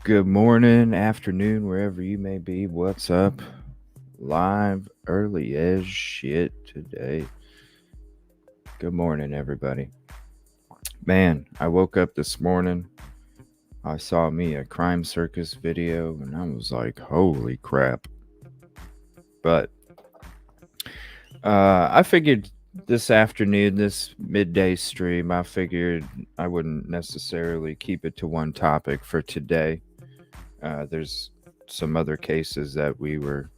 Good morning, afternoon, wherever you may be. What's up? Live early as shit today. Good morning, everybody. Man, I woke up this morning. I saw me a crime circus video and I was like, holy crap. But I figured this afternoon, this midday stream, I figured I wouldn't necessarily keep it to one topic for today. There's some other cases that we were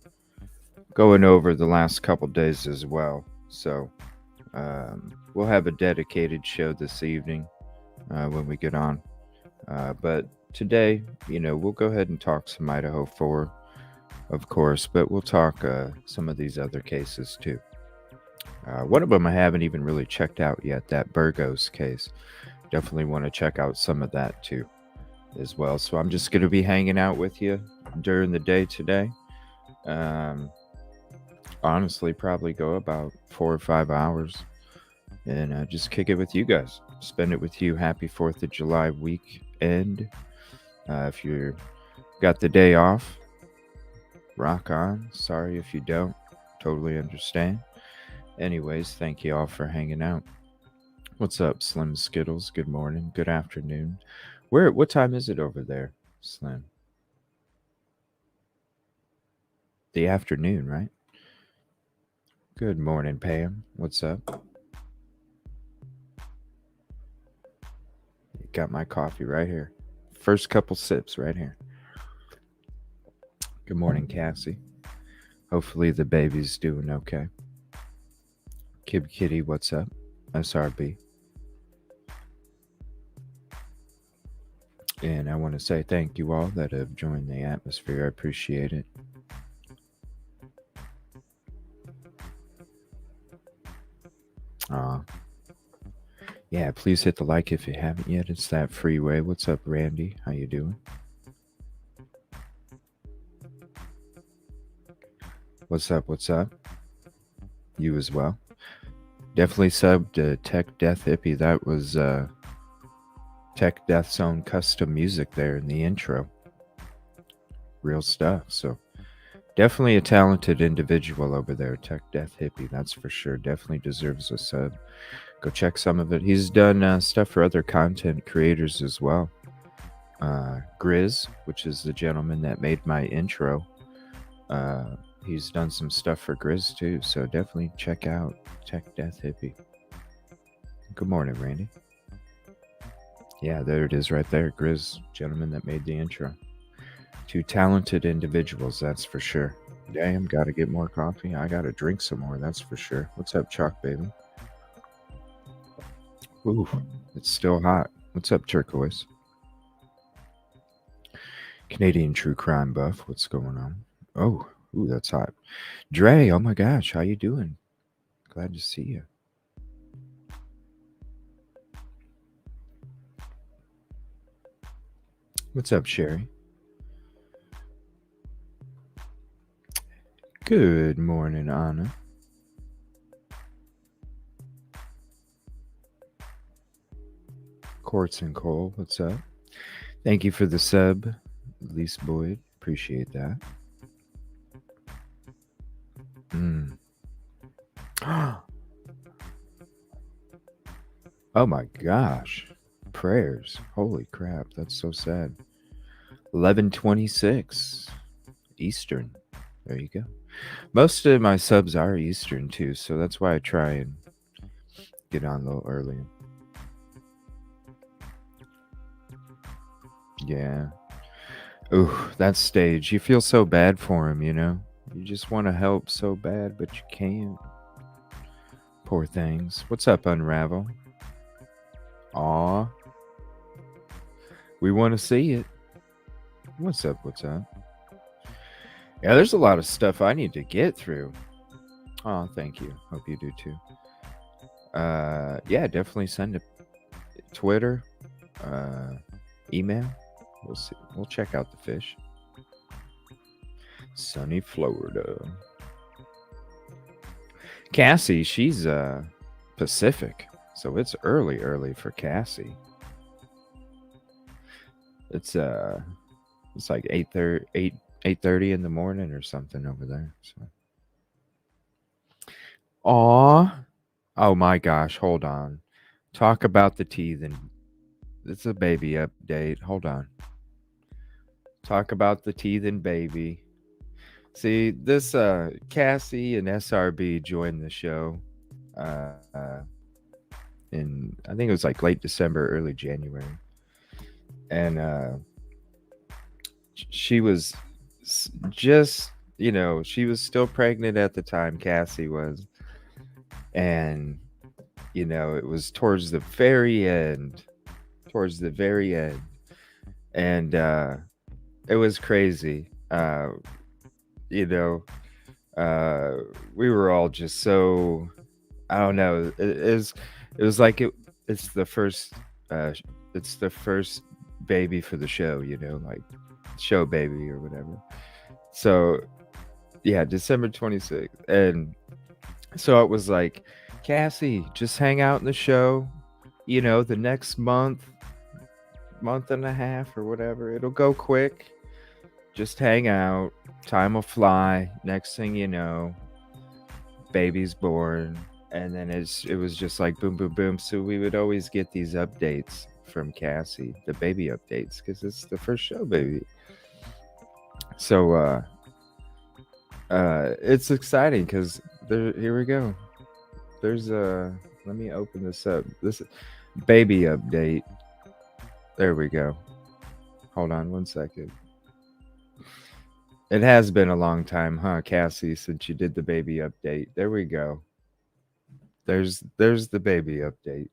going over the last couple days as well. So we'll have a dedicated show this evening when we get on. But today, we'll go ahead and talk some Idaho4, of course, but we'll talk some of these other cases too. One of them I haven't even really checked out yet, that Burgos case. Definitely want to check out some of that too as well. So I'm just going to be hanging out with you during the day today. Honestly, probably go about 4 or 5 hours and just kick it with you guys. Spend it with you. Happy 4th of July weekend. If you're got the day off, rock on. Sorry if you don't. Totally understand. Anyways, thank you all for hanging out. What's up, Slim Skittles? Good morning. Good afternoon. What time is it over there, Slim? The afternoon, right? Good morning, Pam. What's up? Got my coffee right here. First couple sips right here. Good morning, Cassie. Hopefully the baby's doing okay. Kib Kitty, what's up? SRB. And I want to say thank you all that have joined the atmosphere. I appreciate it. Yeah, please hit the like if you haven't yet. It's that freeway. What's up, Randy? How you doing? What's up? What's up? You as well. Definitely subbed to Tech Death Hippie. That was Tech Death Zone custom music there in the intro. Real stuff. So definitely a talented individual over there, Tech Death Hippie. That's for sure. Definitely deserves a sub. Go check some of it. He's done stuff for other content creators as well. Grizz, which is the gentleman that made my intro. He's done some stuff for Grizz too, so definitely check out Tech Death Hippie. Good morning, Randy. Yeah, there it is right there. Grizz, gentleman that made the intro. Two talented individuals, that's for sure. Damn, gotta get more coffee. I gotta drink some more, that's for sure. What's up, Chalk Baby? Ooh, it's still hot. What's up, Turquoise? Canadian true crime buff, what's going on? Oh, ooh, that's hot. Dre, oh my gosh, how you doing? Glad to see you. What's up, Sherry? Good morning, Anna. Quartz and Cole, what's up? Thank you for the sub, Lise Boyd. Appreciate that. Oh my gosh. Prayers. Holy crap. That's so sad. 11:26 Eastern. There you go. Most of my subs are Eastern too, so that's why I try and get on a little earlier. Yeah. Ooh, that stage. You feel so bad for him, you know? You just want to help so bad, but you can't. Poor things. What's up, Unravel? Aw. We want to see it. What's up? What's up? Yeah, there's a lot of stuff I need to get through. Oh, thank you. Hope you do too. Yeah, definitely send a Twitter, email. We'll see. We'll check out the fish. Sunny Florida. Cassie, she's Pacific, so it's early for Cassie. It's It's like 8:30 in the morning or something over there. So. Aw. Oh my gosh, hold on. Talk about the teeth and it's a baby update. Hold on. Talk about the teeth and baby. See, this Cassie and SRB joined the show uh in I think it was like late December, early January. And she was just, she was still pregnant at the time, Cassie was. And it was towards the very end. And it was crazy. You know, uh, we were all just so, I don't know. It was like it's the first uh, it's the first baby for the show. Like show baby or whatever. So yeah, December 26th, and so it was like, Cassie, just hang out in the show. The next month and a half or whatever, it'll go quick. Just hang out. Time will fly. Next thing you know, baby's born. And then it was just like boom, boom, boom. So we would always get these updates from Cassie, the baby updates, because it's the first show baby. So it's exciting because here we go. There's let me open this up. This baby update. There we go. Hold on one second. It has been a long time, huh, Cassie, since you did the baby update. There we go. There's the baby update.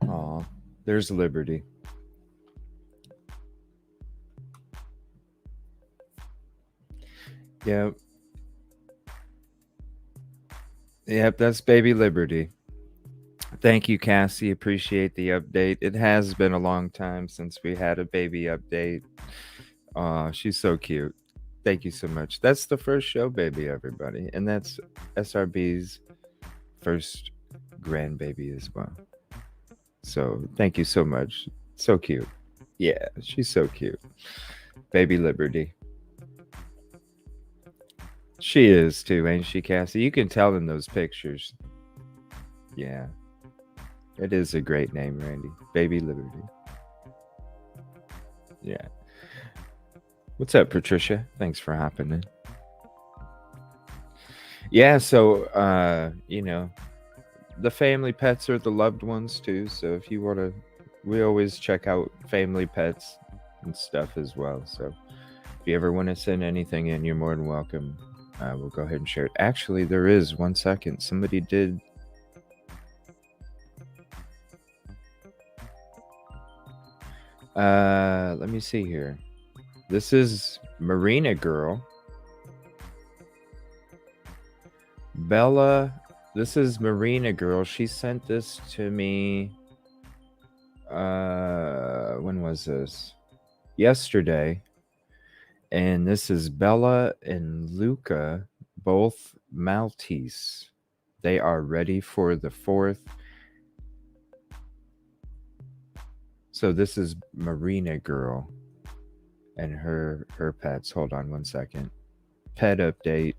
Aw, there's Liberty. Yep. Yep, that's baby Liberty. Thank you, Cassie. Appreciate the update. It has been a long time since we had a baby update. She's so cute. Thank you so much. That's the first show baby, everybody. And that's SRB's first grandbaby as well. So thank you so much. So cute. Yeah, she's so cute. Baby Liberty. She is too, ain't she, Cassie? You can tell in those pictures. Yeah. It is a great name, Randy. Baby Liberty. Yeah. What's up, Patricia? Thanks for hopping in. Yeah, so the family pets are the loved ones too. So if you want to, we always check out family pets and stuff as well. So if you ever want to send anything in, you're more than welcome. We'll go ahead and share it. Actually, there is 1 second. Somebody did. Let me see here. This is Marina Girl. Bella, this is Marina Girl. She sent this to me. When was this? Yesterday. And this is Bella and Luca, both Maltese. They are ready for the 4th. So this is Marina Girl and her pets. Hold on 1 second. Pet update.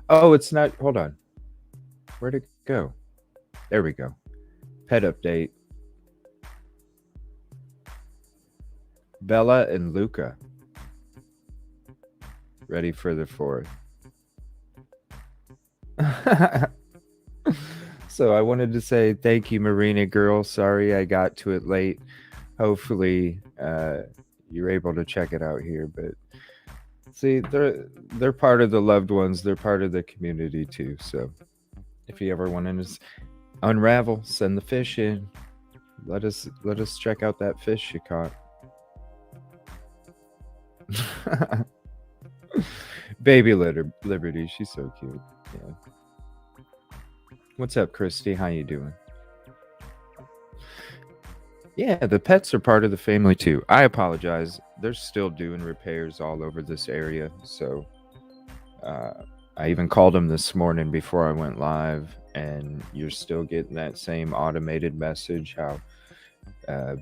Oh, it's not. Hold on. Where'd it go? There we go. Pet update. Bella and Luca. Ready for the 4th. So I wanted to say thank you, Marina Girl. Sorry I got to it late. Hopefully you're able to check it out here. But see, they're part of the loved ones. They're part of the community too. So if you ever want to unravel, send the fish in. Let us check out that fish you caught. Baby Liberty, she's so cute. Yeah. What's up, Christy? How you doing? Yeah, the pets are part of the family too. I apologize. They're still doing repairs all over this area, so I I even called him this morning before I went live, and you're still getting that same automated message how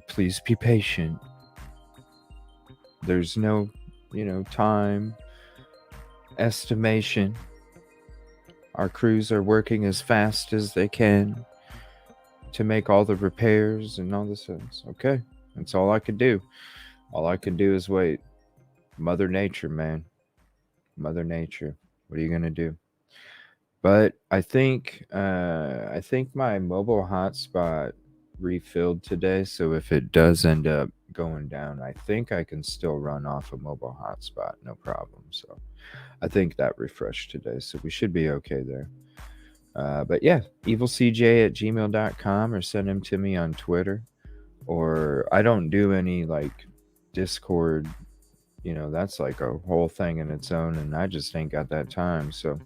please be patient. There's no, time estimation. Our crews are working as fast as they can to make all the repairs and all this things. Okay, that's all I could do. All I could do is wait. Mother Nature, man. Mother Nature. What are you gonna do? But I think my mobile hotspot refilled today, so if it does end up going down, I think I can still run off a mobile hotspot, no problem. So I think that refreshed today, so we should be okay there. But yeah, evilcj@gmail.com, or send him to me on Twitter. Or I don't do any like Discord, that's like a whole thing in its own, and I just ain't got that time. So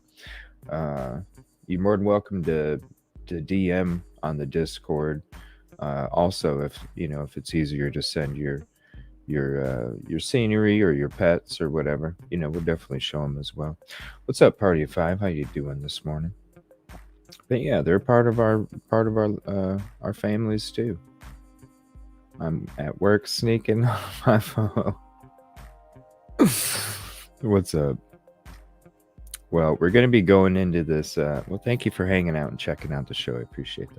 you're more than welcome to DM on the Discord. Also, if it's easier to send your scenery or your pets or whatever, we'll definitely show them as well. What's up, Party of Five? How you doing this morning? But yeah, they're part of our families too. I'm at work sneaking on my phone. What's up? Well, we're going to be going into this. Well, thank you for hanging out and checking out the show. I appreciate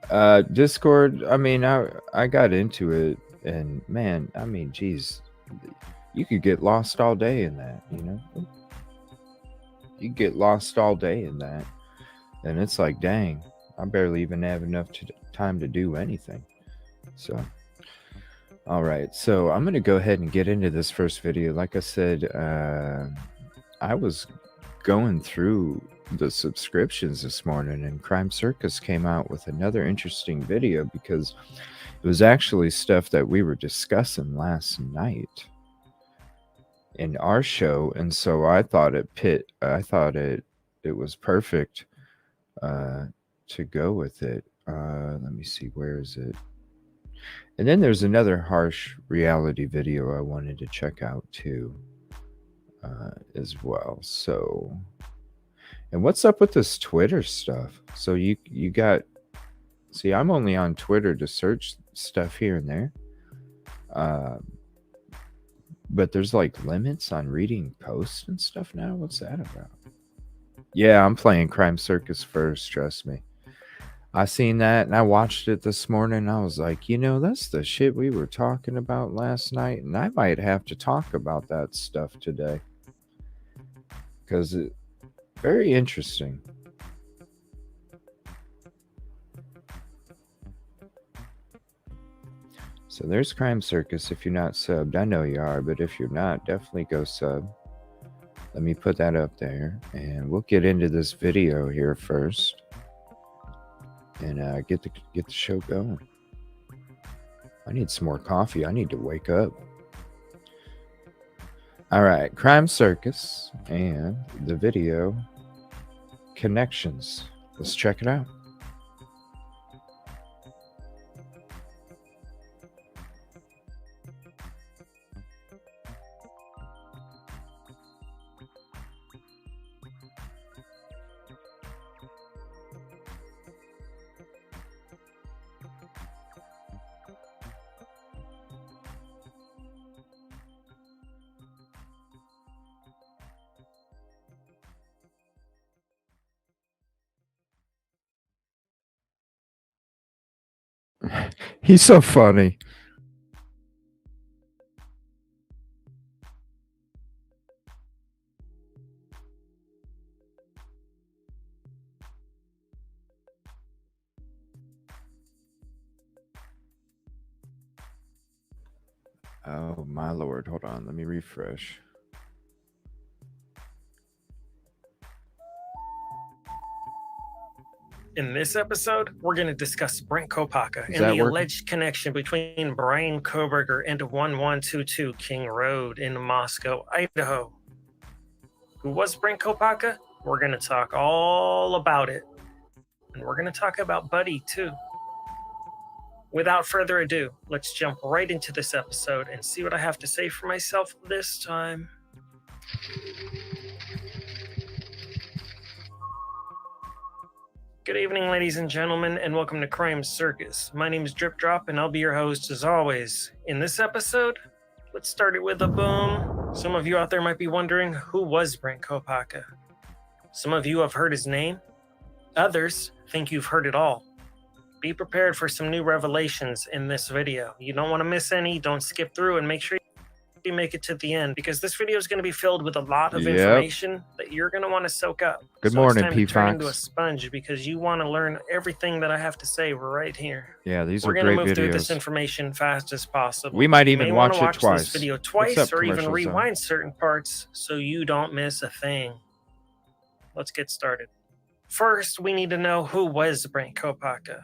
that. Discord, I mean, I got into it, and man, I mean, geez, you could get lost all day in that, You get lost all day in that. And it's like, dang, I barely even have enough time to do anything. So, all right. So I'm going to go ahead and get into this first video. Like I said, I was going through the subscriptions this morning, and Crime Circus came out with another interesting video because it was actually stuff that we were discussing last night in our show, and so I thought it was perfect to go with it. Let me see, where is it? And then there's another harsh reality video I wanted to check out too, as well. So, and what's up with this Twitter stuff? So you got, see, I'm only on Twitter to search stuff here and there. But there's like limits on reading posts and stuff now. What's that about? Yeah, I'm playing Crime Circus first, trust me. I seen that and I watched it this morning. I was like, that's the shit we were talking about last night, and I might have to talk about that stuff today. Because it's very interesting. So there's Crime Circus. If you're not subbed, I know you are, but if you're not, definitely go sub. Let me put that up there, and we'll get into this video here first, and get the show going. I need some more coffee. I need to wake up. All right, Crime Circus and the video connections. Let's check it out. He's so funny. Oh my lord, hold on, let me refresh. In this episode, we're going to discuss Brent Kopaka and the alleged connection between Brian Koberger and 1122 King Road in Moscow, Idaho. Who was Brent Kopaka? We're going to talk all about it. And we're going to talk about Buddy, too. Without further ado, let's jump right into this episode and see what I have to say for myself this time. Good evening, ladies and gentlemen, and welcome to Crime Circus. My name is Drip Drop, and I'll be your host as always. In this episode, let's start it with a boom. Some of you out there might be wondering, who was Brent Kopaka? Some of you have heard his name. Others think you've heard it all. Be prepared for some new revelations in this video. You don't want to miss any. Don't skip through, and make sure you make it to the end, because this video is going to be filled with a lot of information that you're going to want to soak up. Good morning, it's time to turn into a sponge, because you want to learn everything that I have to say right here. Yeah, these We're are great videos. We're going to move through this information fast as possible. We might even watch it twice. This video twice, or even rewind certain parts so you don't miss a thing. Let's get started. First, we need to know, who was Brent Kopaka?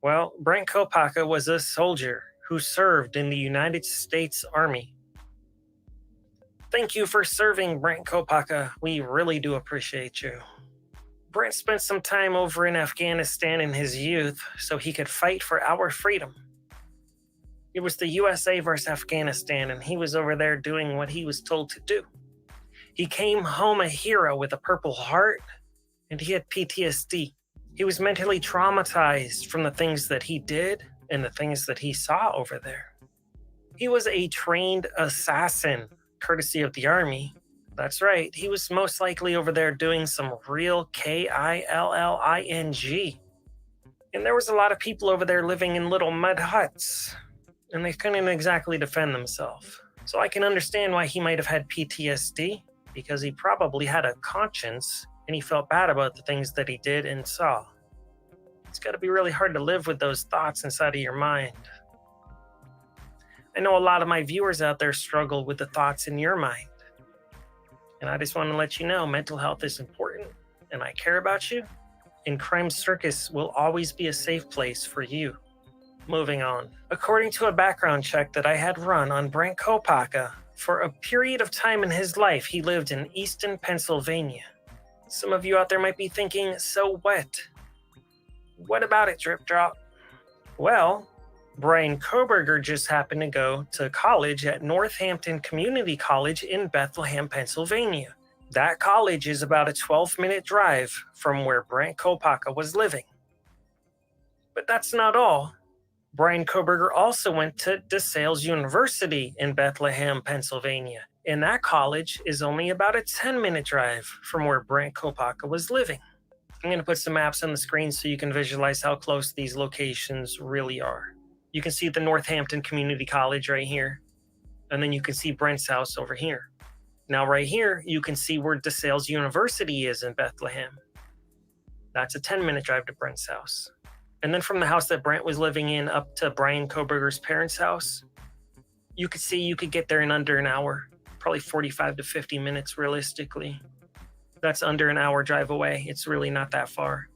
Well, Brent Kopaka was a soldier who served in the United States Army. Thank you for serving, Brent Kopaka. We really do appreciate you. Brent spent some time over in Afghanistan in his youth so he could fight for our freedom. It was the USA versus Afghanistan, and he was over there doing what he was told to do. He came home a hero with a Purple Heart, and he had PTSD. He was mentally traumatized from the things that he did and the things that he saw over there. He was a trained assassin, courtesy of the Army. That's right, he was most likely over there doing some real killing. And there was a lot of people over there living in little mud huts, and they couldn't exactly defend themselves. So I can understand why he might have had PTSD, because he probably had a conscience, and he felt bad about the things that he did and saw. It's got to be really hard to live with those thoughts inside of your mind. I know a lot of my viewers out there struggle with the thoughts in your mind. And I just want to let you know, mental health is important, and I care about you, and Crime Circus will always be a safe place for you. Moving on. According to a background check that I had run on Brent Kopaka, for a period of time in his life, he lived in Easton, Pennsylvania. Some of you out there might be thinking, so what? What about it, Drip Drop? Well, Brian Koberger just happened to go to college at Northampton Community College in Bethlehem, Pennsylvania. That college is about a 12-minute drive from where Brent Kopaka was living. But that's not all. Brian Koberger also went to DeSales University in Bethlehem, Pennsylvania, and that college is only about a 10-minute drive from where Brent Kopaka was living. I'm going to put some maps on the screen so you can visualize how close these locations really are. You can see the Northampton Community College right here, and then you can see Brent's house over here. Now right here, you can see where DeSales University is in Bethlehem. That's a 10-minute drive to Brent's house. And then from the house that Brent was living in up to Brian Koberger's parents' house, you could see you could get there in under an hour, probably 45 to 50 minutes realistically. That's under an hour drive away. It's really not that far.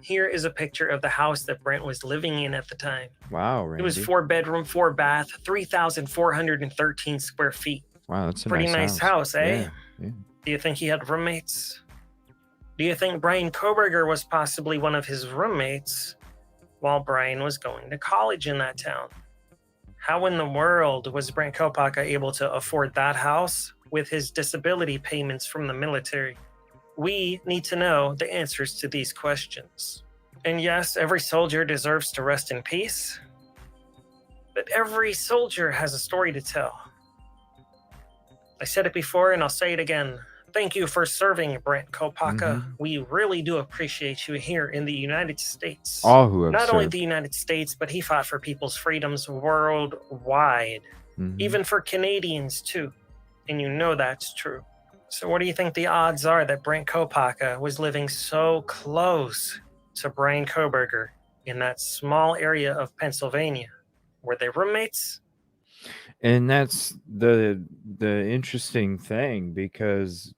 Here is a picture of the house that Brent was living in at the time. Wow, Randy. It was 4-bedroom, 4-bath, 3,413 square feet. Wow, that's a pretty nice house, eh? Yeah. Do you think he had roommates? Do you think Brian Koberger was possibly one of his roommates while Brian was going to college in that town? How in the world was Brent Kopaka able to afford that house with his disability payments from the military? We need to know the answers to these questions. And yes, every soldier deserves to rest in peace, but every soldier has a story to tell. I said it before and I'll say it again. Thank you for serving, Brent Kopaka. We really do appreciate you here in the United States. All who have Not served. only the United States, but he fought for people's freedoms worldwide. Even for Canadians too. And you know that's true. So what do you think the odds are that Brent Kopaka was living so close to Brian Koberger in that small area of Pennsylvania? Were they roommates? And that's the interesting thing, because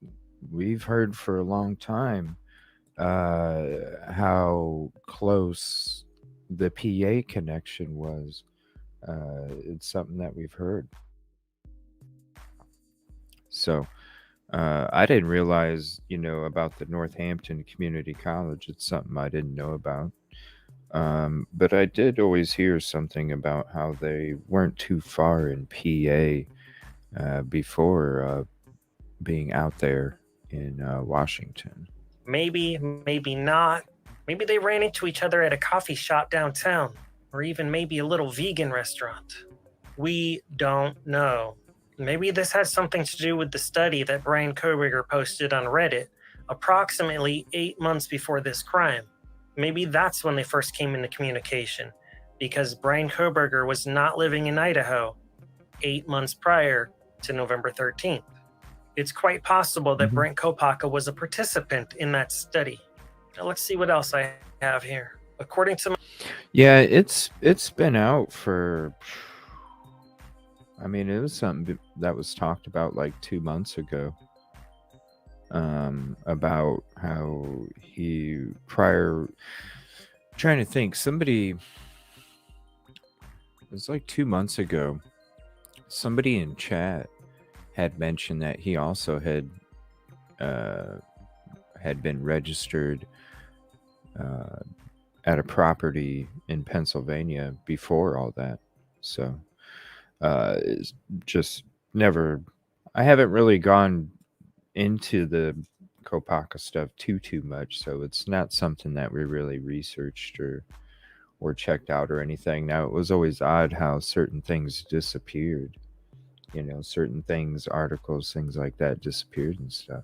we've heard for a long time how close the PA connection was. It's something that we've heard. So I didn't realize, about the Northampton Community College. It's something I didn't know about. But I did always hear something about how they weren't too far in PA before being out there in Washington. Maybe, maybe not. Maybe they ran into each other at a coffee shop downtown, or even maybe a little vegan restaurant. We don't know. Maybe this has something to do with the study that Brian Koberger posted on Reddit approximately 8 months before this crime. Maybe that's when they first came into communication, because Brian Koberger was not living in Idaho 8 months prior to November 13th. It's quite possible that Brent Kopaka was a participant in that study. Now let's see what else I have here. According to yeah, it's been out for, I mean, it was something that was talked about like 2 months ago. About how he trying to think, somebody, it was like 2 months ago, somebody in chat had mentioned that he also had been registered at a property in Pennsylvania before all that. So it's just never, I haven't really gone into the Kopaka stuff too much, so it's not something that we really researched or checked out or anything. Now, it was always odd how certain things disappeared, certain things, articles, things like that disappeared and stuff,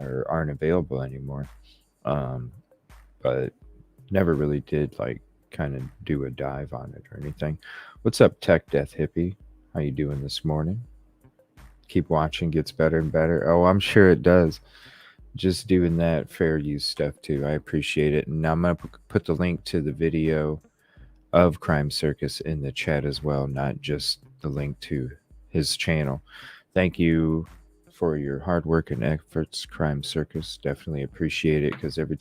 or aren't available anymore. But never really did like kind of do a dive on it or anything. What's up, Tech Death Hippie? How you doing this morning? Keep watching, gets better and better. Oh, I'm sure it does. Just doing that fair use stuff too. I appreciate it. And now I'm going to put the link to the video of Crime Circus in the chat as well, not just the link to his channel. Thank you for your hard work and efforts, Crime Circus. Definitely appreciate it, because every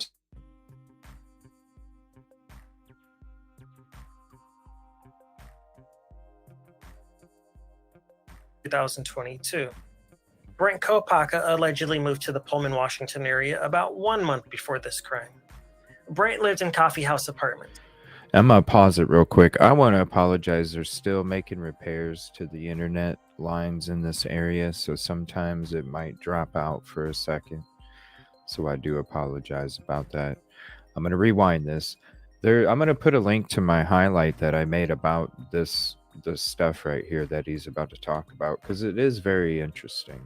2022. Brent Kopaka allegedly moved to the Pullman, Washington area about 1 month before this crime. Brent lived in coffee house apartments. I'm going to pause it real quick. I want to apologize. They're still making repairs to the internet lines in this area, so sometimes it might drop out for a second. So I do apologize about that. I'm going to rewind this. I'm going to put a link to my highlight that I made about this stuff right here that he's about to talk about, because it is very interesting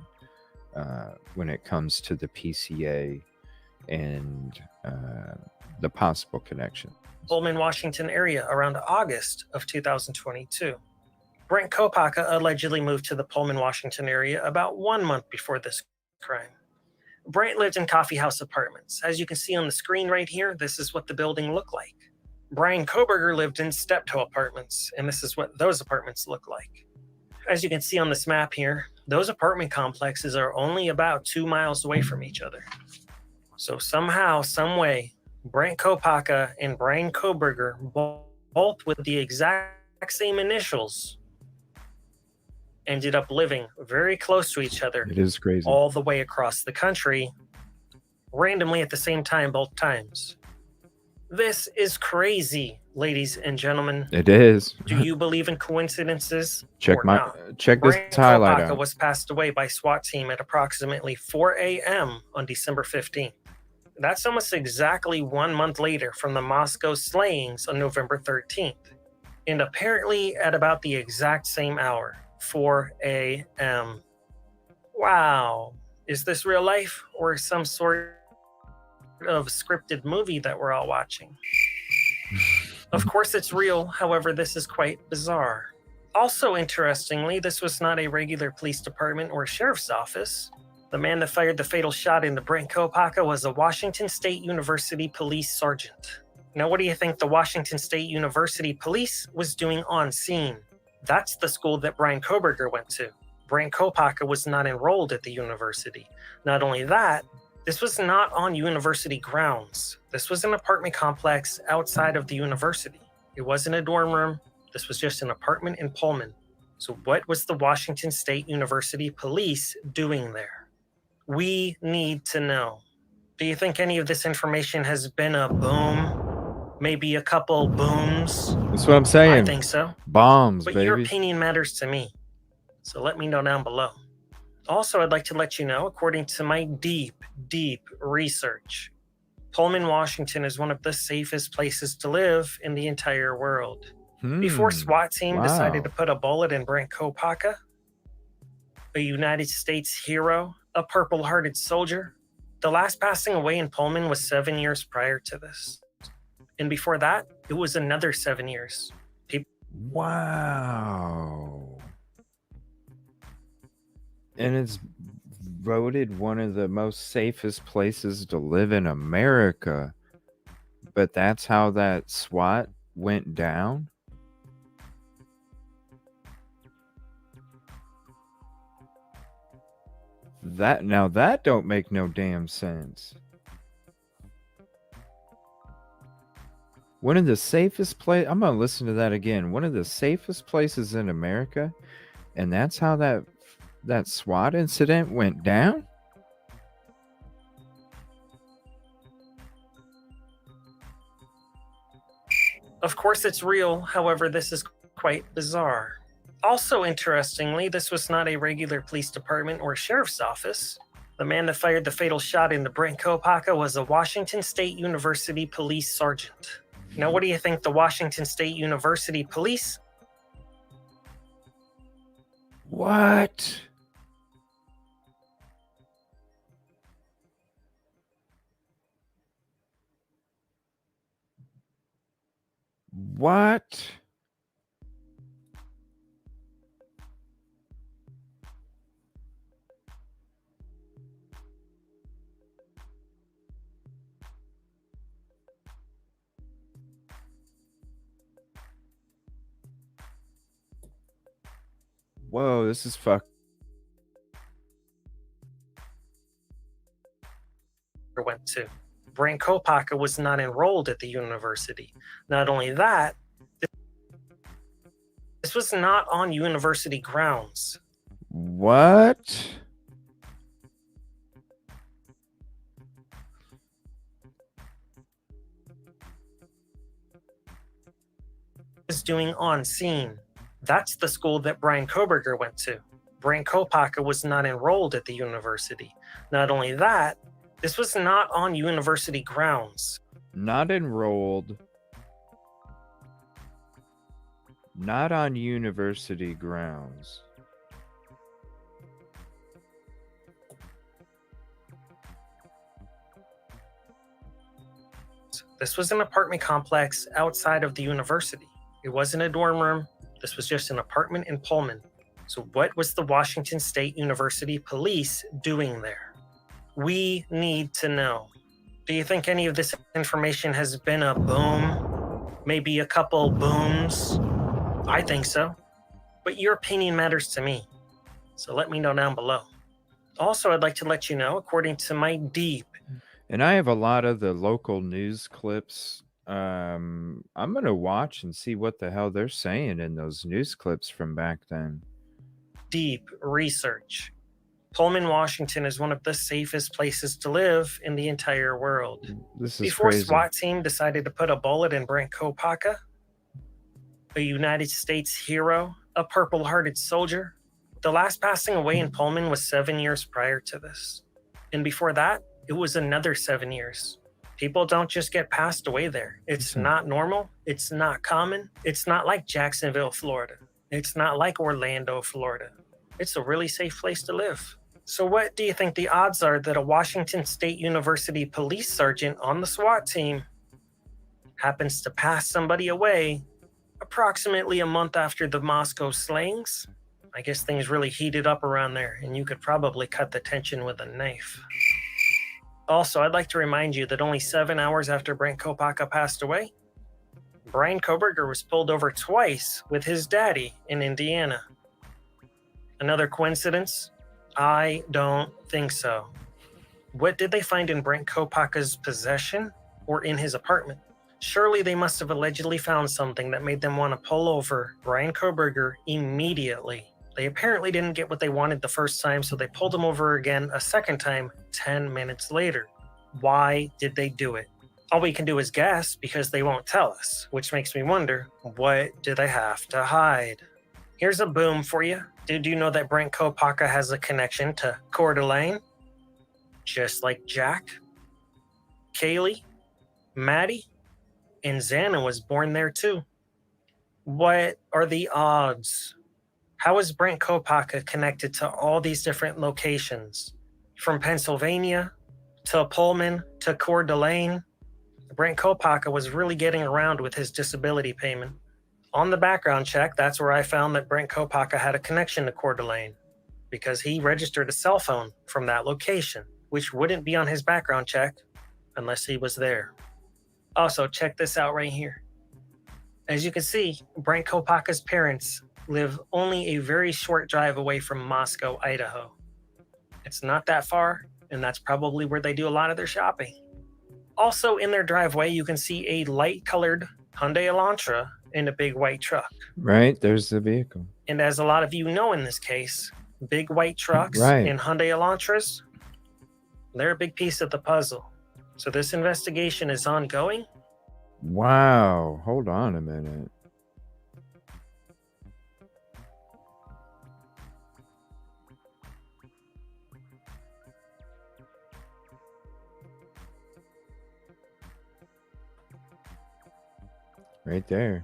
when it comes to the PCA and the possible connection. Pullman, Washington area around August of 2022. Brent Kopaka allegedly moved to the Pullman, Washington area about 1 month before this crime. Brent lived in coffee house apartments. As you can see on the screen right here, this is what the building looked like. Brian Koberger lived in Steptoe apartments, and this is what those apartments look like. As you can see on this map here, those apartment complexes are only about 2 miles away from each other. So somehow, some way, Brent Kopaka and Brian Koberger, both with the exact same initials, ended up living very close to each other. It is crazy. All the way across the country, randomly at the same time, both times. This is crazy, ladies and gentlemen. It is. Do you believe in coincidences? Check this Brian highlight Kopaka out. was passed away by SWAT team at approximately 4 a.m. on December 15th. That's almost exactly 1 month later from the Moscow slayings on November 13th. And apparently at about the exact same hour, 4 a.m. Wow. Is this real life or some sort of scripted movie that we're all watching? Of course it's real, however, this is quite bizarre. Also interestingly, this was not a regular police department or sheriff's office. The man that fired the fatal shot into Brent Kopaka was a Washington State University police sergeant. Now, what do you think the Washington State University police was doing on scene? That's the school that Brian Koberger went to. Brent Kopaka was not enrolled at the university. Not only that, this was not on university grounds. This was an apartment complex outside of the university. It wasn't a dorm room. This was just an apartment in Pullman. So what was the Washington State University police doing there? We need to know. Do you think any of this information has been a boom? Maybe a couple booms? That's what I'm saying. I think so. Bombs, but baby. Your opinion matters to me. So let me know down below. Also, I'd like to let you know, according to my deep research, Pullman, Washington is one of the safest places to live in the entire world. Before SWAT team decided to put a bullet in Brent Kopaka, a United States hero, a purple-hearted soldier, the last passing away in Pullman was 7 years prior to this. And before that, it was another 7 years. Wow. And it's voted one of the most safest places to live in America. But that's how that SWAT went down? That don't make no damn sense. One of the safest places, I'm gonna listen to that again. One of the safest places in America, and that's how that SWAT incident went down? Of course it's real, however, this is quite bizarre. Also interestingly, this was not a regular police department or sheriff's office. The man that fired the fatal shot into Brent Kopaka was a Washington State University police sergeant. Now, what do you think the Washington State University police? What? What? Whoa, this is fuck. Went to. Brent Kopaka was not enrolled at the university. Not only that, this was not on university grounds. What? Was doing on scene. That's the school that Brian Koberger went to. Brent Kopaka was not enrolled at the university. Not only that, this was not on university grounds. Not enrolled. Not on university grounds. This was an apartment complex outside of the university. It wasn't a dorm room. This was just an apartment in Pullman. So what was the Washington State University police doing there? We need to know. Do you think any of this information has been a boom? Maybe a couple booms? I think so. But your opinion matters to me. So let me know down below. Also, I'd like to let you know, according to my deep... And I have a lot of the local news clips. I'm going to watch and see what the hell they're saying in those news clips from back then. Deep research. Pullman, Washington is one of the safest places to live in the entire world. This is Before crazy. SWAT team decided to put a bullet in Brent Kopaka, a United States hero, a purple-hearted soldier, the last passing away in Pullman was 7 years prior to this. And before that, it was another 7 years. People don't just get passed away there. It's not normal. It's not common. It's not like Jacksonville, Florida. It's not like Orlando, Florida. It's a really safe place to live. So what do you think the odds are that a Washington State University police sergeant on the SWAT team happens to pass somebody away approximately a month after the Moscow slayings? I guess things really heated up around there, and you could probably cut the tension with a knife. Also, I'd like to remind you that only 7 hours after Brent Kopaka passed away, Brian Koberger was pulled over twice with his daddy in Indiana. Another coincidence? I don't think so. What did they find in Brent Kopaka's possession or in his apartment? Surely they must have allegedly found something that made them want to pull over Brian Koberger immediately. They apparently didn't get what they wanted the first time, so they pulled him over again a second time 10 minutes later. Why did they do it? All we can do is guess because they won't tell us, which makes me wonder, what do they have to hide? Here's a boom for you. Did you know that Brent Kopaka has a connection to Coeur d'Alene? Just like Jack? Kaylee, Maddie, and Xana was born there too. What are the odds? How is Brent Kopaka connected to all these different locations? From Pennsylvania to Pullman to Coeur d'Alene, Brent Kopaka was really getting around with his disability payment. On the background check, that's where I found that Brent Kopaka had a connection to Coeur d'Alene because he registered a cell phone from that location, which wouldn't be on his background check unless he was there. Also, check this out right here. As you can see, Brent Kopaka's parents live only a very short drive away from Moscow, Idaho. It's not that far, and that's probably where they do a lot of their shopping. Also in their driveway, you can see a light-colored Hyundai Elantra and a big white truck. Right, there's the vehicle. And as a lot of you know in this case, big white trucks and Hyundai Elantras, they're a big piece of the puzzle. So this investigation is ongoing. Wow, hold on a minute. Right there.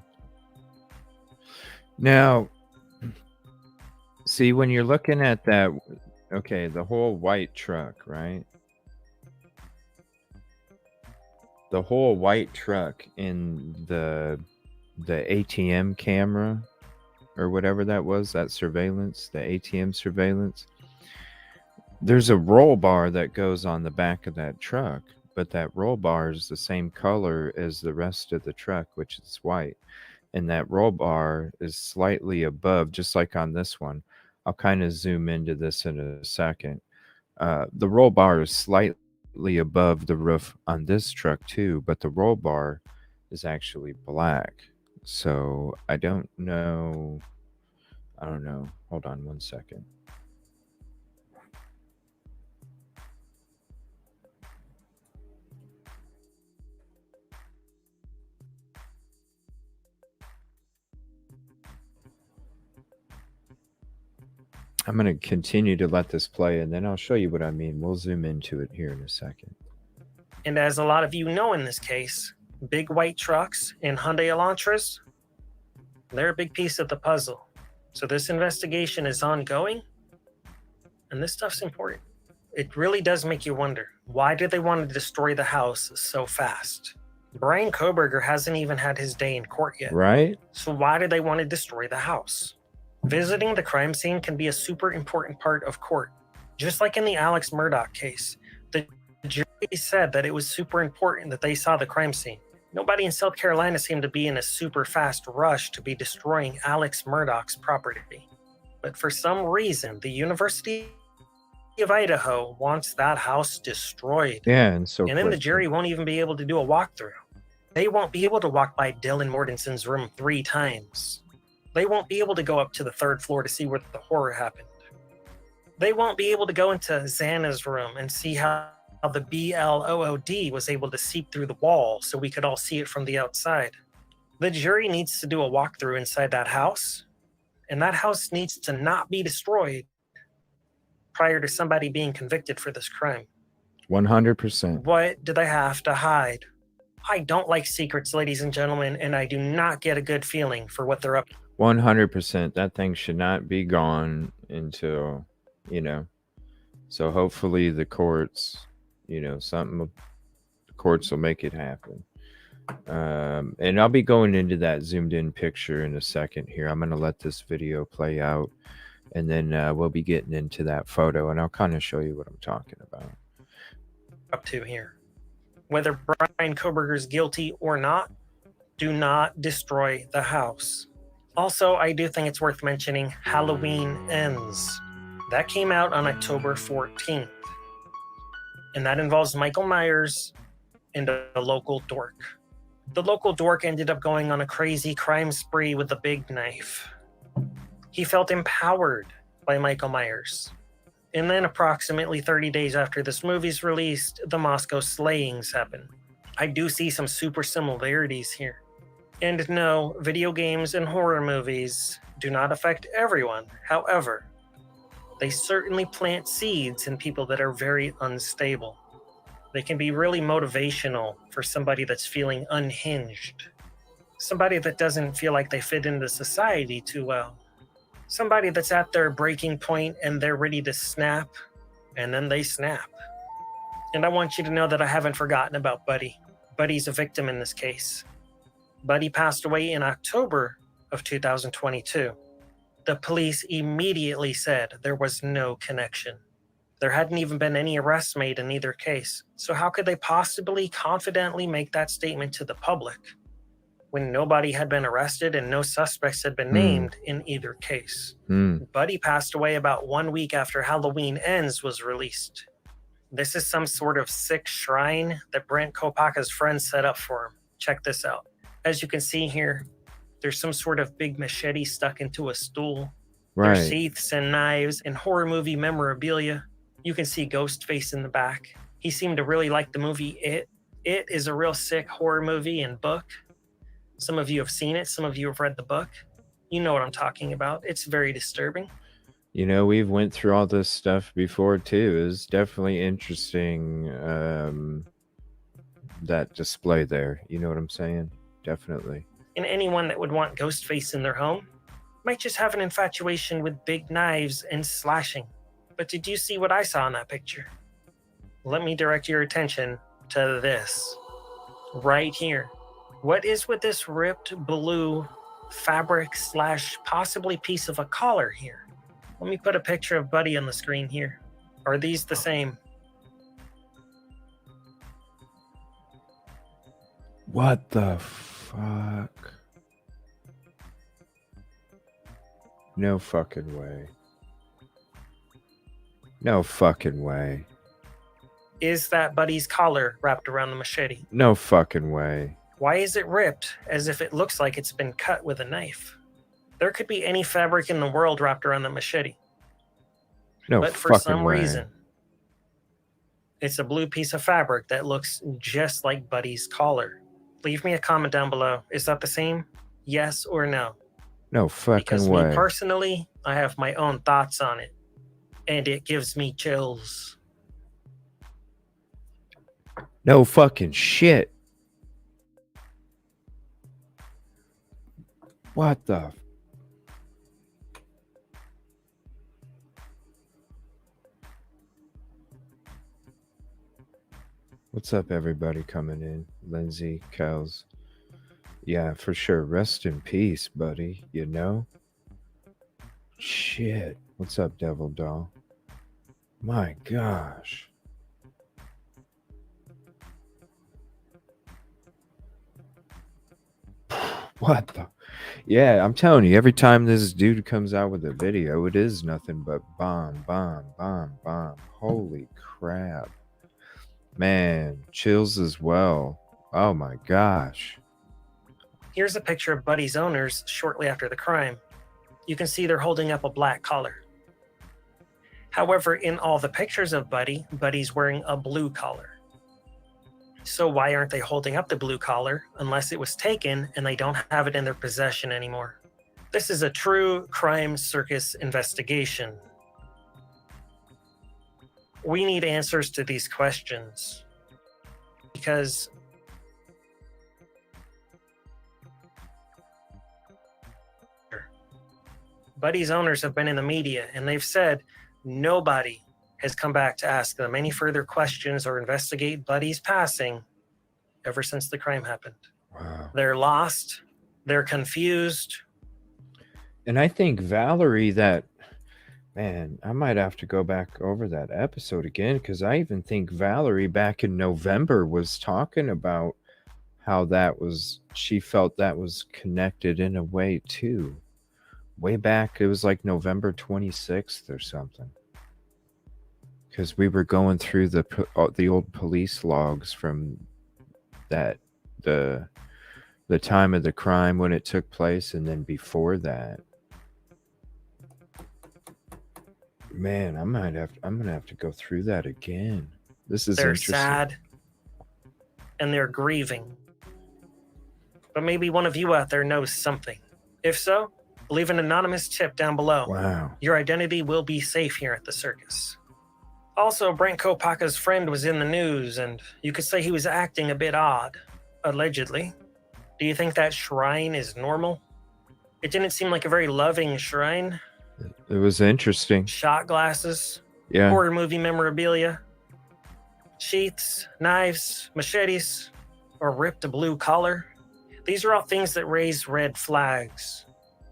Now, see, when you're looking at that, okay, the whole white truck, right? The whole white truck in the ATM camera or whatever that was, that surveillance, the ATM surveillance. There's a roll bar that goes on the back of that truck, but that roll bar is the same color as the rest of the truck, which is white. And that roll bar is slightly above, just like on this one. I'll kind of zoom into this in a second. The roll bar is slightly above the roof on this truck too, but the roll bar is actually black. So I don't know. Hold on one second. I'm going to continue to let this play, and then I'll show you what I mean. We'll zoom into it here in a second. And as a lot of you know in this case, big white trucks and Hyundai Elantras, they're a big piece of the puzzle. So this investigation is ongoing, and this stuff's important. It really does make you wonder, why did they want to destroy the house so fast? Brian Kohberger hasn't even had his day in court yet. Right? So why did they want to destroy the house? Visiting the crime scene can be a super important part of court. Just like in the Alex Murdaugh case, the jury said that it was super important that they saw the crime scene. Nobody in South Carolina seemed to be in a super fast rush to be destroying Alex Murdaugh's property. But for some reason, the University of Idaho wants that house destroyed. Yeah, and then the jury won't even be able to do a walkthrough. They won't be able to walk by Dylan Mortensen's room 3 times. They won't be able to go up to the 3rd floor to see where the horror happened. They won't be able to go into Xana's room and see how the BLOOD was able to seep through the wall so we could all see it from the outside. The jury needs to do a walkthrough inside that house, and that house needs to not be destroyed prior to somebody being convicted for this crime. 100%. What do they have to hide? I don't like secrets, ladies and gentlemen, and I do not get a good feeling for what they're up to. 100%. That thing should not be gone until, so hopefully the courts, the courts will make it happen. And I'll be going into that zoomed in picture in a second here. I'm going to let this video play out, and then we'll be getting into that photo, and I'll kind of show you what I'm talking about. Up to here. Whether Brian Kohberger's guilty or not, do not destroy the house. Also, I do think it's worth mentioning Halloween Ends. That came out on October 14th. And that involves Michael Myers and a local dork. The local dork ended up going on a crazy crime spree with a big knife. He felt empowered by Michael Myers. And then approximately 30 days after this movie's released, the Moscow slayings happen. I do see some super similarities here. And no, video games and horror movies do not affect everyone. However, they certainly plant seeds in people that are very unstable. They can be really motivational for somebody that's feeling unhinged, somebody that doesn't feel like they fit into society too well, somebody that's at their breaking point and they're ready to snap, and then they snap. And I want you to know that I haven't forgotten about Buddy. Buddy's a victim in this case. Buddy passed away in October of 2022. The police immediately said there was no connection. There hadn't even been any arrests made in either case. So how could they possibly confidently make that statement to the public when nobody had been arrested and no suspects had been named in either case? Buddy passed away about 1 week after Halloween Ends was released. This is some sort of sick shrine that Brent Kopaka's friends set up for him. Check this out. As you can see here, there's some sort of big machete stuck into a stool. Right. There's sheaths and knives and horror movie memorabilia. You can see Ghostface in the back. He seemed to really like the movie It. It is a real sick horror movie and book. Some of you have seen it. Some of you have read the book. You know what I'm talking about. It's very disturbing. You know, we've went through all this stuff before too. It's definitely interesting, that display there. You know what I'm saying? Definitely. And anyone that would want Ghostface in their home might just have an infatuation with big knives and slashing. But did you see what I saw in that picture? Let me direct your attention to this. Right here. What is with this ripped blue fabric / possibly piece of a collar here? Let me put a picture of Buddy on the screen here. Are these the same? What the fuck? No fucking way. No fucking way. Is that Buddy's collar wrapped around the machete? No fucking way. Why is it ripped as if it looks like it's been cut with a knife? There could be any fabric in the world wrapped around the machete. No but for fucking some way. reason, it's a blue piece of fabric that looks just like Buddy's collar. Leave me a comment down below. Is that the same? Yes or no? No fucking Because way. me personally, I have my own thoughts on it. And it gives me chills. No fucking shit. What the? What's up, everybody coming in? Lindsay, Kels. Yeah, for sure. Rest in peace, buddy. You know? Shit. What's up, Devil Doll? My gosh. What the? Yeah, I'm telling you, every time this dude comes out with a video, it is nothing but bomb, bomb, bomb, bomb. Holy crap. Man, chills as well. Oh my gosh. Here's a picture of Buddy's owners shortly after the crime. You can see they're holding up a black collar. However, in all the pictures of Buddy, Buddy's wearing a blue collar. So why aren't they holding up the blue collar unless it was taken and they don't have it in their possession anymore? This is a true crime circus investigation. We need answers to these questions because Buddy's owners have been in the media and they've said nobody has come back to ask them any further questions or investigate Buddy's passing ever since the crime happened. Wow. They're lost. They're confused. And I think Valerie, man, I might have to go back over that episode again, because I even think Valerie back in November was talking about how she felt that was connected in a way too. Way back, it was like November 26th or something. Because we were going through the old police logs from the time of the crime when it took place, and then before that. Man, I'm gonna have to go through that again. This is They're interesting. sad and they're grieving. But maybe one of you out there knows something. If so, leave an anonymous tip down below. Wow. Your identity will be safe here at the circus. Also, Brent Kopaka's friend was in the news, and you could say he was acting a bit odd, allegedly. Do you think that shrine is normal? It didn't seem like a very loving shrine. It was interesting. Shot glasses, Yeah. horror movie memorabilia, sheaths, knives, machetes, or ripped blue collar. These are all things that raise red flags.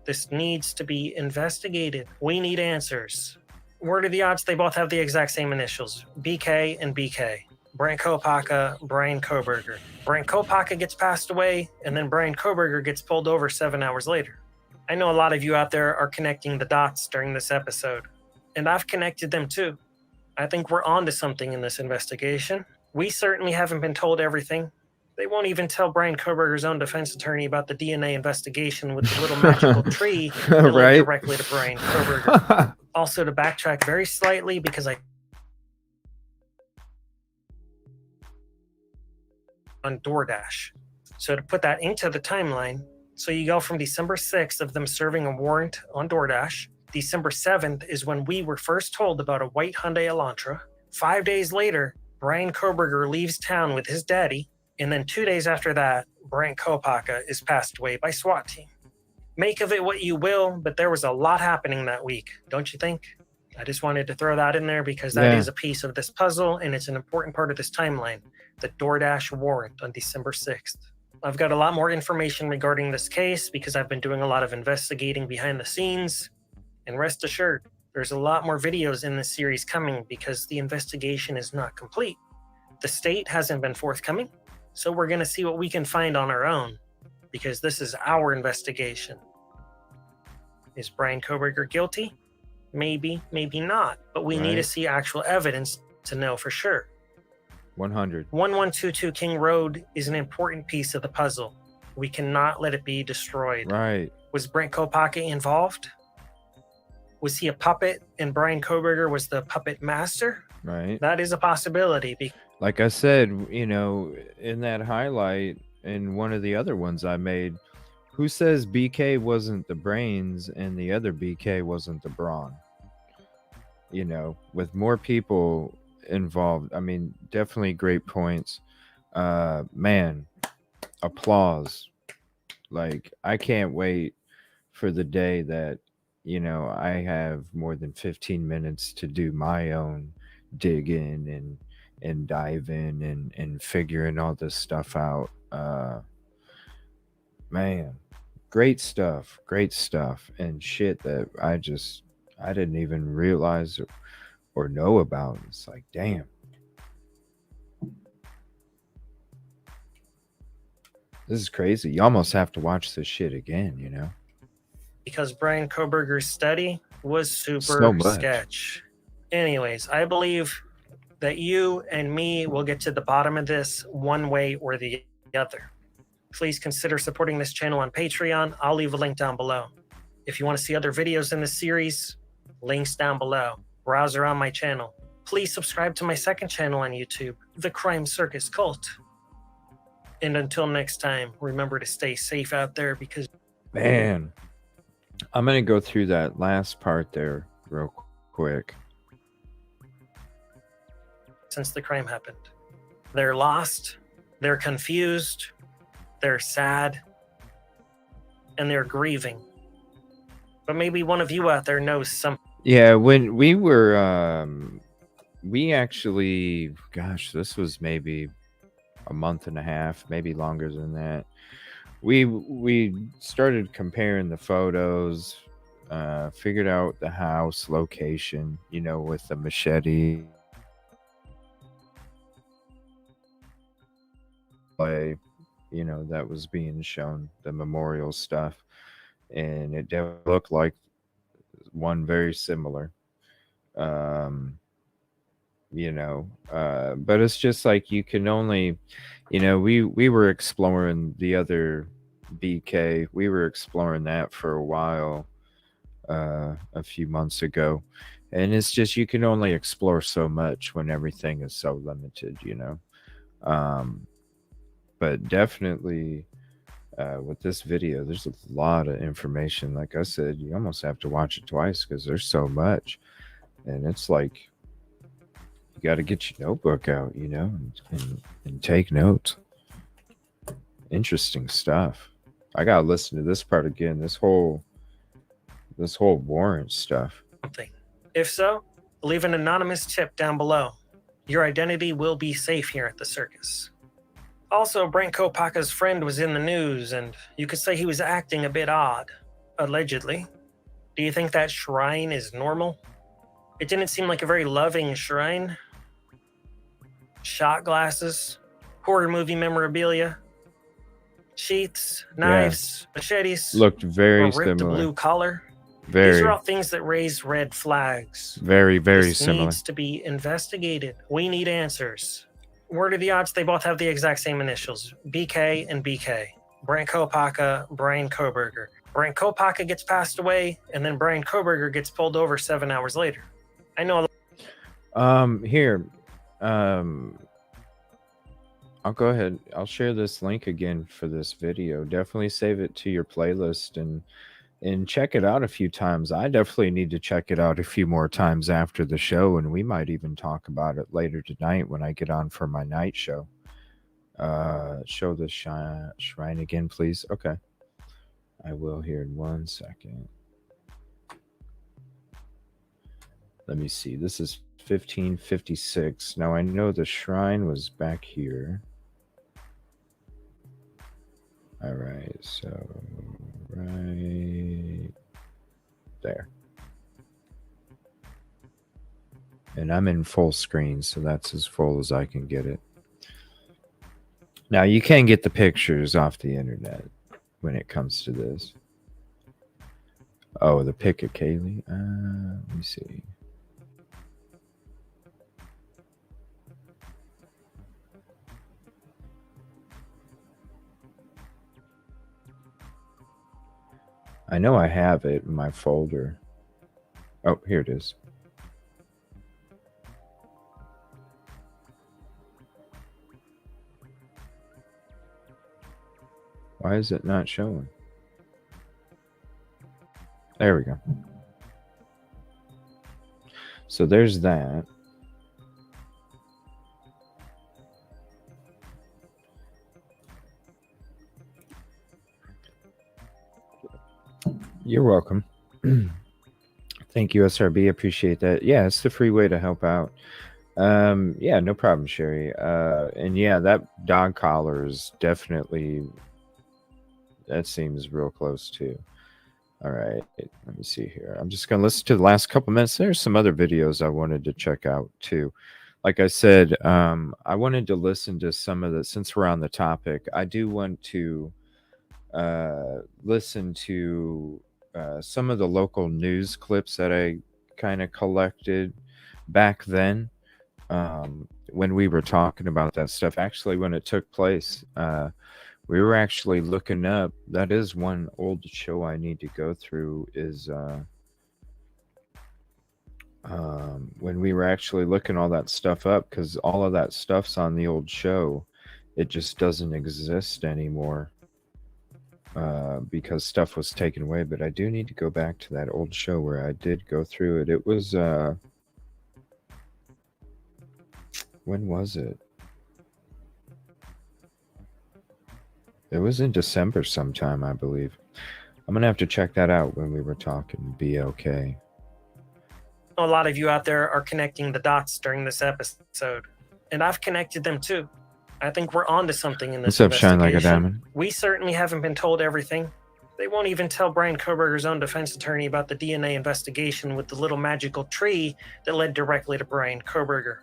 This needs to be investigated. We need answers. What are the odds they both have the exact same initials? BK and BK. Brent Kopaka, Brian Koberger. Brent Kopaka gets passed away, and then Brian Koberger gets pulled over 7 hours later. I know a lot of you out there are connecting the dots during this episode, and I've connected them too. I think we're onto something in this investigation. We certainly haven't been told everything. They won't even tell Brian Koberger's own defense attorney about the DNA investigation with the little magical tree that led directly to Brian Koberger. Also, to backtrack very slightly, because on DoorDash. So to put that into the timeline, so you go from December 6th of them serving a warrant on DoorDash. December 7th is when we were first told about a white Hyundai Elantra. 5 days later, Brian Koberger leaves town with his daddy. And then 2 days after that, Brent Kopaka is passed away by SWAT team. Make of it what you will, but there was a lot happening that week, don't you think? I just wanted to throw that in there because that is a piece of this puzzle, and it's an important part of this timeline, the DoorDash warrant on December 6th. I've got a lot more information regarding this case because I've been doing a lot of investigating behind the scenes. And rest assured, there's a lot more videos in this series coming because the investigation is not complete. The state hasn't been forthcoming, so we're going to see what we can find on our own because this is our investigation. Is Brian Koberger guilty? Maybe, maybe not, but we need to see actual evidence to know for sure. 100. 1122 King Road is an important piece of the puzzle. We cannot let it be destroyed. Right. Was Brent Kopaka involved? Was he a puppet and Brian Koberger was the puppet master? Right. That is a possibility. Like I said, you know, in that highlight, in one of the other ones I made, who says BK wasn't the brains and the other BK wasn't the brawn? You know, with more people involved. I mean, definitely great points. Man, applause. Like, I can't wait for the day that, you know, I have more than 15 minutes to do my own dig in and dive in and figuring all this stuff out. Man, great stuff and shit that I didn't even realize or know about. It's like, damn. This is crazy. You almost have to watch this shit again, you know? Because Brian Koberger's study was super sketch. Anyways, I believe that you and me will get to the bottom of this one way or the other. Please consider supporting this channel on Patreon. I'll leave a link down below. If you want to see other videos in this series, links down below. Browse around my channel. Please subscribe to my second channel on YouTube, The Crime Circus Cult. And until next time, remember to stay safe out there because... Man, I'm going to go through that last part there real quick. Since the crime happened, they're lost, they're confused, they're sad, and they're grieving. But maybe one of you out there knows something. Yeah, when we were, we actually, gosh, this was maybe a month and a half, maybe longer than that. We started comparing the photos, figured out the house location, you know, with the machete. You know, that was being shown, the memorial stuff, and it looked like one very similar. You know, but it's just like you can only, you know, we were exploring the other BK. We were exploring that for a while, a few months ago, and it's just you can only explore so much when everything is so limited, you know. But definitely with this video, there's a lot of information. Like I said, you almost have to watch it twice because there's so much, and it's like You got to get your notebook out, you know, and take notes. Interesting stuff. I gotta listen to this part again. This whole warrant stuff. If so, leave an anonymous tip down below. Your identity will be safe here at the circus. Also, Brent Kopaka's friend was in the news, and you could say he was acting a bit odd, allegedly. Do you think that shrine is normal? It didn't seem like a very loving shrine. Shot glasses, horror movie memorabilia, sheaths, knives, machetes. Looked very ripped similar. Blue collar. Very. These are all things that raise red flags. Very this similar. Needs to be investigated. We need answers. What are the odds they both have the exact same initials? BK and BK. Brent Kopaka, Brian Koberger. Brent Kopaka gets passed away, and then Brian Koberger gets pulled over 7 hours later. I know. Here. I'll go ahead. I'll share this link again for this video. Definitely save it to your playlist and check it out a few times. I definitely need to check it out a few more times after the show, and we might even talk about it later tonight when I get on for my night show. Show the shrine again, please. Okay. I will here in 1 second. Let me see. This is 1556. Now I know the shrine was back here. All right, so right there. And I'm in full screen, so that's as full as I can get it. Now you can get the pictures off the internet when it comes to this. Oh, the pic of Kaylee. Let me see. I know I have it in my folder. Oh, here it is. Why is it not showing? There we go. So there's that. You're welcome. Thank you, SRB. Appreciate that. Yeah, it's the free way to help out. Yeah, no problem, Sherry. And yeah, that dog collar is definitely, that seems real close too. All right, let me see here. I'm just going to listen to the last couple minutes. There's some other videos I wanted to check out too. Like I said, I wanted to listen to some of the, since we're on the topic, I do want to listen to some of the local news clips that I kind of collected back then when we were talking about that stuff. Actually, when it took place, we were actually looking up. That is one old show I need to go through is when we were actually looking all that stuff up, because all of that stuff's on the old show. It just doesn't exist anymore because stuff was taken away. But I do need to go back to that old show where I did go through it. It was when was it? It was in December sometime, I believe. I'm gonna have to check that out when we were talking BLK. A lot of you out there are connecting the dots during this episode, and I've connected them too. I think we're onto something in this. What's up, Shine Like a Diamond? We certainly haven't been told everything. They won't even tell Brian Koberger's own defense attorney about the DNA investigation with the little magical tree that led directly to Brian Koberger.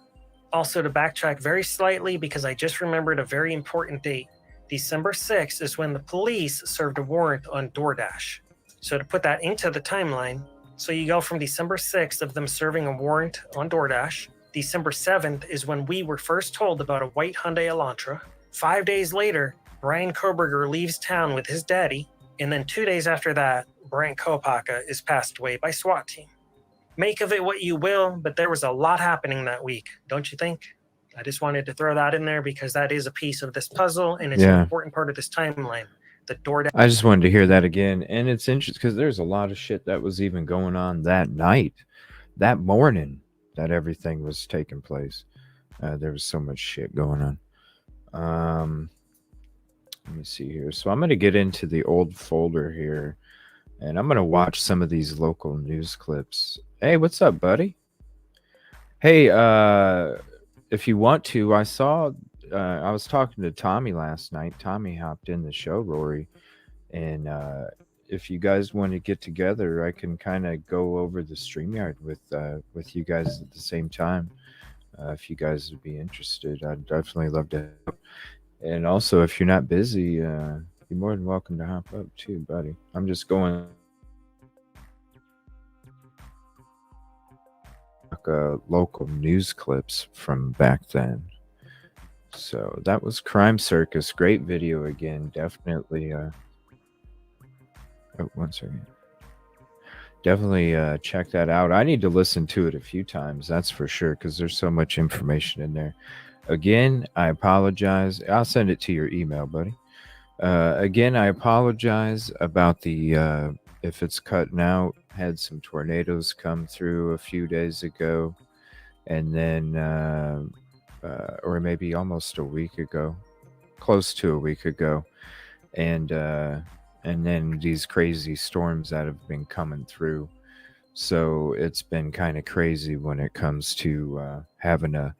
Also, to backtrack very slightly, because I just remembered a very important date. December 6th is when the police served a warrant on DoorDash. So to put that into the timeline, so you go from December 6th of them serving a warrant on DoorDash. December 7th is when we were first told about a white Hyundai Elantra. 5 days later, Brian Koberger leaves town with his daddy. And then 2 days after that, Brent Kopaka is passed away by SWAT team. Make of it what you will, but there was a lot happening that week, don't you think? I just wanted to throw that in there because that is a piece of this puzzle, and it's an important part of this timeline. The DoorDash. I just wanted to hear that again, and it's interesting because there's a lot of shit that was even going on that night, that morning. that everything was taking place. There was so much shit going on. Let me see here. So I'm going to get into the old folder here, and I'm going to watch some of these local news clips. Hey, what's up, buddy? Hey, if you want to, I saw, I was talking to Tommy last night. Tommy hopped in the show, Rory, and if you guys want to get together, I can kind of go over the StreamYard with you guys at the same time. If you guys would be interested, I'd definitely love to help. And also, if you're not busy, you're more than welcome to hop up too, buddy. I'm just going local news clips from back then. So that was Crime Circus. Great video again. Definitely. Oh, one second. Definitely check that out. I need to listen to it a few times, that's for sure, because there's so much information in there. Again, I apologize. I'll send it to your email, buddy. Again, I apologize about the if it's cutting out. Had some tornadoes come through a few days ago, and then or maybe almost a week ago, close to a week ago, and then these crazy storms that have been coming through. So it's been kind of crazy when it comes to having a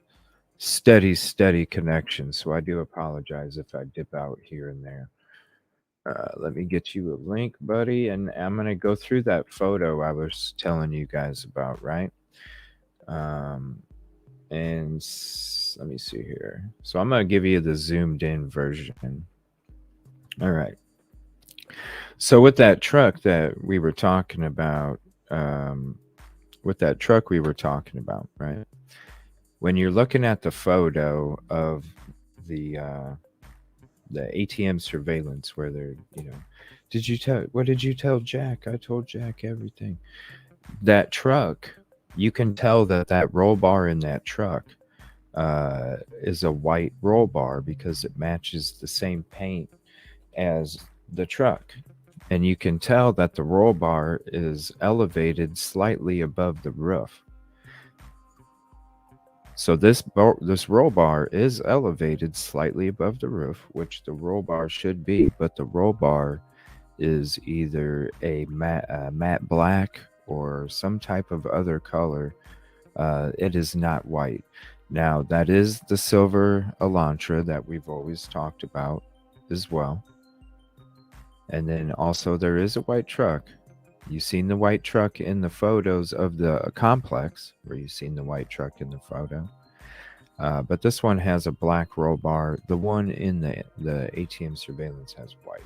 steady connection. So I do apologize if I dip out here and there. Let me get you a link, buddy, and I'm going to go through that photo I was telling you guys about, right? And let me see here. So I'm going to give you the zoomed in version. All right. So with that truck that we were talking about, right? When you're looking at the photo of the ATM surveillance where they're, what did you tell Jack? I told Jack everything. That truck, you can tell that roll bar in that truck is a white roll bar because it matches the same paint as the truck. And you can tell that the roll bar is elevated slightly above the roof. So this roll bar is elevated slightly above the roof, which the roll bar should be, but the roll bar is either a matte black or some type of other color. It is not white. Now, that is the silver Elantra that we've always talked about as well. And then also there is a white truck. You've seen the white truck in the photos of the complex, where you've seen the white truck in the photo. But this one has a black roll bar. The one in the ATM surveillance has white.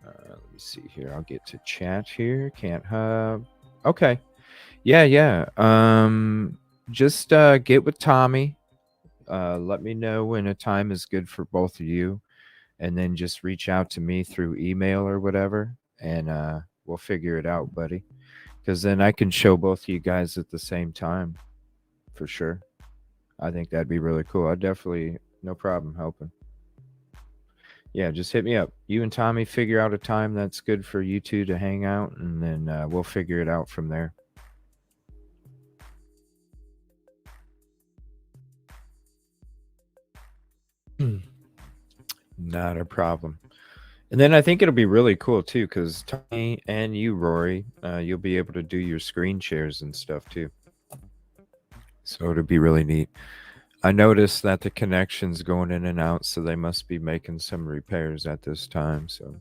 Let me see here. I'll get to chat here. Can't hub. Okay. Yeah. Just get with Tommy. Let me know when a time is good for both of you. And then just reach out to me through email or whatever, and we'll figure it out, buddy. Because then I can show both of you guys at the same time, for sure. I think that'd be really cool. I'd definitely, no problem helping. Yeah, just hit me up. You and Tommy figure out a time that's good for you two to hang out, and then we'll figure it out from there. Not a problem. And then I think it'll be really cool too, because Tommy and you, Rory, you'll be able to do your screen shares and stuff too. So it'll be really neat. I noticed that the connection's going in and out, so they must be making some repairs at this time. So,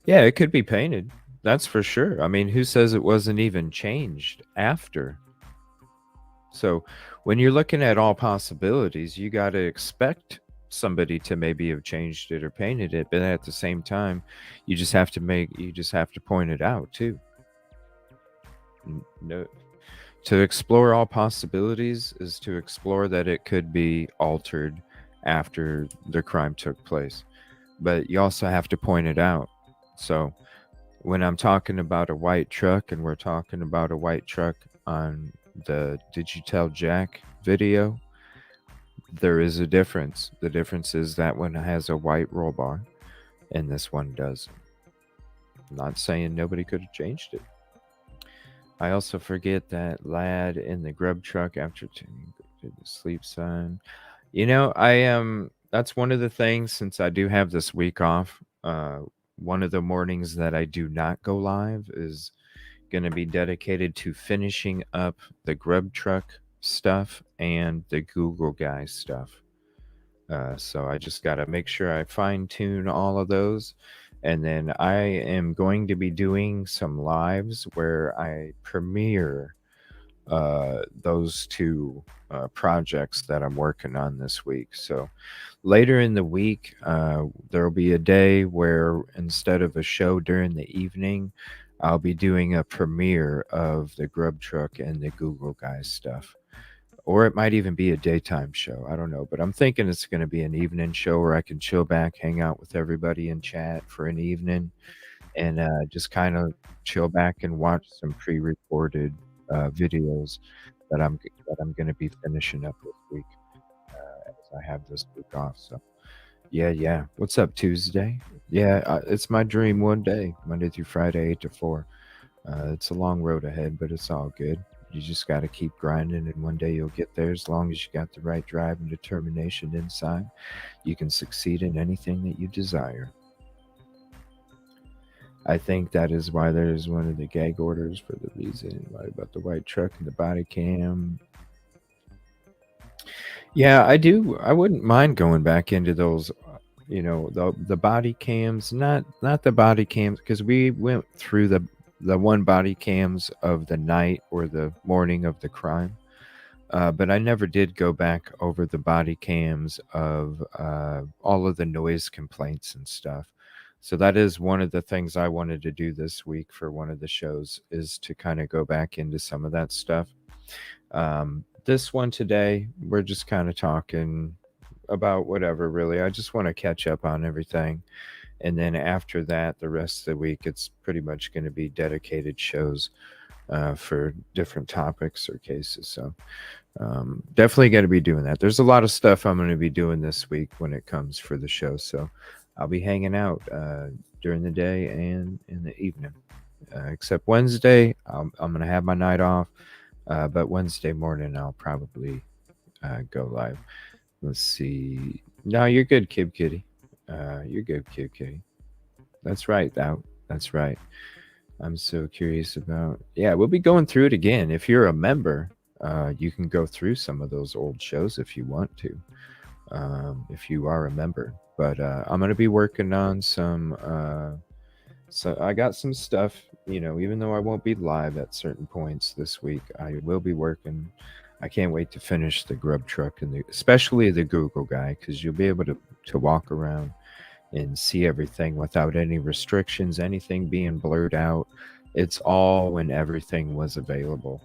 yeah, it could be painted. That's for sure. I mean, who says it wasn't even changed after? So when you're looking at all possibilities, you got to expect somebody to maybe have changed it or painted it, but at the same time, you just have to point it out too. No, to explore all possibilities is to explore that it could be altered after the crime took place, but you also have to point it out. So when I'm talking about a white truck, and we're talking about a white truck on the Did You Tell Jack video, there is a difference. The difference is that one has a white roll bar and this one doesn't. I'm not saying nobody could have changed it. I also forget that lad in the grub truck after tuning to the sleep sign. You know, I am. That's one of the things since I do have this week off. One of the mornings that I do not go live is going to be dedicated to finishing up the grub truck stuff and the Google guy stuff. So I just got to make sure I fine tune all of those. And then I am going to be doing some lives where I premiere those two projects that I'm working on this week. So later in the week, there will be a day where instead of a show during the evening, I'll be doing a premiere of the Grub Truck and the Google Guys stuff. Or it might even be a daytime show. I don't know. But I'm thinking it's going to be an evening show where I can chill back, hang out with everybody in chat for an evening, and just kind of chill back and watch some pre-recorded videos that I'm going to be finishing up this week as I have this week off. So yeah. What's up, Tuesday? Yeah, it's my dream one day, Monday through Friday, 8 to 4. It's a long road ahead, but it's all good. You just got to keep grinding, and one day you'll get there. As long as you got the right drive and determination inside, you can succeed in anything that you desire. I think that is why there's one of the gag orders for the reason. What about the white truck and the body cam? Yeah, I do. I wouldn't mind going back into those, the body cams, not the body cams, because we went through the one body cams of the night or the morning of the crime. But I never did go back over the body cams of all of the noise complaints and stuff. So that is one of the things I wanted to do this week for one of the shows, is to kind of go back into some of that stuff. This one today, we're just kind of talking about whatever, really. I just want to catch up on everything. And then after that, the rest of the week, it's pretty much going to be dedicated shows for different topics or cases. So definitely going to be doing that. There's a lot of stuff I'm going to be doing this week when it comes for the show. So I'll be hanging out during the day and in the evening. Except Wednesday, I'm going to have my night off. But Wednesday morning, I'll probably go live. Let's see. No, you're good, Kid Kitty. You're good, Kid Kitty. That's right, That's right. I'm so curious about. Yeah, we'll be going through it again. If you're a member, you can go through some of those old shows if you want to, if you are a member. But I'm going to be working on some. So I got some stuff, even though I won't be live at certain points this week, I will be working. I can't wait to finish the grub truck and especially the Google guy, because you'll be able to walk around and see everything without any restrictions, anything being blurred out. It's all when everything was available,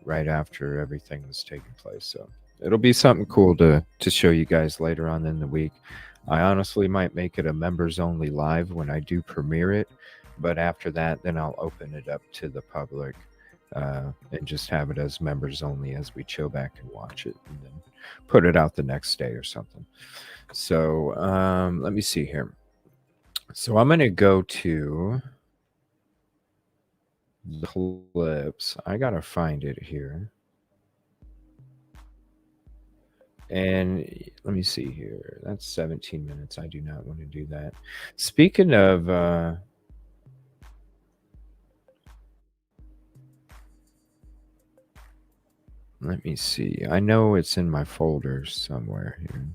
right after everything was taking place. So it'll be something cool to show you guys later on in the week. I honestly might make it a members only live when I do premiere it, but after that, then I'll open it up to the public and just have it as members only as we chill back and watch it, and then put it out the next day or something. So let me see here. So I'm going to go to the clips. I got to find it here. And let me see here. That's 17 minutes. I do not want to do that. Speaking of let me see. I know it's in my folder somewhere here.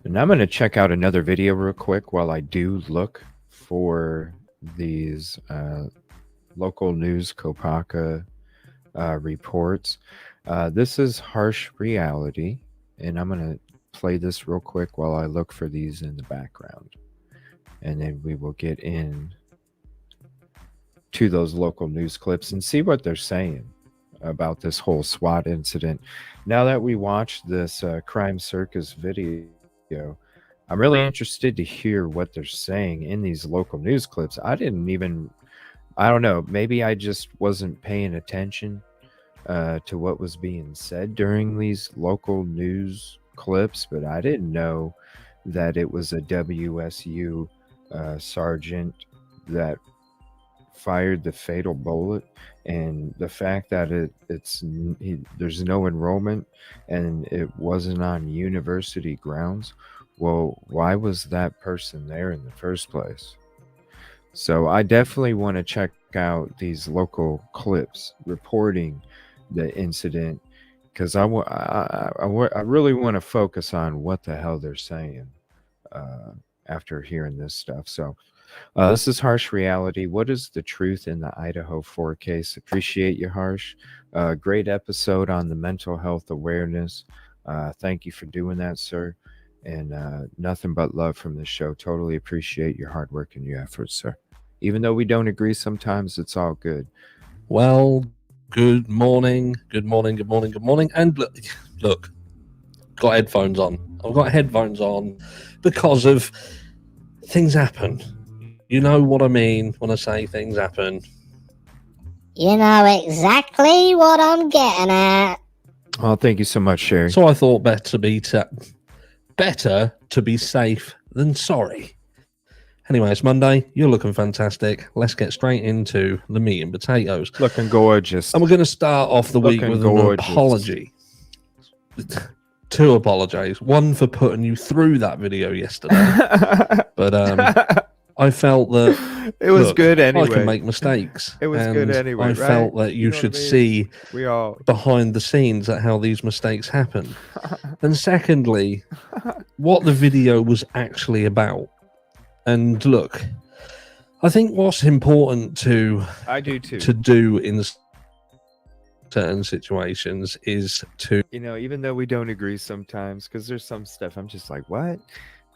And I'm going to check out another video real quick while I do look for these local news Kopaka reports. This is Harsh Reality, and I'm going to play this real quick while I look for these in the background. And then we will get in to those local news clips and see what they're saying about this whole SWAT incident. Now that we watched this Crime Circus video, I'm really interested to hear what they're saying in these local news clips. I don't know, maybe I just wasn't paying attention to what was being said during these local news clips, but I didn't know that it was a WSU sergeant that fired the fatal bullet, and the fact that there's no enrollment and it wasn't on university grounds. Well, why was that person there in the first place? So I definitely want to check out these local clips reporting the incident, because I really want to focus on what the hell they're saying uh, after hearing this stuff. So this is Harsh Reality. What is the truth in the Idaho 4 case? Appreciate you, Harsh. Great episode on the mental health awareness. Thank you for doing that, sir. And nothing but love from the show. Totally appreciate your hard work and your efforts, sir. Even though we don't agree sometimes, it's all good. Well, good morning, good morning, good morning, good morning. And look, got headphones on. I've got headphones on because of things happen. You know what I mean when I say things happen. You know exactly what I'm getting at. Oh, thank you so much, Sherry. So I thought better to be safe than sorry. Anyway, it's Monday. You're looking fantastic. Let's get straight into the meat and potatoes. Looking gorgeous. And we're going to start off the week with an apology. 2 apologies. One for putting you through that video yesterday. But I felt that it was good anyway. I can make mistakes. It was good anyway. I felt that you should see behind the scenes at how these mistakes happen. And secondly, what the video was actually about. And look, I think what's important to do in certain situations is to, even though we don't agree sometimes, because there's some stuff I'm just like, what?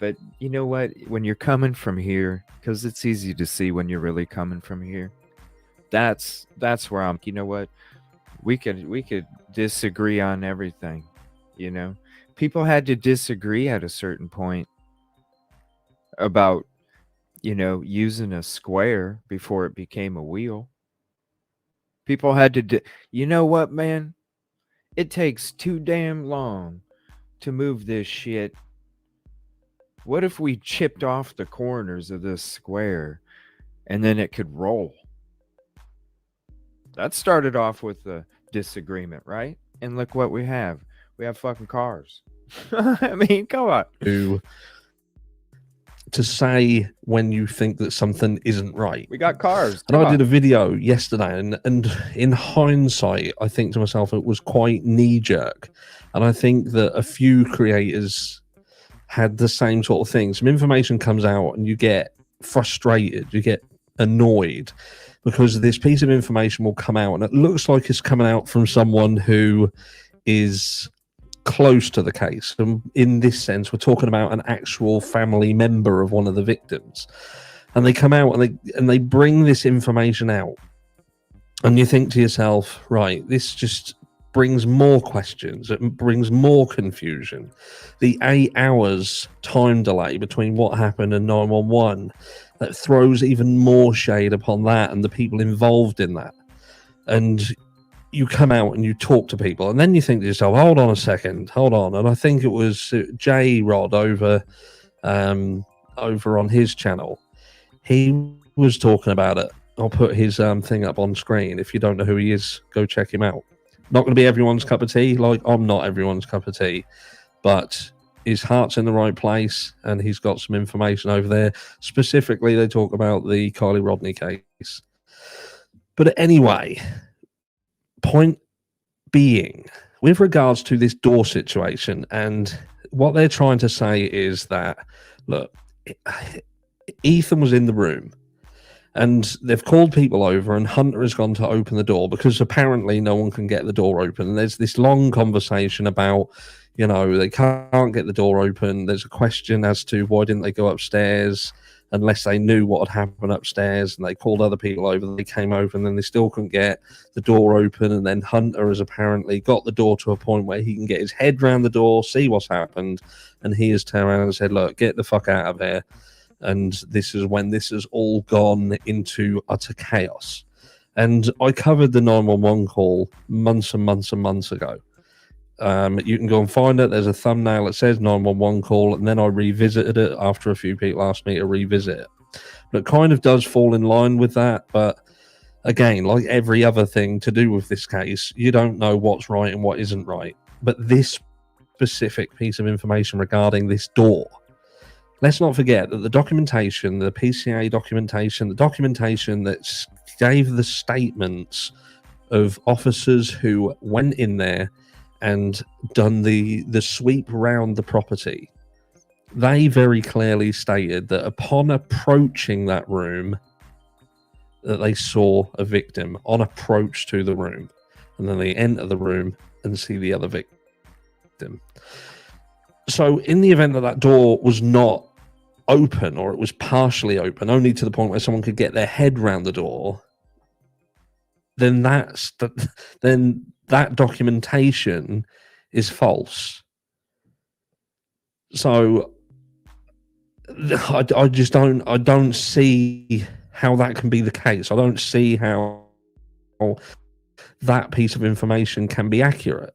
But you know what? When you're coming from here, because it's easy to see when you're really coming from here. That's where I'm. You know what? We could disagree on everything. People had to disagree at a certain point about using a square before it became a wheel. People had to you know what, man? It takes too damn long to move this shit. What if we chipped off the corners of this square and then it could roll? That started off with a disagreement, right? And look what we have. We have fucking cars. I mean, come on. To say when you think that something isn't right. We got cars. And I did a video yesterday, and in hindsight, I think to myself it was quite knee-jerk. And I think that a few creators had the same sort of thing. Some information comes out and you get frustrated, you get annoyed, because this piece of information will come out and it looks like it's coming out from someone who is close to the case. And in this sense, we're talking about an actual family member of one of the victims, and they come out and they bring this information out, and you think to yourself, right, this just brings more questions, it brings more confusion. The 8 hours time delay between what happened and 911, that throws even more shade upon that and the people involved in that. And you come out and you talk to people, and then you think to yourself, hold on a second, hold on. And I think it was J-Rod over on his channel. He was talking about it. I'll put his thing up on screen. If you don't know who he is, go check him out. Not going to be everyone's cup of tea. Like, I'm not everyone's cup of tea. But his heart's in the right place, and he's got some information over there. Specifically, they talk about the Kylie Rodney case. But anyway, point being, with regards to this door situation, and what they're trying to say is that, look, Ethan was in the room and they've called people over, and Hunter has gone to open the door because apparently no one can get the door open. And there's this long conversation about, they can't get the door open. There's a question as to why didn't they go upstairs unless they knew what had happened upstairs, and they called other people over. They came over and then they still couldn't get the door open. And then Hunter has apparently got the door to a point where he can get his head around the door, see what's happened. And he has turned around and said, look, get the fuck out of here. And this is when this has all gone into utter chaos. And I covered the 911 call months and months and months ago. You can go and find it. There's a thumbnail that says 911 call, and then I revisited it after a few people asked me to revisit it. But it kind of does fall in line with that. But again, like every other thing to do with this case, you don't know what's right and what isn't right. But this specific piece of information regarding this door, let's not forget that the documentation, the PCA documentation, the documentation that gave the statements of officers who went in there and done the sweep around the property, they very clearly stated that upon approaching that room, that they saw a victim on approach to the room, and then they enter the room and see the other victim. So in the event that that door was not open, or it was partially open, only to the point where someone could get their head round the door, then that documentation is false. So I just don't see how that can be the case. I don't see how that piece of information can be accurate,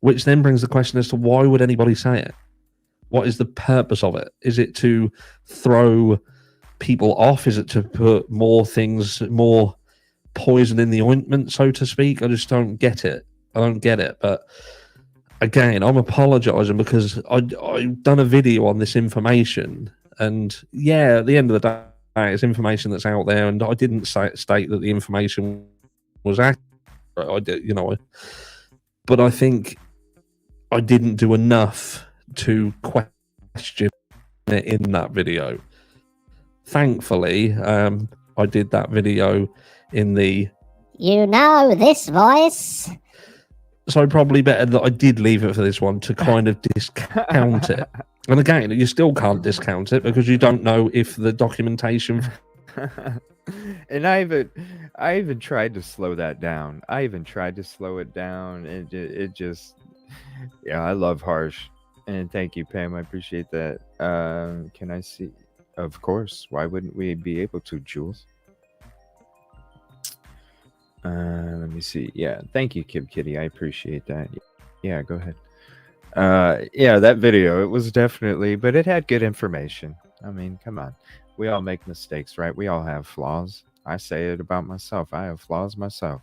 which then brings the question as to why would anybody say it? What is the purpose of it? Is it to throw people off? Is it to put more poison in the ointment, so to speak? I just don't get it. I don't get it. But again, I'm apologizing because I've done a video on this information, and yeah, at the end of the day, it's information that's out there, and I didn't state that the information was accurate. I did, but I think I didn't do enough to question it in that video. Thankfully, I did that video in the this voice. So probably better that I did leave it for this one to kind of discount it. And again, you still can't discount it because you don't know if the documentation. And I even tried to slow that down. I even tried to slow it down. It just, yeah, I love harsh. And thank you, Pam. I appreciate that. Can I see? Of course. Why wouldn't we be able to, Jules? Let me see. Yeah, thank you, Kib Kitty. I appreciate that. Yeah, go ahead. Yeah, that video, it was definitely, but it had good information. I mean, come on. We all make mistakes, right? We all have flaws. I say it about myself. I have flaws myself.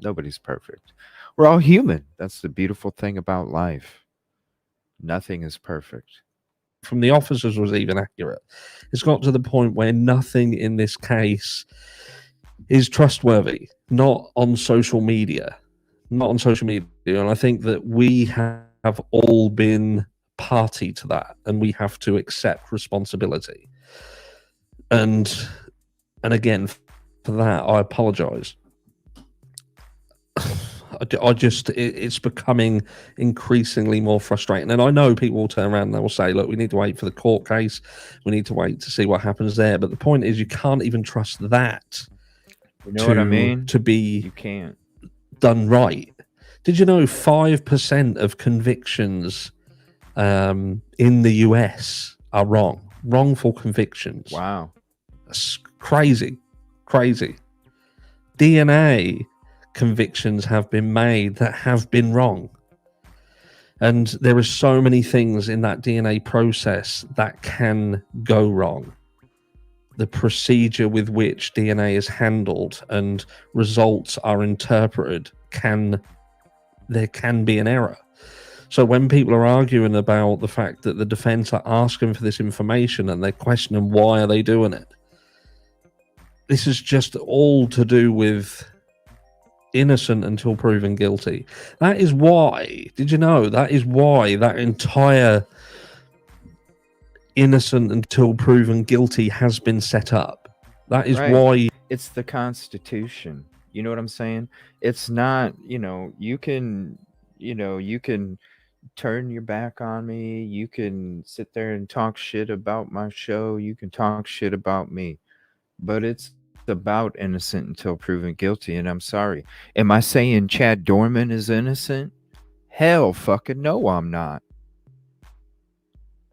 Nobody's perfect. We're all human. That's the beautiful thing about life. Nothing is perfect. From the officers was even accurate. It's got to the point where nothing in this case is trustworthy, not on social media. And I think that we have all been party to that, and we have to accept responsibility. And again, for that, I apologize. It's becoming increasingly more frustrating. And I know people will turn around and they will say, look, we need to wait for the court case. We need to wait to see what happens there. But the point is, you can't even trust that. You know what I mean? To be you can't done right. Did you know 5% of convictions in the US are wrong? Wrongful convictions. Wow. That's crazy. DNA convictions have been made that have been wrong. And there are so many things in that DNA process that can go wrong. The procedure with which DNA is handled and results are interpreted there can be an error. So when people are arguing about the fact that the defense are asking for this information and they're questioning why are they doing it, this is just all to do with innocent until proven guilty. That is why, did you know, that is why that entire innocent until proven guilty has been set up. That is right. Why it's the Constitution. You know what I'm saying? It's not, you can turn your back on me. You can sit there and talk shit about my show. You can talk shit about me. But it's about innocent until proven guilty. And I'm sorry. Am I saying Chad Dorman is innocent? Hell fucking no, I'm not.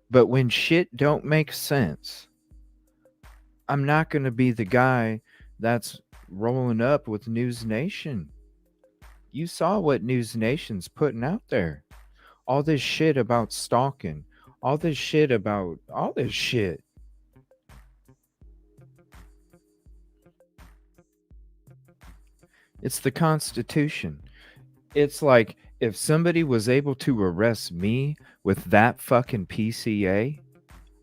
But when shit don't make sense, I'm not going to be the guy that's rolling up with News Nation. You saw what News Nation's putting out there. All this shit about stalking. All this shit. It's the Constitution. It's like if somebody was able to arrest me with that fucking PCA,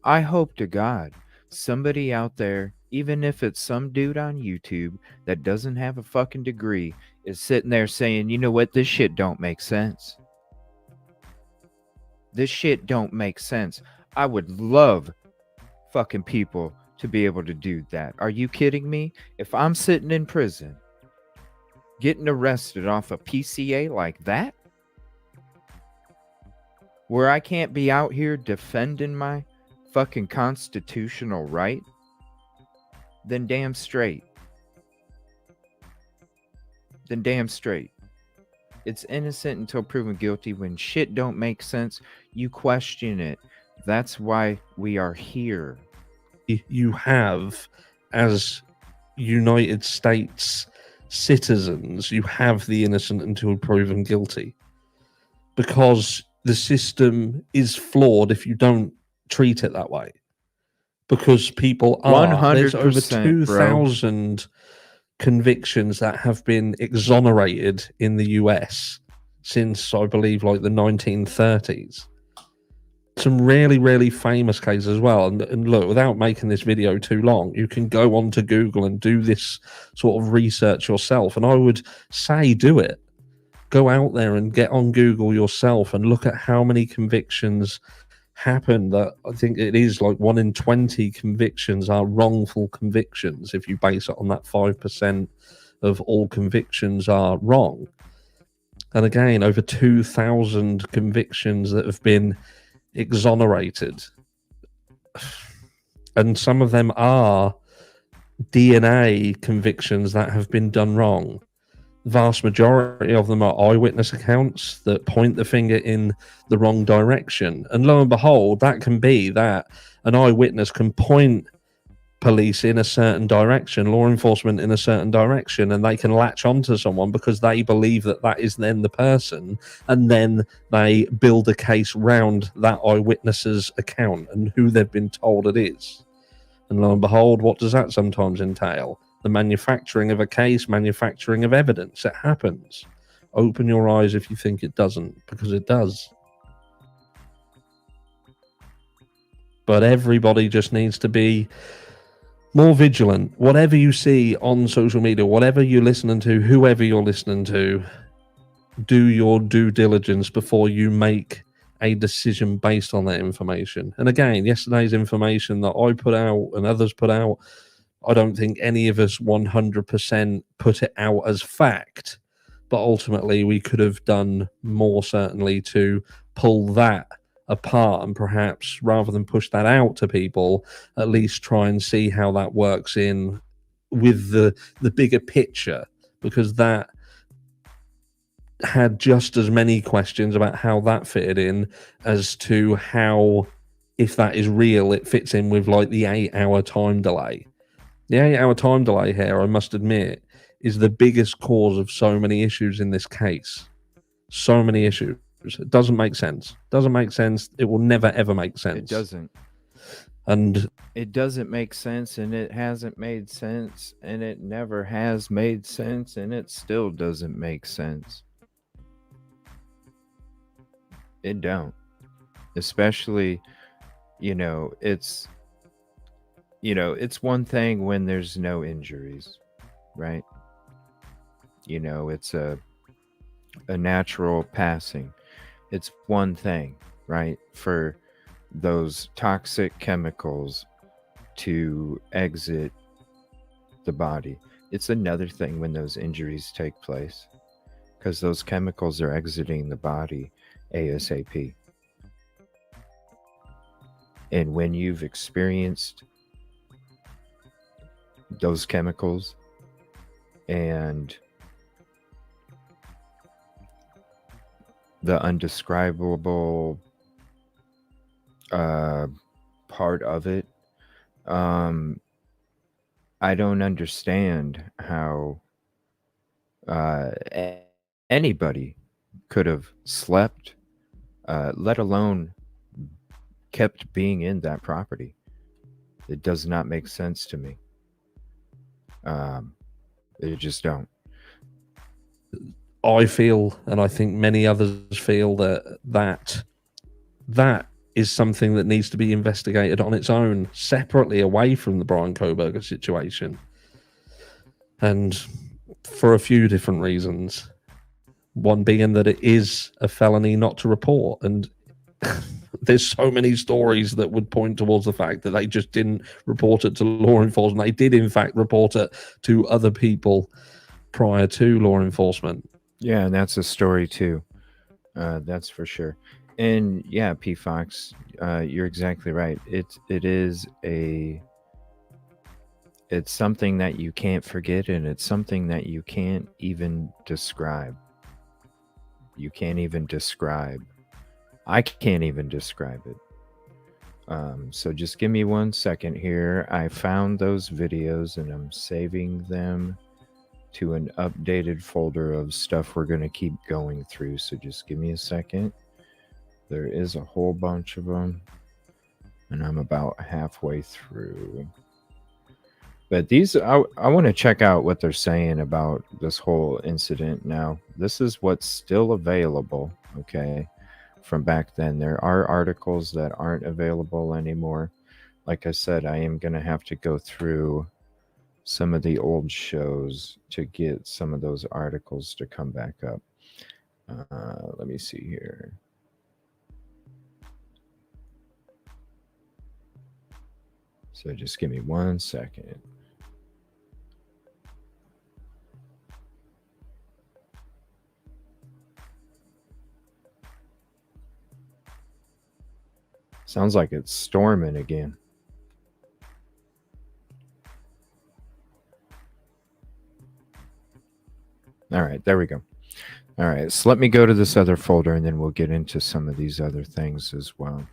I hope to God somebody out there, even if it's some dude on YouTube that doesn't have a fucking degree, is sitting there saying, you know what, this shit don't make sense. This shit don't make sense. I would love fucking people to be able to do that. Are you kidding me? If I'm sitting in prison getting arrested off a PCA like that, where I can't be out here defending my fucking constitutional right, then damn straight. Then damn straight. It's innocent until proven guilty. When shit don't make sense, you question it. That's why we are here. You have, as United States citizens, you have the innocent until proven guilty, because the system is flawed if you don't treat it that way. Because people are, there's over 2,000 convictions that have been exonerated in the US since, I believe, like the 1930s. Some really, really famous cases as well. And look, without making this video too long, you can go on to Google and do this sort of research yourself. And I would say do it. Go out there and get on Google yourself and look at how many convictions happen. That I think it is like 1 in 20 convictions are wrongful convictions if you base it on that 5% of all convictions are wrong. And again, over 2,000 convictions that have been exonerated, and some of them are DNA convictions that have been done wrong. Vast majority of them are eyewitness accounts that point the finger in the wrong direction, and lo and behold, that can be that an eyewitness can point police in a certain direction, law enforcement in a certain direction, and they can latch onto someone because they believe that that is then the person, and then they build a case round that eyewitness's account and who they've been told it is. And lo and behold, what does that sometimes entail? The manufacturing of a case, manufacturing of evidence. It happens. Open your eyes if you think it doesn't, because it does. But everybody just needs to be more vigilant. Whatever you see on social media, whatever you're listening to, whoever you're listening to, do your due diligence before you make a decision based on that information. And again, yesterday's information that I put out and others put out, I don't think any of us 100% put it out as fact, but ultimately we could have done more, certainly, to pull that apart, and perhaps rather than push that out to people, at least try and see how that works in with the bigger picture, because that had just as many questions about how that fitted in as to how, if that is real, it fits in with like the 8-hour time delay. The 8-hour time delay here, I must admit, is the biggest cause of so many issues in this case. So many issues. It doesn't make sense. Doesn't make sense. It will never, ever make sense. It doesn't. And it doesn't make sense, and it hasn't made sense, and it never has made sense, and it still doesn't make sense. It don't. Especially, it's one thing when there's no injuries, right? It's a natural passing. It's one thing, right, for those toxic chemicals to exit the body. It's another thing when those injuries take place, because those chemicals are exiting the body ASAP. And when you've experienced those chemicals and the undescribable part of it, I don't understand how anybody could have slept, let alone kept being in that property. It does not make sense to me. It just don't. I feel, and I think many others feel, that is something that needs to be investigated on its own, separately, away from the Brian Koberger situation, and for a few different reasons. One being that it is a felony not to report, and there's so many stories that would point towards the fact that they just didn't report it to law enforcement. They did, in fact, report it to other people prior to law enforcement. Yeah, and that's a story too. That's for sure. And yeah, P Fox, you're exactly right. It's something that you can't forget, and it's something that you can't even describe. You can't even describe. I can't even describe it. So just give me 1 second here. I found those videos and I'm saving them to an updated folder of stuff we're going to keep going through. So just give me a second. There is a whole bunch of them, and I'm about halfway through. But these, I want to check out what they're saying about this whole incident now. This is what's still available, okay, from back then. There are articles that aren't available anymore. Like I said, I am going to have to go through some of the old shows to get some of those articles to come back up. Let me see here. So just give me 1 second. Sounds like it's storming again. All right, there we go. All right, so let me go to this other folder and then we'll get into some of these other things as well.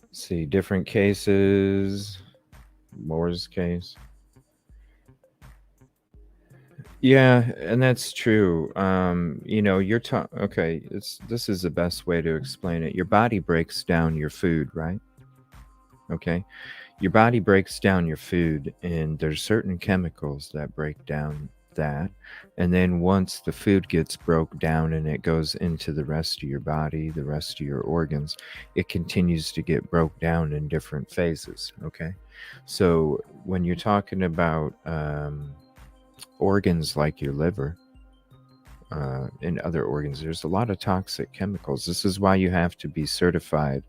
Let's see, different cases. Moore's case. Yeah, and that's true. You know, you're okay, this is the best way to explain it. Your body breaks down your food, right? Okay. Your body breaks down your food, and there's certain chemicals that break down that. And then once the food gets broke down and it goes into the rest of your body, the rest of your organs, it continues to get broke down in different phases. Okay. So when you're talking about organs like your liver and other organs, there's a lot of toxic chemicals. This is why you have to be certified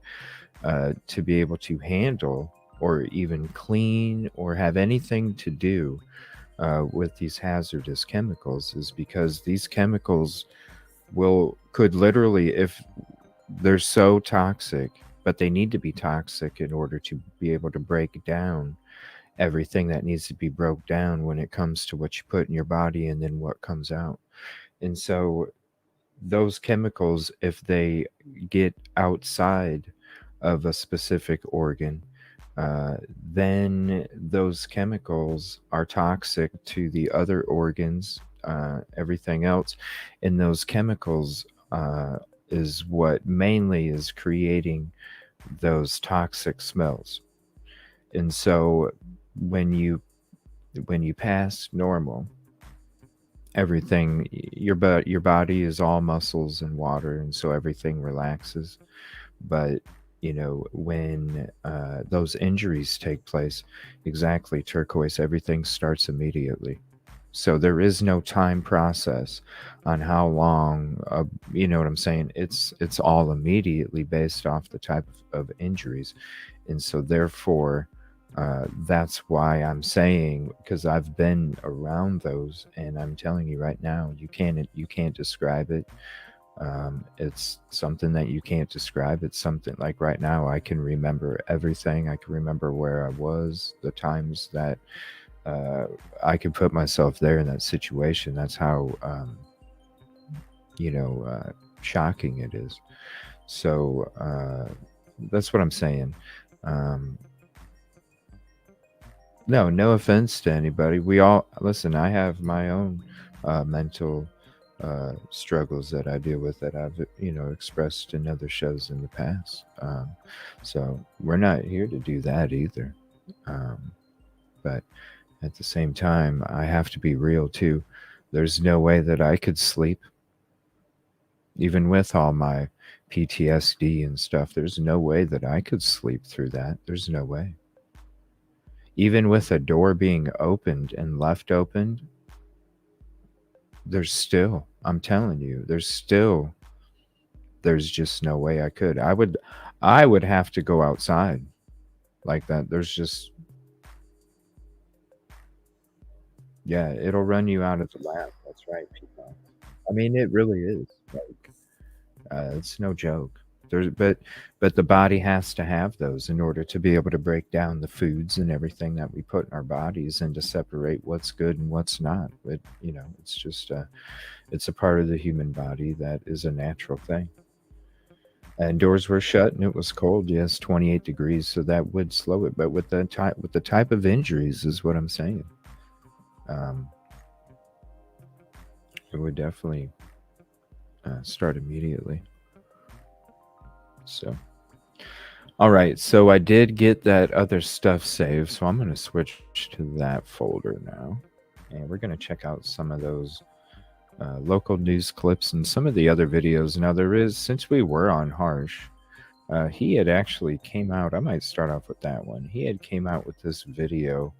to be able to handle or even clean or have anything to do with these hazardous chemicals, is because these chemicals could literally, if they're so toxic, but they need to be toxic in order to be able to break down everything that needs to be broke down when it comes to what you put in your body and then what comes out. And so those chemicals, if they get outside of a specific organ, then those chemicals are toxic to the other organs, everything else. And those chemicals is what mainly is creating those toxic smells. And so when you pass normal, everything, your body is all muscles and water, and so everything relaxes. But you know, when those injuries take place, exactly, Turquoise, everything starts immediately. So there is no time process on how long, you know what I'm saying? It's all immediately based off the type of injuries. And so therefore, that's why I'm saying, because I've been around those, and I'm telling you right now, you can't describe it. It's something that you can't describe. It's something like right now, I can remember everything. I can remember where I was, the times that I could put myself there in that situation. That's how, shocking it is. So that's what I'm saying. No offense to anybody. We all, listen, I have my own mental struggles that I deal with that I've, expressed in other shows in the past. So we're not here to do that either. But at the same time, I have to be real too. There's no way that I could sleep, even with all my PTSD and stuff. There's no way that I could sleep through that. There's no way. Even with a door being opened and left open, there's still, I'm telling you, there's just no way I could. I would have to go outside like that. There's just, yeah, it'll run you out of the lab. That's right, people. I mean, it really is. Like, it's no joke. But the body has to have those in order to be able to break down the foods and everything that we put in our bodies and to separate what's good and what's not. But it's just it's a part of the human body that is a natural thing. And doors were shut and it was cold. Yes, 28 degrees, so that would slow it. But with the type of injuries is what I'm saying. It would definitely start immediately. So, all right. So I did get that other stuff saved. So I'm going to switch to that folder now. And we're going to check out some of those local news clips and some of the other videos. Now there is, since we were on Harsh, he had actually came out. I might start off with that one. He had came out with this video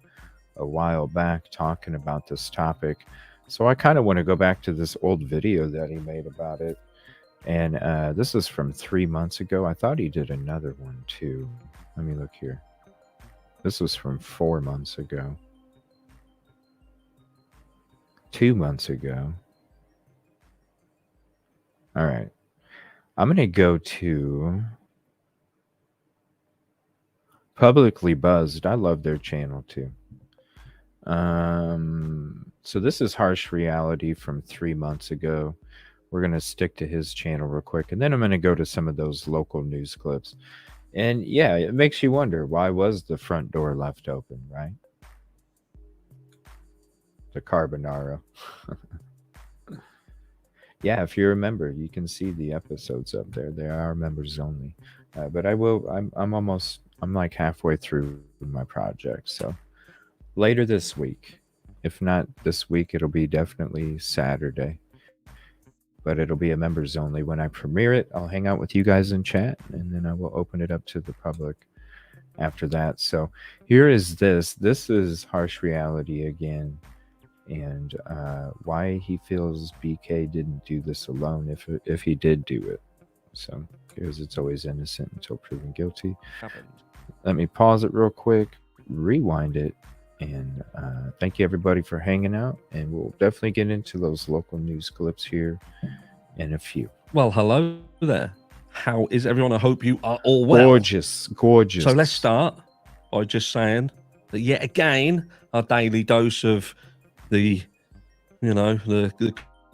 a while back talking about this topic. So I kind of want to go back to this old video that he made about it. And this is from 3 months ago. I thought he did another one too. Let me look here. This was from 4 months ago. 2 months ago. All right. I'm going to go to Publicly Buzzed. I love their channel too. So this is Harsh Reality from 3 months ago. We're going to stick to his channel real quick, and then I'm going to go to some of those local news clips. And yeah, it makes you wonder, why was the front door left open, right? The Carbonaro. Yeah, if you remember, you can see the episodes up there. They are members only. But I'm like halfway through my project. So later this week, if not this week, it'll be definitely Saturday. But it'll be a members only. When I premiere it, I'll hang out with you guys in chat, and then I will open it up to the public after that. So here is this. This is Harsh Reality again, and why he feels BK didn't do this alone if he did do it. So because it's always innocent until proven guilty. Let me pause it real quick, rewind it, and thank you everybody for hanging out, and we'll definitely get into those local news clips here in a few. Well, hello there. How is everyone? I hope you are all well. Gorgeous. So let's start by just saying that yet again, our daily dose of the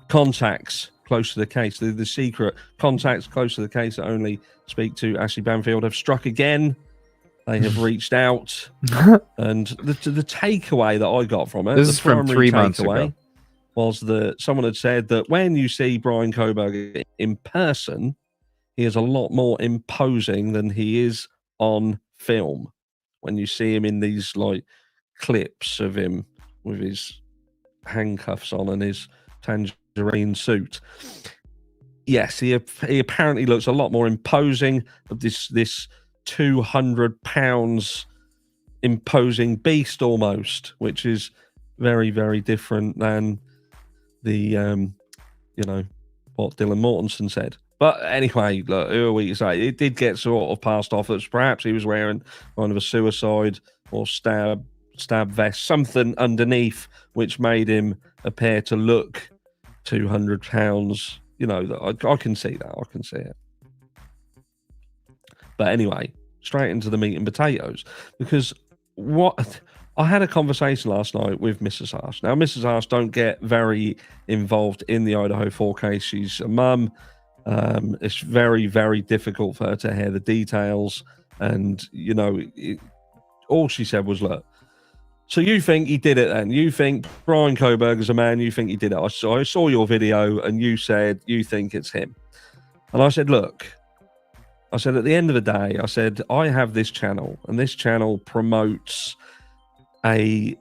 contacts close to the case, the secret contacts close to the case that only speak to Ashley Banfield have struck again. They have reached out, and the takeaway that I got from it, this is from 3 months ago, was that someone had said that when you see Brian Koberger in person, he is a lot more imposing than he is on film. When you see him in these like clips of him with his handcuffs on and his tangerine suit. Yes, he apparently looks a lot more imposing, of this 200 pounds imposing beast almost, which is very, very different than the what Dylan Mortensen said. But anyway, look, who are we to say? It did get sort of passed off that perhaps he was wearing kind of a suicide or stab vest, something underneath, which made him appear to look 200 pounds. I can see that. I can see it. But anyway, straight into the meat and potatoes, because I had a conversation last night with Mrs. Harsh. Now, Mrs. Harsh don't get very involved in the Idaho4 case. She's a mum. It's very, very difficult for her to hear the details. And, all she said was, look, so you think he did it then? You think Brian Koberger's a man? You think he did it? I saw your video and you said you think it's him. And I said, look, at the end of the day, I said, I have this channel, and this channel promotes a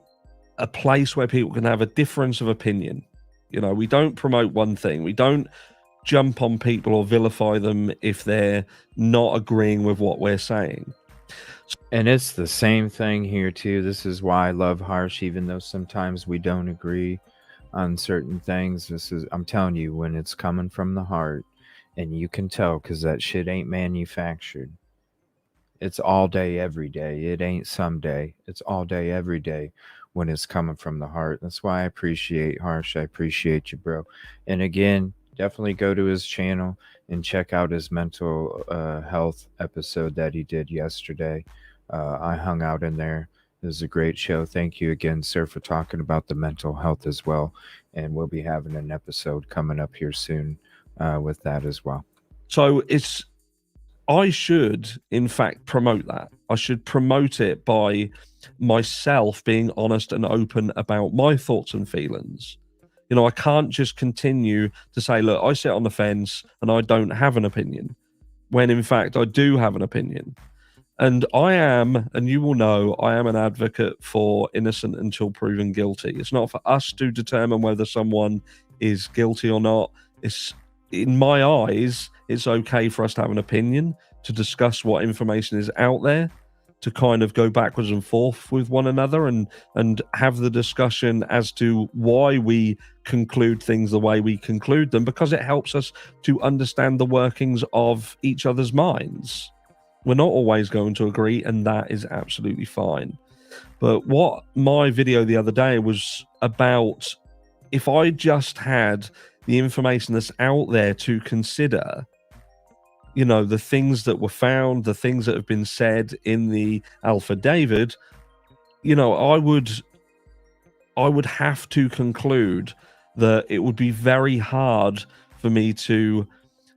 a place where people can have a difference of opinion. You know, we don't promote one thing. We don't jump on people or vilify them if they're not agreeing with what we're saying. And it's the same thing here too. This is why I love Harsh, even though sometimes we don't agree on certain things. I'm telling you, when it's coming from the heart, and you can tell because that shit ain't manufactured. It's all day, every day. It ain't someday. It's all day, every day when it's coming from the heart. That's why I appreciate Harsh. I appreciate you, bro. And again, definitely go to his channel and check out his mental health episode that he did yesterday. I hung out in there. It was a great show. Thank you again, sir, for talking about the mental health as well. And we'll be having an episode coming up here soon with that as well. So I should, in fact, promote that. I should promote it by myself being honest and open about my thoughts and feelings. You know, I can't just continue to say, look, I sit on the fence and I don't have an opinion, when in fact I do have an opinion. And I am, and you will know, I am an advocate for innocent until proven guilty. It's not for us to determine whether someone is guilty or not. It's, in my eyes, it's okay for us to have an opinion, to discuss what information is out there, to kind of go backwards and forth with one another and have the discussion as to why we conclude things the way we conclude them, because it helps us to understand the workings of each other's minds. We're not always going to agree, and that is absolutely fine. But what my video the other day was about, if I just had the information that's out there to consider, you know, the things that were found, the things that have been said in the affidavit, you know, I would have to conclude that it would be very hard for me to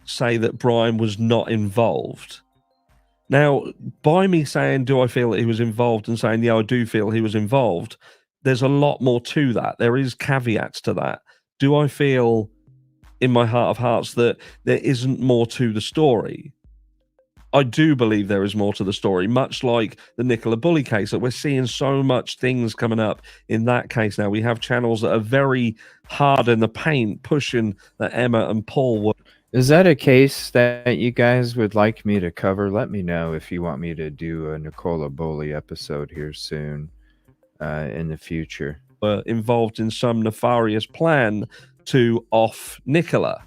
say that Brian was not involved. Now, by me saying, do I feel that he was involved, and saying, yeah, I do feel he was involved, there's a lot more to that. There is caveats to that. Do I feel in my heart of hearts that there isn't more to the story? I do believe there is more to the story, much like the Nicola Bully case, that we're seeing so much things coming up in that case now. We have channels that are very hard in the paint, pushing that Emma and Paul were. Is that a case that you guys would like me to cover? Let me know if you want me to do a Nicola Bully episode here soon in the future. Involved in some nefarious plan to off Nicola.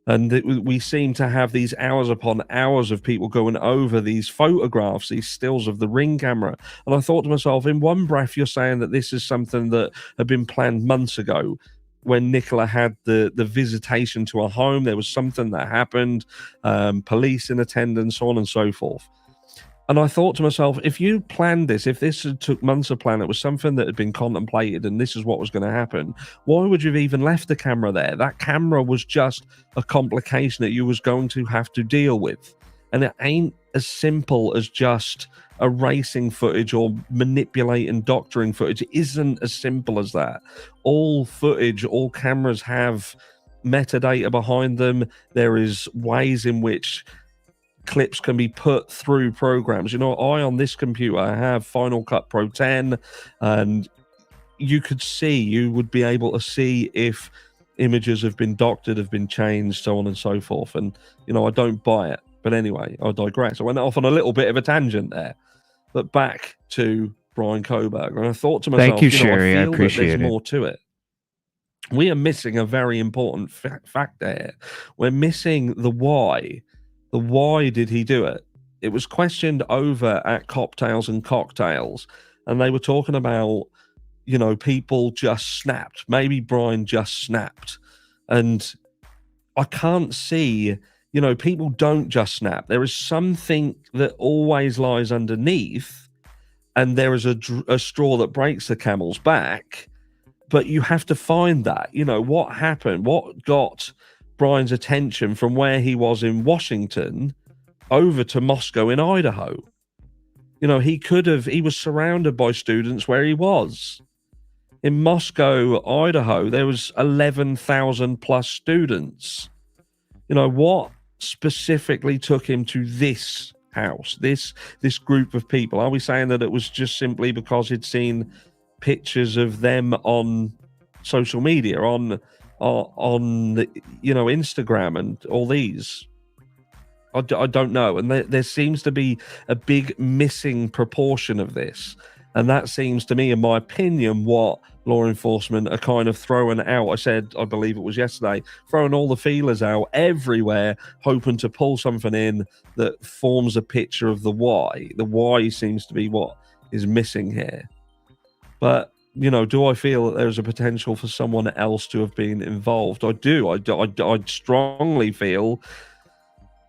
And we seem to have these hours upon hours of people going over these photographs, these stills of the Ring camera. And I thought to myself, in one breath, you're saying that this is something that had been planned months ago. When Nicola had the visitation to her home, there was something that happened, police in attendance, so on and so forth. And I thought to myself, if you planned this, if this had took months to plan, it was something that had been contemplated and this is what was going to happen, why would you have even left the camera there? That camera was just a complication that you was going to have to deal with. And it ain't as simple as just erasing footage or manipulating, doctoring footage. It isn't as simple as that. All footage, all cameras have metadata behind them. There is ways in which clips can be put through programs. You know, on this computer, I have Final Cut Pro 10, and you would be able to see if images have been doctored, have been changed, so on and so forth. And, you know, I don't buy it. But anyway, I digress. I went off on a little bit of a tangent there. But back to Brian Koberger. And I thought to myself, thank you, Sherry. I I feel appreciate that there's it. more to it. We are missing a very important fact there. We're missing the why. The why did he do it? It was questioned over at Cocktails and Cocktails. And they were talking about, you know, people just snapped. Maybe Brian just snapped. And I can't see, you know, people don't just snap. There is something that always lies underneath, and there is a straw that breaks the camel's back, but you have to find that. You know, what happened? What got Brian's attention from where he was in Washington over to Moscow in Idaho? You know, he was surrounded by students where he was. In Moscow, Idaho, there was 11,000 plus students. You know, what specifically took him to this house, this group of people? Are we saying that it was just simply because he'd seen pictures of them on social media, on the, Instagram and all these. I don't know. And there seems to be a big missing proportion of this. And that seems to me, in my opinion, what law enforcement are kind of throwing out. I said, I believe it was yesterday, throwing all the feelers out everywhere, hoping to pull something in that forms a picture of the why. The why seems to be what is missing here. But, do I feel that there's a potential for someone else to have been involved? I do. I strongly feel,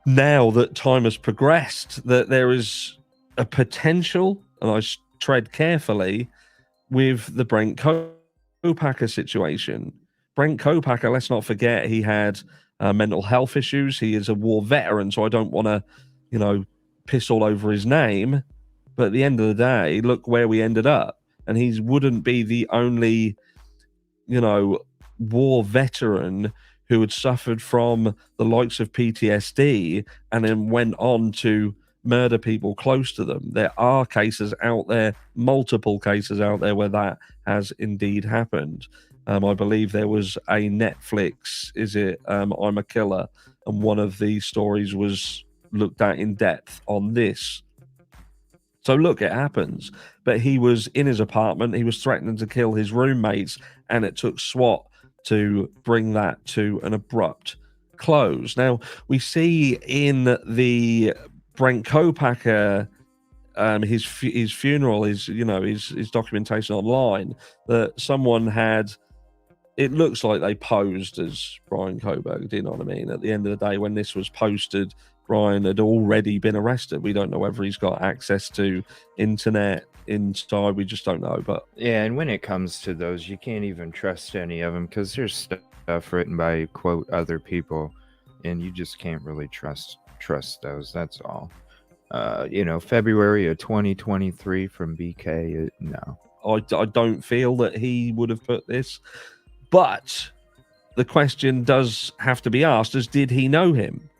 now that time has progressed, that there is a potential, and I tread carefully, with the Brent Kopacker situation. Brent Kopacker, let's not forget, he had mental health issues. He is a war veteran, so I don't want to, piss all over his name. But at the end of the day, look where we ended up. And he wouldn't be the only, war veteran who had suffered from the likes of PTSD and then went on to murder people close to them. There are cases out there, multiple cases out there, where that has indeed happened. I believe there was a Netflix, I'm a Killer, and one of the stories was looked at in depth on this. So look, it happens. But he was in his apartment, he was threatening to kill his roommates, and it took SWAT to bring that to an abrupt close. Now, we see in the Brent Kopacker, his funeral, his documentation online, that someone had, it looks like they posed as Brian Koberger, do you know what I mean? At the end of the day, when this was posted, Brian had already been arrested. We don't know whether he's got access to internet inside. We just don't know. But yeah, and when it comes to those, you can't even trust any of them, because there's stuff written by, quote, other people, and you just can't really trust those. That's all. February of 2023 from BK. No, I don't feel that he would have put this. But the question does have to be asked: did he know him?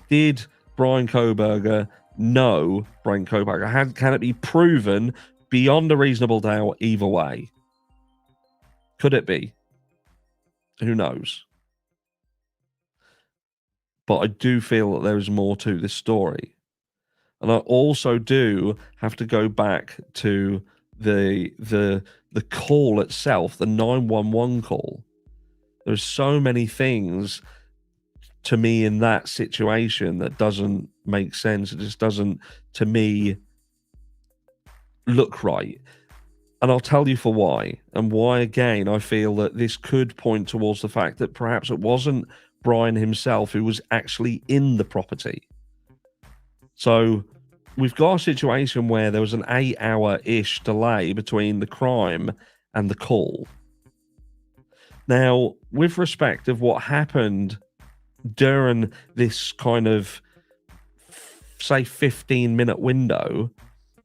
Did Brian Koberger know Brent Kopacker? Can it be proven beyond a reasonable doubt either way? Could it be? Who knows? But I do feel that there is more to this story. And I also do have to go back to the call itself, the 911 call. There's so many things to me in that situation that doesn't make sense. It just doesn't, to me, look right. And I'll tell you for why. And why, again, I feel that this could point towards the fact that perhaps it wasn't Brian himself who was actually in the property. So we've got a situation where there was an 8-hour-ish delay between the crime and the call. Now, with respect of what happened during this kind of, say, 15-minute window,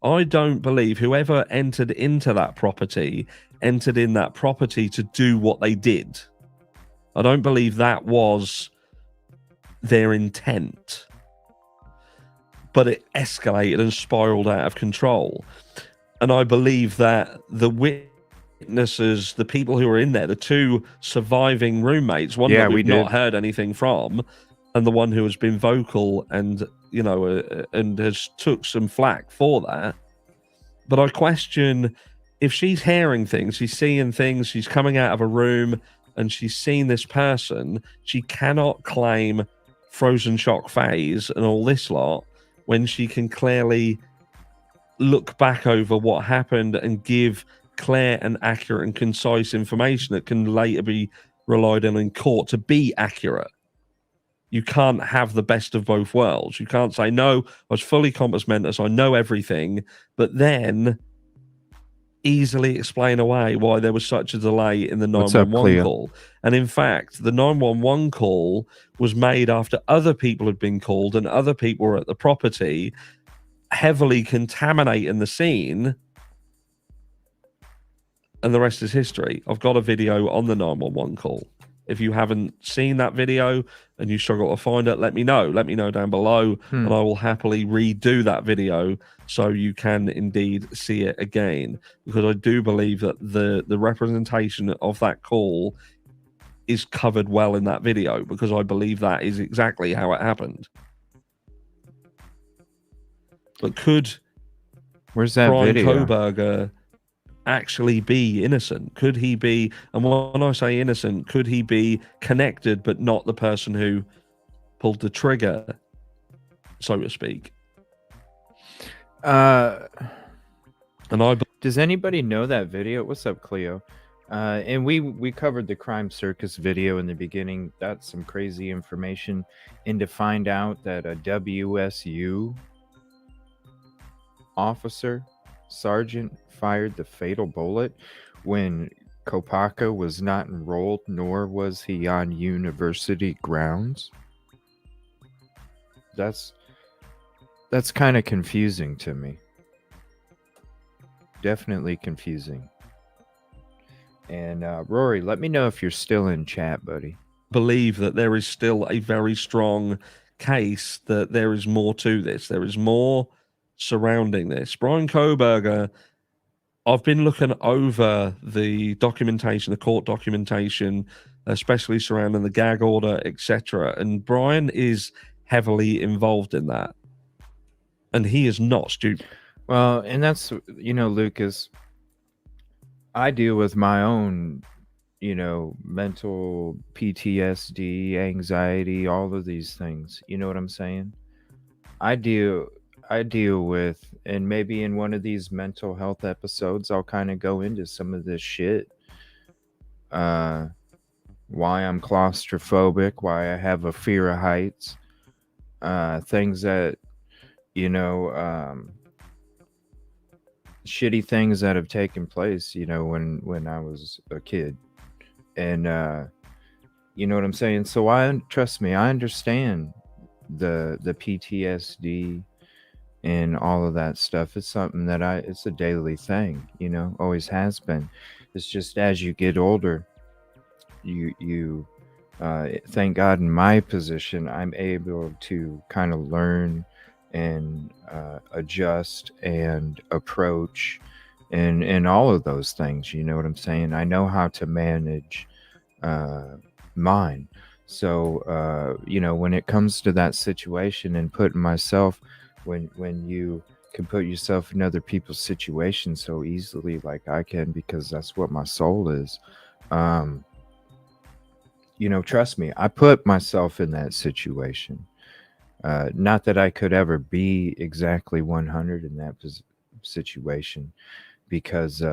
I don't believe whoever entered into that property entered in that property to do what they did. I don't believe that was their intent. But it escalated and spiraled out of control. And I believe that the witnesses, the people who were in there, the two surviving roommates, one that we've not heard anything from, and the one who has been vocal and, and has took some flack for that. But I question, if she's hearing things, she's seeing things, she's coming out of a room and she's seen this person, she cannot claim frozen shock phase and all this lot when she can clearly look back over what happened and give clear and accurate and concise information that can later be relied on in court to be accurate. You can't have the best of both worlds. You can't say, no, I was fully compos mentis, I know everything, but then easily explain away why there was such a delay in the 911 call. And in fact, the 911 call was made after other people had been called and other people were at the property, heavily contaminating the scene. And the rest is history. I've got a video on the 911 call. If you haven't seen that video and you struggle to find it, let me know. Let me know down below, and I will happily redo that video so you can indeed see it again. Because I do believe that the representation of that call is covered well in that video, because I believe that is exactly how it happened. But could Where's that Brian video? Koberger actually be innocent? Could he be, and when I say innocent, could he be connected but not the person who pulled the trigger, so to speak? And I does anybody know that video? What's up, Cleo? And we covered the Crime Circus video in the beginning. That's some crazy information. And to find out that a WSU officer, sergeant, fired the fatal bullet when Kopaka was not enrolled, nor was he on university grounds. That's kind of confusing to me. Definitely confusing. And Rory, let me know if you're still in chat, buddy. believe that there is still a very strong case that there is more to this. There is more surrounding this. Brian Koberger, I've been looking over the documentation, the court documentation, especially surrounding the gag order, etc. And Brian is heavily involved in that. And he is not stupid. Well, and that's, Lucas, I deal with my own, mental PTSD, anxiety, all of these things. You know what I'm saying? I deal with, and maybe in one of these mental health episodes, I'll kind of go into some of this shit. Why I'm claustrophobic, why I have a fear of heights, things that, shitty things that have taken place, when I was a kid. And you know what I'm saying? So trust me, I understand the PTSD and all of that stuff. It's something that it's a daily thing, always has been. It's just as you get older, you thank God in my position, I'm able to kind of learn and adjust and approach and all of those things. You know what I'm saying? I know how to manage mine. So when it comes to that situation and putting myself, when you can put yourself in other people's situations so easily, like I can, because that's what my soul is. Trust me, I put myself in that situation. Not that I could ever be exactly 100 in that situation, because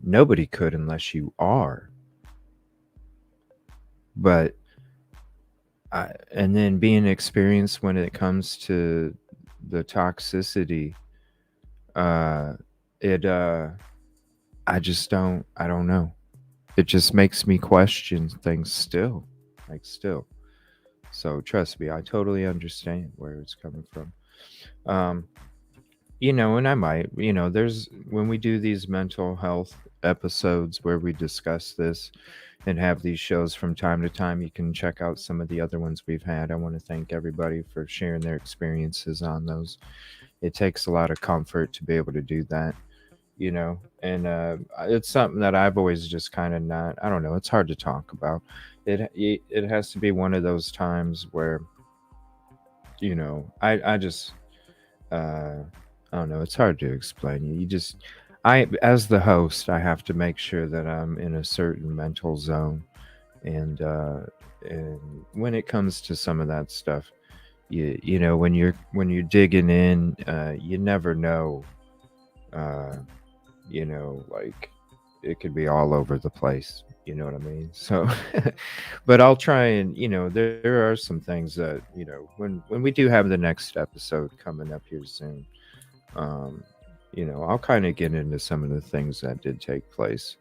nobody could unless you are. But and then being experienced when it comes to the toxicity, I don't know. It just makes me question things still. So trust me, I totally understand where it's coming from. And I might, there's, when we do these mental health episodes where we discuss this and have these shows from time to time, you can check out some of the other ones we've had. I want to thank everybody for sharing their experiences on those. It takes a lot of comfort to be able to do that, and it's something that I've always just kind of not, I don't know, it's hard to talk about. It has to be one of those times where, I just, I don't know, it's hard to explain. As the host, I have to make sure that I'm in a certain mental zone. And when it comes to some of that stuff, when you're digging in, you never know, like it could be all over the place. You know what I mean? So, but I'll try and, there are some things that, when we do have the next episode coming up here soon, I'll kind of get into some of the things that did take place,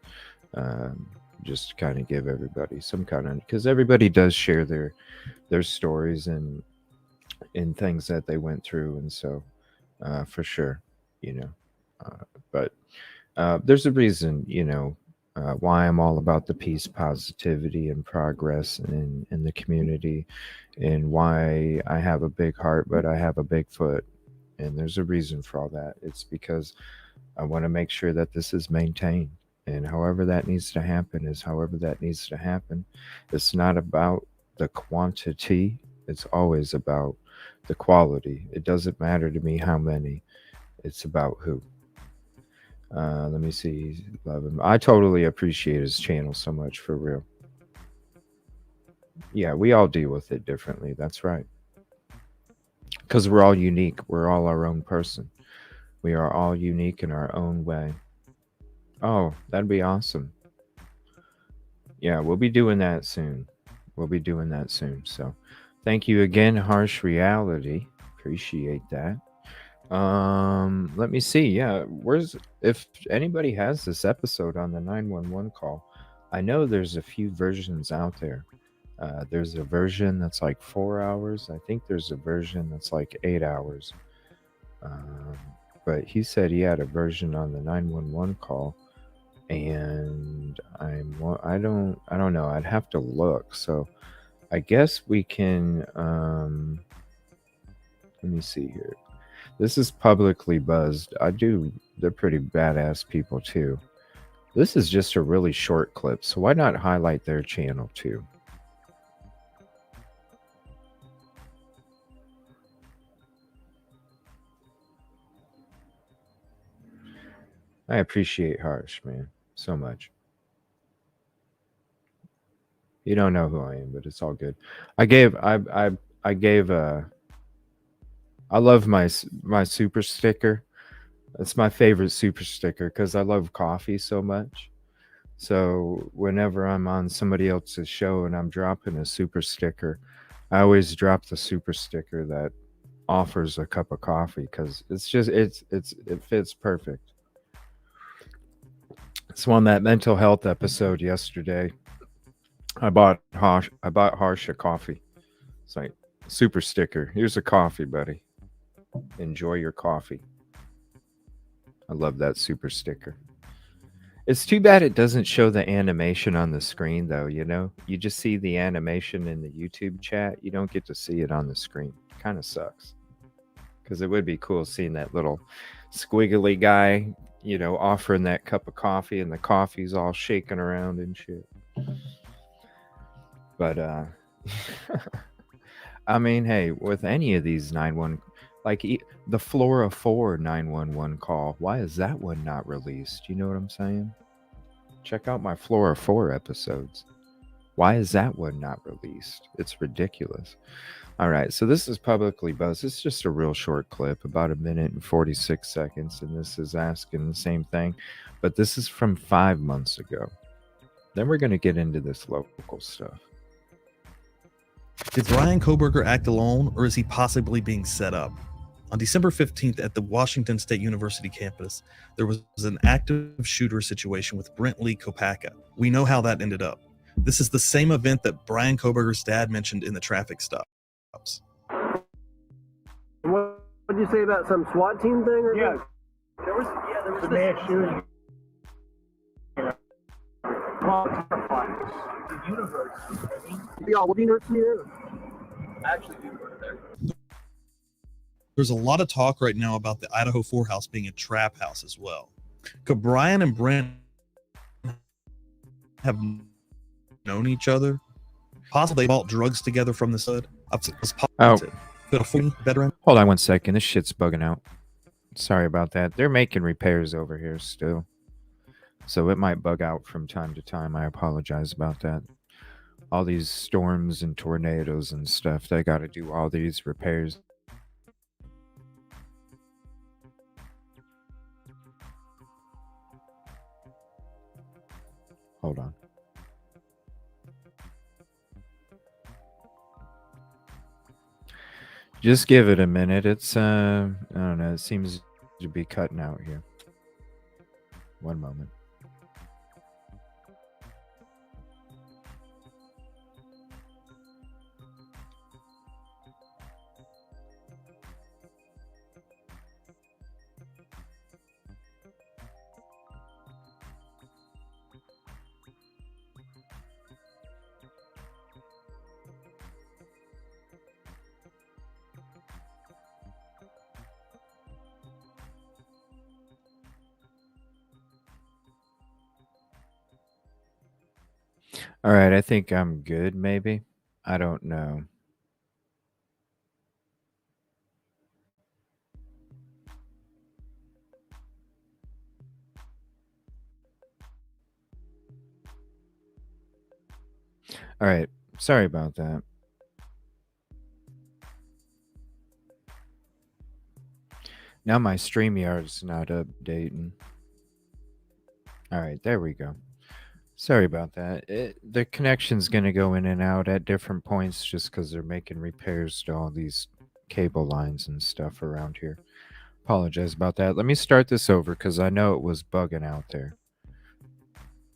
just to kind of give everybody some kind of, because everybody does share their stories and things that they went through. And so, for sure, but there's a reason, why I'm all about the peace, positivity, and progress in the community, and why I have a big heart, but I have a big foot. And there's a reason for all that. It's because I want to make sure that this is maintained. And however that needs to happen is however that needs to happen. It's not about the quantity, it's always about the quality. It doesn't matter to me how many, it's about who. Let me see. Love him. I totally appreciate his channel so much, for real. Yeah, we all deal with it differently. That's right. Because we're all unique. We're all our own person. We are all unique in our own way. Oh, that'd be awesome. Yeah, we'll be doing that soon. We'll be doing that soon. So thank you again, Harsh Reality. Appreciate that. Let me see. Yeah, where's, if anybody has this episode on the 911 call, I know there's a few versions out there. There's a version that's like 4 hours. I think there's a version that's like 8 hours. But he said he had a version on the 911 call, and I don't know. I'd have to look. So I guess we can. Let me see here. This is publicly buzzed. They're pretty badass people too. This is just a really short clip, so why not highlight their channel too? I appreciate Harsh, man, so much. You don't know who I am, but it's all good. I love my super sticker. It's my favorite super sticker because I love coffee so much. So whenever I'm on somebody else's show and I'm dropping a super sticker, I always drop the super sticker that offers a cup of coffee because it fits perfect. So on that mental health episode yesterday, I bought Harsh a coffee. It's like, super sticker. Here's a coffee, buddy. Enjoy your coffee. I love that super sticker. It's too bad it doesn't show the animation on the screen, though. You know, you just see the animation in the YouTube chat. You don't get to see it on the screen. Kind of sucks. Because it would be cool seeing that little squiggly guy, you know, offering that cup of coffee, and the coffee's all shaking around and shit. But I mean, hey, with any of these 911, like the Flora 4 911 call, why is that one not released? You know what I'm saying? Check out my Flora 4 episodes. Why is that one not released? It's ridiculous. All right, so this is publicly buzzed. It's just a real short clip, about 1 minute and 46 seconds, and this is asking the same thing, but this is from 5 months ago. Then we're going to get into this local stuff. Did Bryan Kohberger act alone, or is he possibly being set up? On December 15th at the Washington State University campus, there was an active shooter situation with Brent Lee Kopaka. We know how that ended up. This is the same event that Bryan Kohberger's dad mentioned in the traffic stops. What did you say about some SWAT team thing? Or Yeah. there was The mass shooting. Well, terrifying. The university. Yeah, what university is? Actually, do go to there. There's a lot of talk right now about the Idaho4 house being a trap house as well. Could Bryan and Brent have known each other? Possibly bought drugs together from the hood. Could a full veteran? Hold on 1 second. This shit's bugging out. Sorry about that. They're making repairs over here still. So it might bug out from time to time. I apologize about that. All these storms and tornadoes and stuff, they got to do all these repairs. Hold on. Just give it a minute. It's I don't know, it seems to be cutting out here. One moment. All right, I think I'm good, maybe. I don't know. All right, sorry about that. Now my StreamYard's not updating. All right, there we go. Sorry about that. The connection's going to go in and out at different points just because they're making repairs to all these cable lines and stuff around here. Apologize about that. Let me start this over because I know it was bugging out there.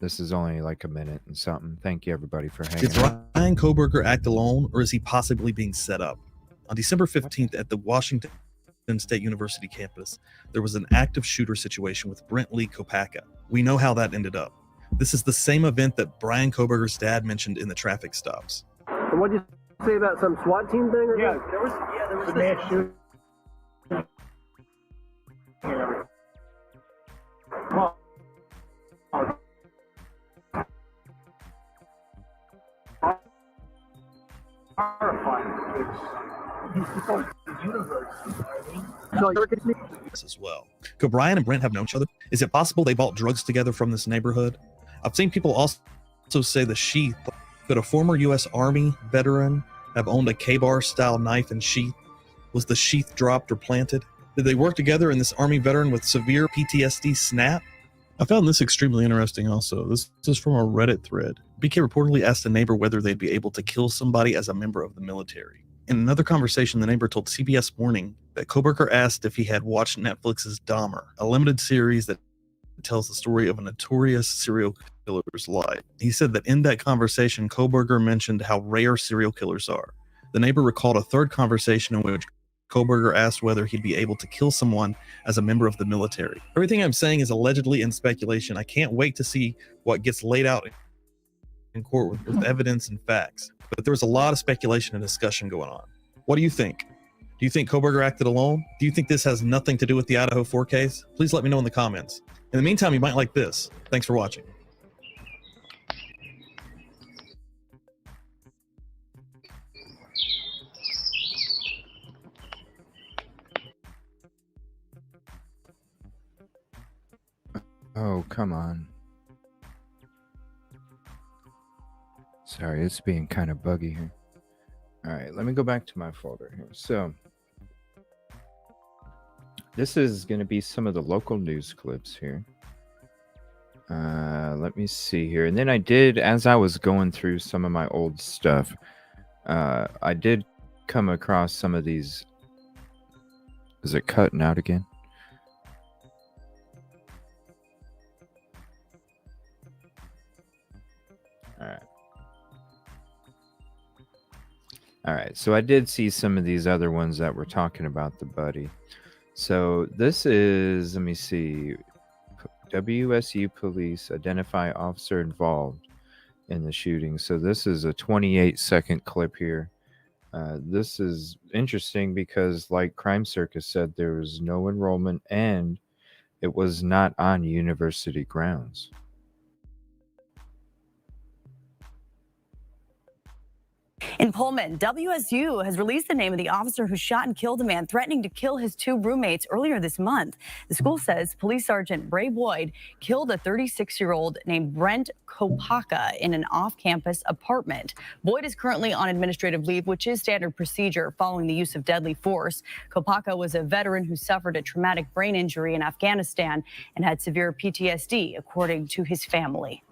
This is only like a minute and something. Thank you, everybody, for hanging Did out. Ryan Koberger act alone, or is he possibly being set up? On December 15th at the Washington State University campus, there was an active shooter situation with Brent Lee Kopacka. We know how that ended up. This is the same event that Brian Koberger's dad mentioned in the traffic stops. And what'd you say about some SWAT team thing? Or Yeah, what? there was a mass shooting. Well, horrifying. It's like the universe. You know what I mean? So, Circus me? As well. Could Brian and Brent have known each other? Is it possible they bought drugs together from this neighborhood? I've seen people also say the sheath. Could a former U.S. Army veteran have owned a K-bar style knife and sheath? Was the sheath dropped or planted? Did they work together and this Army veteran with severe PTSD snap? I found this extremely interesting also. This is from a Reddit thread. BK reportedly asked a neighbor whether they'd be able to kill somebody as a member of the military. In another conversation, the neighbor told CBS Morning that Koberger asked if he had watched Netflix's Dahmer, a limited series that tells the story of a notorious serial killer's life. He said that in that conversation, Koberger mentioned how rare serial killers are. The neighbor recalled a third conversation in which Koberger asked whether he'd be able to kill someone as a member of the military. Everything I'm saying is allegedly in speculation. I can't wait to see what gets laid out in court with evidence and facts. But there was a lot of speculation and discussion going on. What do you think? Do you think Koberger acted alone? Do you think this has nothing to do with the Idaho4 case? Please let me know in the comments. In the meantime, you might like this. Thanks for watching. Oh, come on. Sorry, it's being kind of buggy here. All right, let me go back to my folder here. So, this is going to be some of the local news clips here. Let me see here. And then I did, as I was going through some of my old stuff, I did come across some of these. Is it cutting out again? All right. All right, so I did see some of these other ones that were talking about the buddy. So this is, let me see, WSU police identify officer involved in the shooting. So this is a 28-second clip here. This is interesting because, like Crime Circus said, there was no enrollment and it was not on university grounds. In Pullman, WSU has released the name of the officer who shot and killed a man threatening to kill his two roommates earlier this month. The school says Police Sergeant Bray Boyd killed a 36-year-old named Brent Kopacka in an off-campus apartment. Boyd is currently on administrative leave, which is standard procedure following the use of deadly force. Kopacka was a veteran who suffered a traumatic brain injury in Afghanistan and had severe PTSD, according to his family.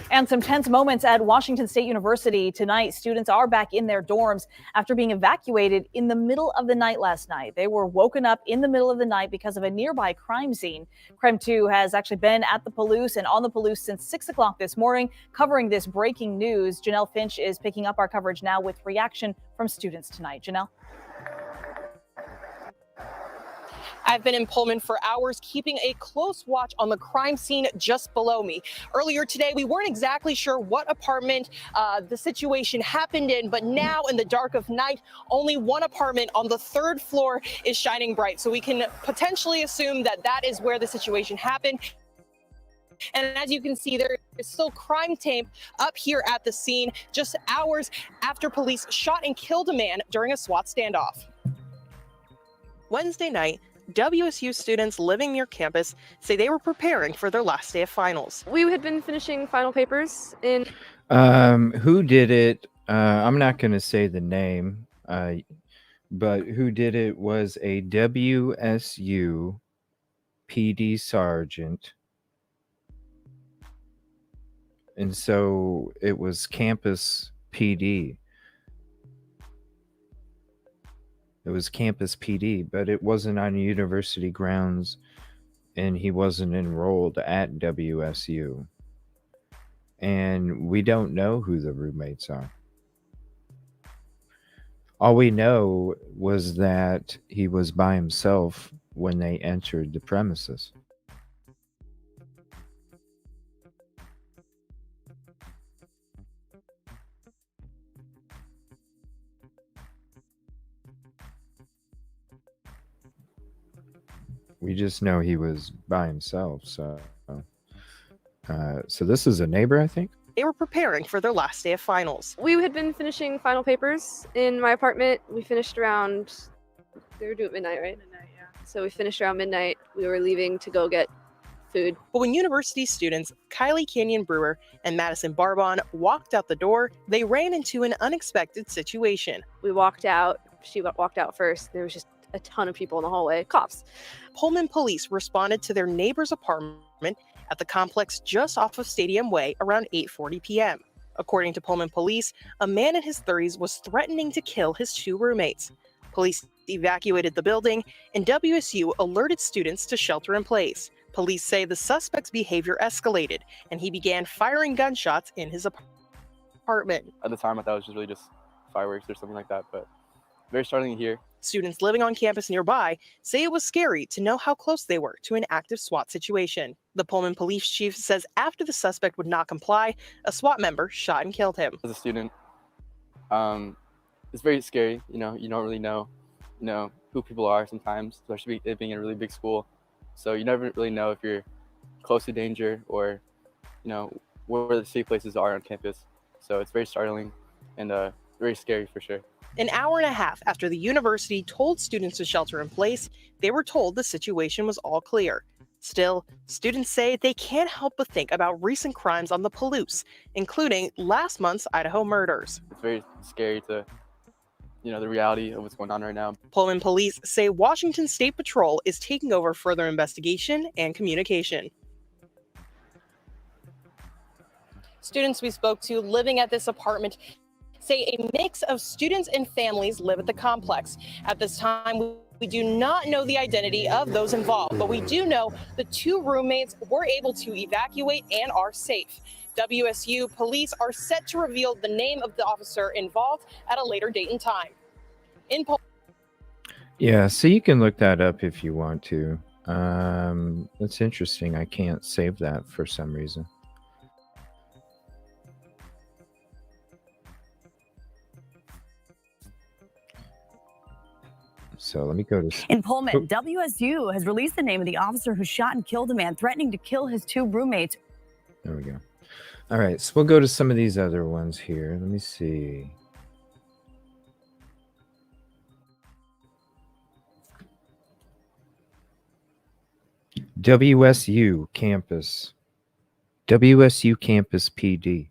And some tense moments at Washington State University tonight. Students are back in their dorms after being evacuated in the middle of the night last night. They were woken up in the middle of the night because of a nearby crime scene. Crime 2 has actually been at the Palouse and on the Palouse since 6 o'clock this morning, covering this breaking news. Janelle Finch is picking up our coverage now with reaction from students tonight. Janelle? I've been in Pullman for hours, keeping a close watch on the crime scene just below me. Earlier today, we weren't exactly sure what apartment the situation happened in, but now in the dark of night, only one apartment on the 3rd floor is shining bright. So we can potentially assume that that is where the situation happened. And And as you can see, there is still crime tape up here at the scene just hours after police shot and killed a man during a SWAT standoff. Wednesday night, WSU students living near campus say they were preparing for their last day of finals. We had been finishing final papers in... Who did it? I'm not going to say the name, but who did it was a WSU PD sergeant. And so it was campus PD. It was campus PD, but it wasn't on university grounds, and he wasn't enrolled at WSU. And we don't know who the roommates are. All we know was that he was by himself when they entered the premises. We just know he was by himself. So this is a neighbor, I think. They were preparing for their last day of finals. We had been finishing final papers in my apartment. We finished around, they were doing midnight, right? Midnight, yeah. So we finished around midnight. We were leaving to go get food. But when university students Kylie Canyon Brewer and Madison Barbon walked out the door, they ran into an unexpected situation. We walked out. She walked out first. There was just a ton of people in the hallway, cops. Pullman police responded to their neighbor's apartment at the complex just off of Stadium Way around 8:40 p.m. According to Pullman police, a man in his 30s was threatening to kill his two roommates. Police evacuated the building, and WSU alerted students to shelter in place. Police say the suspect's behavior escalated, and he began firing gunshots in his apartment. At the time, I thought it was really just fireworks or something like that, but very startling to hear. Students living on campus nearby say it was scary to know how close they were to an active SWAT situation. The Pullman police chief says after the suspect would not comply, a SWAT member shot and killed him. As a student, it's very scary. You don't really know, who people are sometimes, especially it being in a really big school. So you never really know if you're close to danger or, where the safe places are on campus. So it's very startling and very scary for sure. An hour and a half after the university told students to shelter in place, they were told the situation was all clear. Still, students say they can't help but think about recent crimes on the Palouse, including last month's Idaho murders. It's very scary to, the reality of what's going on right now. Pullman police say Washington State Patrol is taking over further investigation and communication. Students we spoke to living at this apartment say a mix of students and families live at the complex. At this time, we do not know the identity of those involved, but we do know the two roommates were able to evacuate and are safe. WSU police are set to reveal the name of the officer involved at a later date and time. Yeah, so you can look that up if you want to. That's interesting. I can't save that for some reason. So let me go to... In Pullman, WSU has released the name of the officer who shot and killed a man threatening to kill his two roommates. There we go. All right, so we'll go to some of these other ones here. Let me see. WSU campus. WSU campus PD.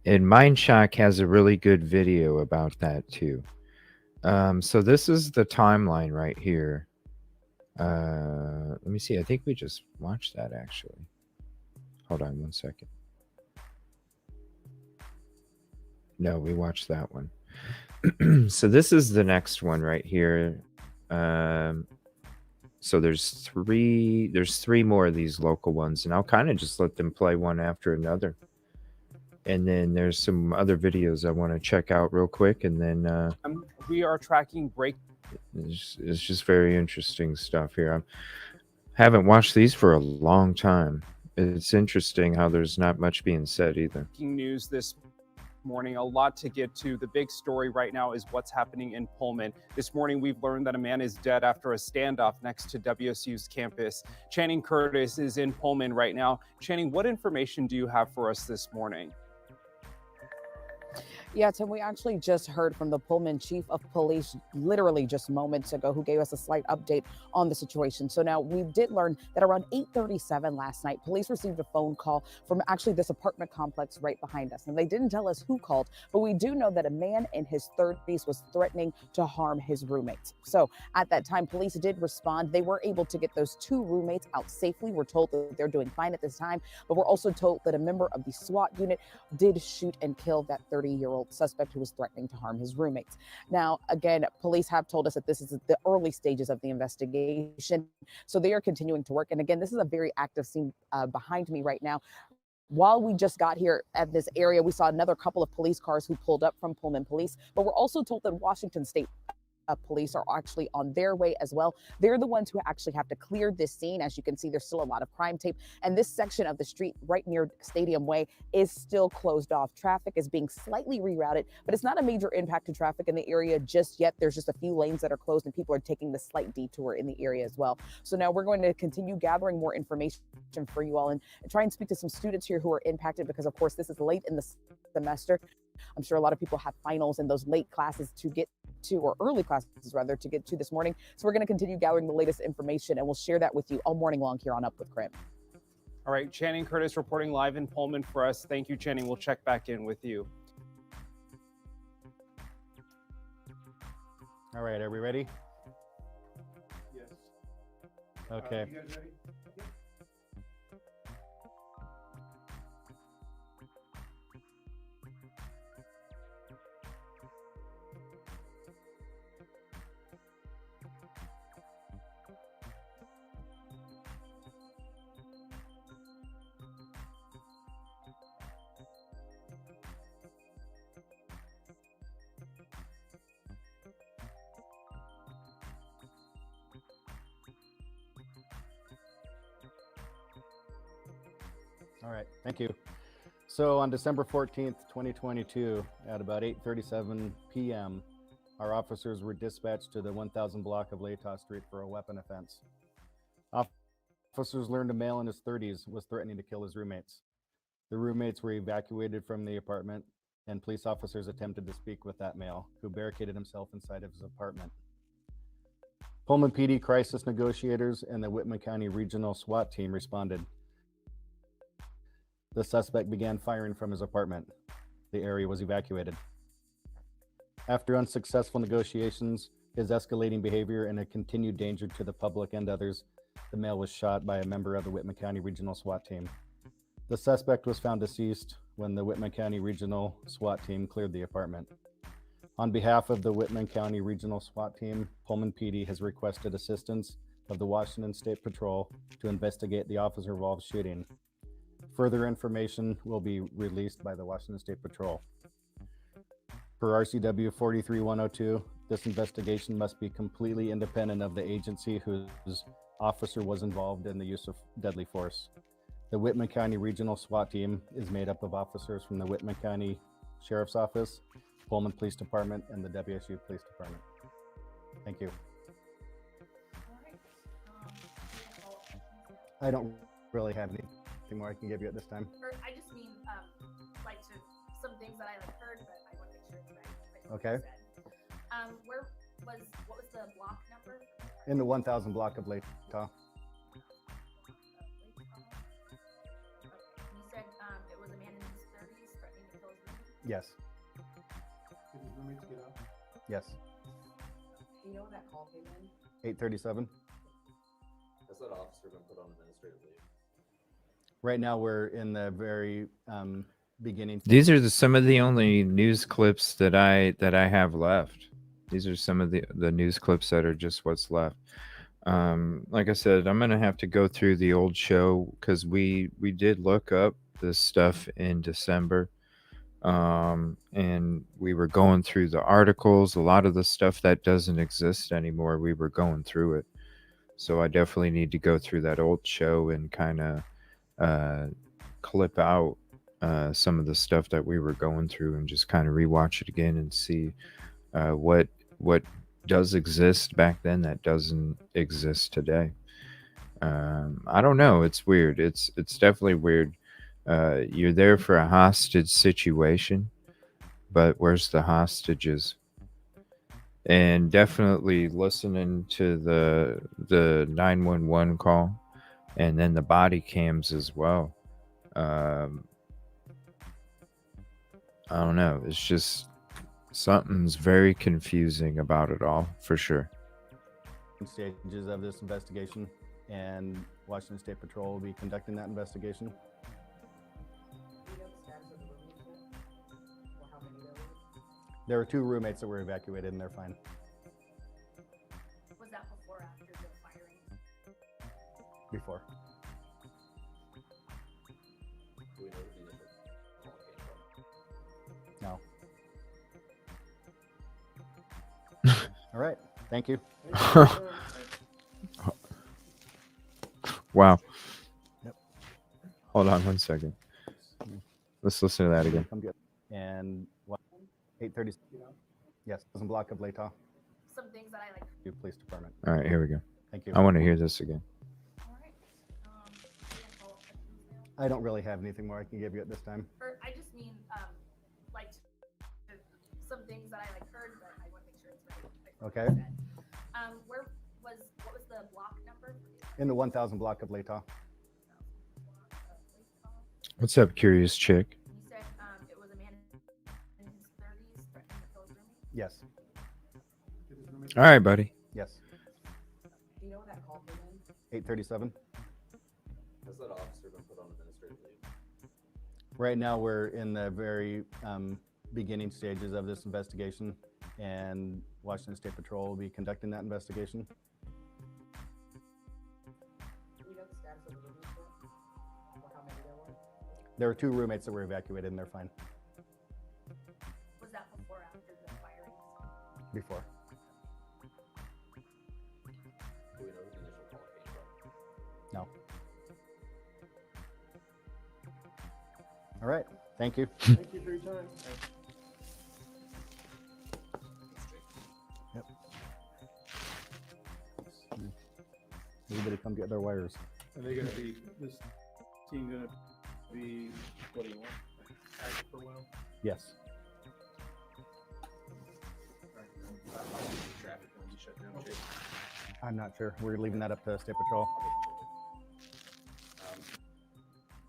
And Mindshock has a really good video about that too. So this is the timeline right here. Let me see. I think we just watched that actually. Hold on one second. No, we watched that one. So this is the next one right here. So there's three more of these local ones, and I'll kind of just let them play one after another. And then there's some other videos I want to check out real quick, and then we are tracking break. It's just very interesting stuff here. I haven't watched these for a long time. It's interesting how there's not much being said either. News this morning. A lot to get to. The big story right now is what's happening in Pullman. This morning, we've learned that a man is dead after a standoff next to WSU's campus. Channing Curtis is in Pullman right now. Channing, what information do you have for us this morning? Yeah, Tim, we actually just heard from the Pullman chief of police literally just moments ago, who gave us a slight update on the situation. So now we did learn that around 8:37 last night, police received a phone call from actually this apartment complex right behind us. And they didn't tell us who called, but we do know that a man in his 30s was threatening to harm his roommates. So at that time, police did respond. They were able to get those two roommates out safely. We're told that they're doing fine at this time, but we're also told that a member of the SWAT unit did shoot and kill that 30-year-old suspect who was threatening to harm his roommates. Now, again, police have told us that this is the early stages of the investigation, so they are continuing to work. And again, this is a very active scene behind me right now. While we just got here at this area, we saw another couple of police cars who pulled up from Pullman Police, but we're also told that Washington State police are actually on their way as well. They're the ones who actually have to clear this scene. As you can see, there's still a lot of crime tape, and this section of the street right near Stadium Way is still closed off. Traffic is being slightly rerouted, but it's not a major impact to traffic in the area just yet. There's just a few lanes that are closed, and people are taking the slight detour in the area as well. So now we're going to continue gathering more information for you all and try and speak to some students here who are impacted, because of course this is late in the semester. I'm sure a lot of people have finals and those late classes to get to, or early classes rather, to get to this morning. So we're going to continue gathering the latest information, and we'll share that with you all morning long here on Up with Crim. All right, Channing Curtis reporting live in Pullman for us. Thank you, Channing. We'll check back in with you. All right, are we ready? Yes. Okay. You guys ready? All right, thank you. So on December 14th, 2022, at about 8:37 p.m., our officers were dispatched to the 1000 block of Latah Street for a weapon offense. Officers learned a male in his 30s was threatening to kill his roommates. The roommates were evacuated from the apartment, and police officers attempted to speak with that male, who barricaded himself inside of his apartment. Pullman PD crisis negotiators and the Whitman County Regional SWAT team responded. The suspect began firing from his apartment. The area was evacuated. After unsuccessful negotiations, his escalating behavior and a continued danger to the public and others, the male was shot by a member of the Whitman County Regional SWAT team. The suspect was found deceased when the Whitman County Regional SWAT team cleared the apartment. On behalf of the Whitman County Regional SWAT team, Pullman PD has requested assistance of the Washington State Patrol to investigate the officer-involved shooting. Further information will be released by the Washington State Patrol. Per RCW 43102, this investigation must be completely independent of the agency whose officer was involved in the use of deadly force. The Whitman County Regional SWAT team is made up of officers from the Whitman County Sheriff's Office, Pullman Police Department, and the WSU Police Department. Thank you. I don't really have anything more I can give you at this time. I just mean, like, to some things that I heard, but I want to make sure it's right. Okay. What was the block number? In the 1000 block of Latah. You said it was a man in his 30s threatening to kill his roommate? Yes. Did his roommates get out? Yes. Do you know when that call came in? 8:37. Has that officer been put on administrative leave? Right now, we're in the very beginning. These are some of the only news clips that I have left. These are some of the news clips that are just what's left. Like I said, I'm gonna have to go through the old show because we did look up this stuff in December, and we were going through the articles. A lot of the stuff that doesn't exist anymore, we were going through it. So I definitely need to go through that old show and kind of clip out some of the stuff that we were going through and just kind of rewatch it again and see what does exist back then that doesn't exist today. I don't know. It's weird. It's definitely weird. You're there for a hostage situation, but where's the hostages? And definitely listening to the 911 call, and then the body cams as well. I don't know. It's just something's very confusing about it all, for sure. Stages of this investigation, and Washington State Patrol will be conducting that investigation. There were 2 roommates that were evacuated, and they're fine. Was that before or after the firing? Before. Do we know who the initial call came from? No. All right. Thank you. Wow. Yep. Hold on 1 second. Let's listen to that again. And 8:30. Yes, doesn't block of Latah. Some things that I like. Police department. All right, here we go. Thank you. I want to hear this again. I don't really have anything more I can give you at this time. Or I just mean, like, some things that I like heard, but I want to make sure it's right. Like, Okay. What was the block number? In the 1000 block of Latah. What's up, curious chick? You said it was a man in his 30s threatening to kill his roommate? Yes. All right, buddy. Yes. Do you know what that call came in? 8:37. Has that officer been put on administrative leave? Right now, we're in the very beginning stages of this investigation, and Washington State Patrol will be conducting that investigation. Do you know the status of the roommates yet? Or how many there were? There were 2 roommates that were evacuated, and they're fine. Was that before or after the firings? Before. Do we know who the initial call came from? No. All right. Thank you. Thank you for your time. Yep. Everybody come get their wires. Are they gonna be, this team gonna be, what do you want? Active for a while? Yes. Traffic gonna be shut down, Jake? I'm not sure. We're leaving that up to State Patrol.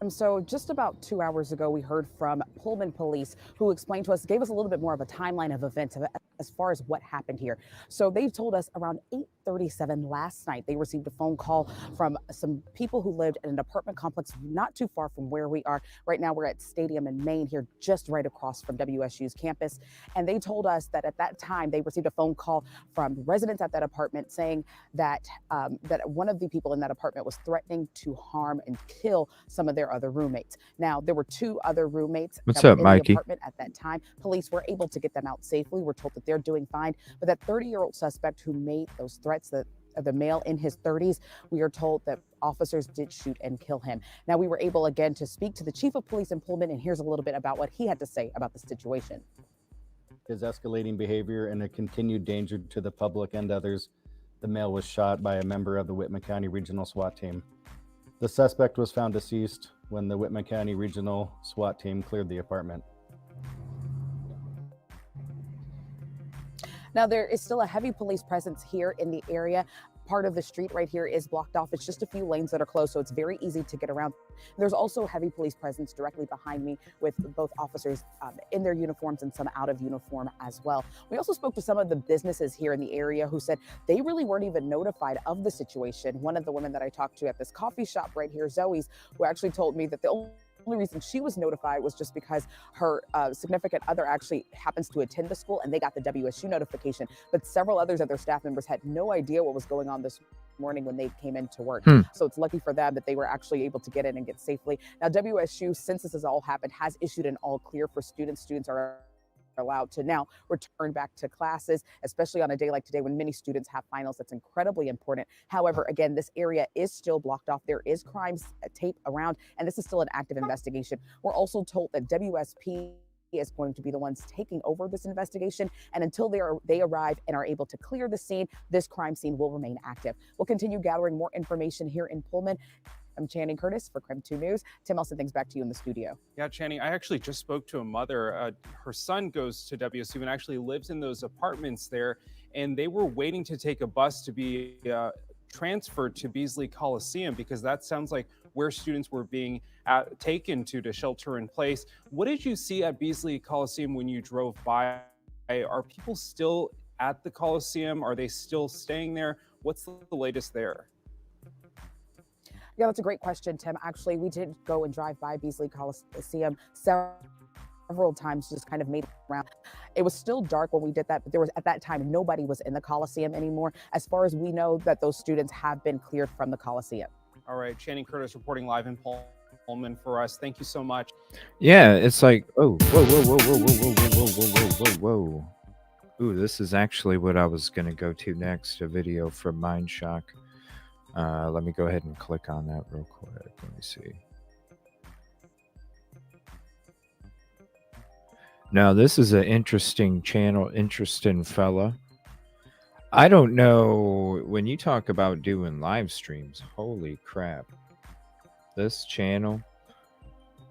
So just about 2 hours ago, we heard from Pullman Police, who explained to us, gave us a little bit more of a timeline of events as far as what happened here. So they told us around 8:37 last night, they received a phone call from some people who lived in an apartment complex not too far from where we are. Right now, we're at Stadium in Maine here, just right across from WSU's campus. And they told us that at that time, they received a phone call from residents at that apartment saying that that one of the people in that apartment was threatening to harm and kill some of their other roommates. Now, there were 2 other roommates What's that up, were in Mikey? the apartment at that time. Police were able to get them out safely. We're told that they're doing fine. But that 30-year-old suspect who made those threats, that the male in his 30s, we are told that officers did shoot and kill him. Now, we were able again to speak to the chief of police in Pullman, and here's a little bit about what he had to say about the situation. His escalating behavior and a continued danger to the public and others, the male was shot by a member of the Whitman County Regional SWAT team. The suspect was found deceased when the Whitman County Regional SWAT team cleared the apartment. Now, there is still a heavy police presence here in the area. Part of the street right here is blocked off. It's just a few lanes that are closed, so it's very easy to get around. There's also heavy police presence directly behind me with both officers in their uniforms and some out of uniform as well. We also spoke to some of the businesses here in the area who said they really weren't even notified of the situation. One of the women that I talked to at this coffee shop right here, Zoe's, who actually told me that the only reason she was notified was just because her significant other actually happens to attend the school and they got the WSU notification. But several others of their staff members had no idea what was going on this morning when they came into work. So it's lucky for them that they were actually able to get in and get safely. Now, WSU, since this has all happened, has issued an all clear for students. Students are allowed to now return back to classes, especially on a day like today when many students have finals. That's incredibly important. However, again, this area is still blocked off. There is crime tape around, and this is still an active investigation. We're also told that WSP is going to be the ones taking over this investigation, and until they arrive and are able to clear the scene, this crime scene will remain active. We'll continue gathering more information here in Pullman. I'm Channing Curtis for Crim 2 News. Tim, I'll send things back to you in the studio. Yeah, Channing, I actually just spoke to a mother. Her son goes to WSU and actually lives in those apartments there, and they were waiting to take a bus to be transferred to Beasley Coliseum because that sounds like where students were being taken to shelter in place. What did you see at Beasley Coliseum when you drove by? Are people still at the Coliseum? Are they still staying there? What's the latest there? Yeah, that's a great question, Tim. Actually, we did go and drive by Beasley Coliseum several times, just kind of made it around. It was still dark when we did that, but there was at that time nobody was in the Coliseum anymore. As far as we know, that those students have been cleared from the Coliseum. All right, Channing Curtis reporting live in Pullman for us. Thank you so much. Yeah, it's like, oh, whoa, whoa, whoa, whoa, whoa, whoa, whoa, whoa, whoa, whoa, whoa. Ooh, this is actually what I was going to go to next, a video from Mindshock. Let me go ahead and click on that real quick. Let me see. Now, this is an interesting channel, interesting fella. I don't know, when you talk about doing live streams, holy crap. This channel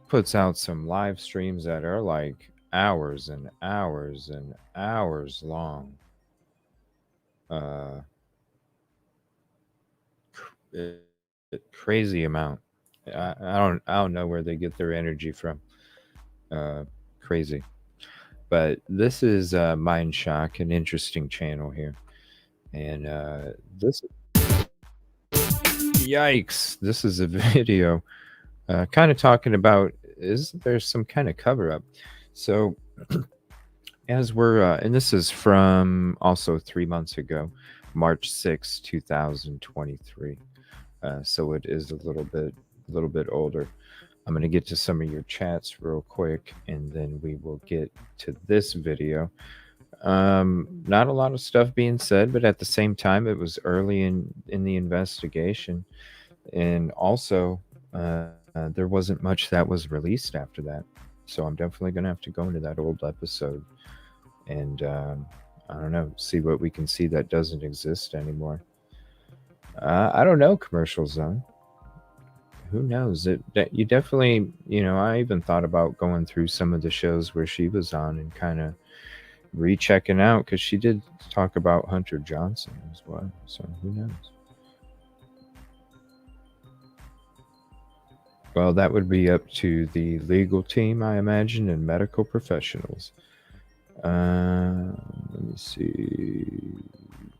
puts out some live streams that are like hours and hours and hours long. Crazy amount. I don't know where they get their energy from. Crazy. But this is Mindshock, an interesting channel here. And this, yikes, this is a video kind of talking about, is there some kind of cover up? So as we're, and this is from also 3 months ago, March 6, 2023. So it is a little bit older. I'm going to get to some of your chats real quick, and then we will get to this video. Not a lot of stuff being said, but at the same time, it was early in the investigation, and also there wasn't much that was released after that. So I'm definitely going to have to go into that old episode and I don't know, see what we can see that doesn't exist anymore. I don't know, Commercial Zone. Who knows? You definitely, you know, I even thought about going through some of the shows where she was on and kind of rechecking out, because she did talk about Hunter Johnson as well. So who knows? Well, that would be up to the legal team, I imagine, and medical professionals. Let me see.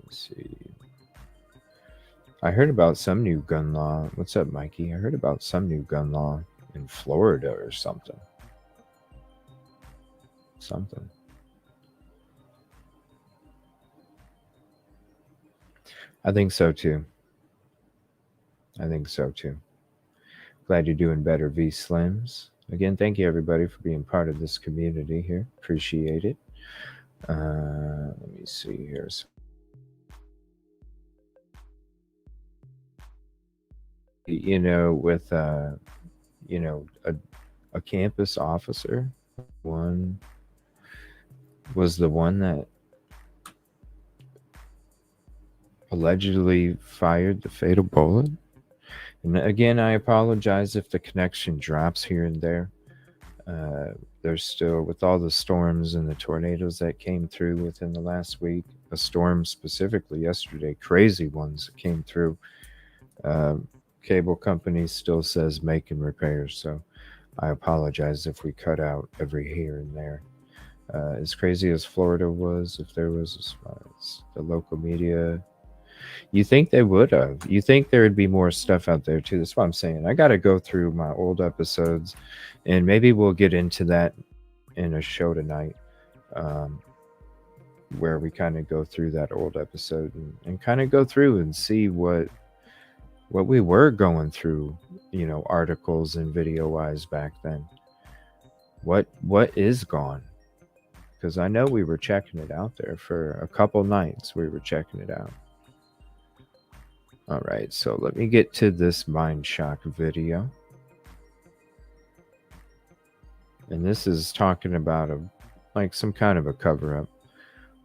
Let's see. I heard about some new gun law. What's up, Mikey? I heard about some new gun law in Florida or something. I think so too. Glad you're doing better, V Slims. Again, thank you everybody for being part of this community here. Appreciate it. Let me see here. You know, with you know, a campus officer, one was the one that allegedly fired the fatal bullet. And again, I apologize if the connection drops here and there. There's still, with all the storms and the tornadoes that came through within the last week, a storm specifically yesterday, crazy ones that came through. Cable company still says making repairs, so I apologize if we cut out every here and there. As crazy as Florida was, if there was, as far as the local media, you think they would have. You think there would be more stuff out there too. That's what I'm saying. I got to go through my old episodes, and maybe we'll get into that in a show tonight, where we kind of go through that old episode and kind of go through and see what we were going through, you know, articles and video wise back then. What is gone? because I know we were checking it out there for a couple nights. We were checking it out. All right, so let me get to this Mind Shock video. And this is talking about like some kind of a cover-up.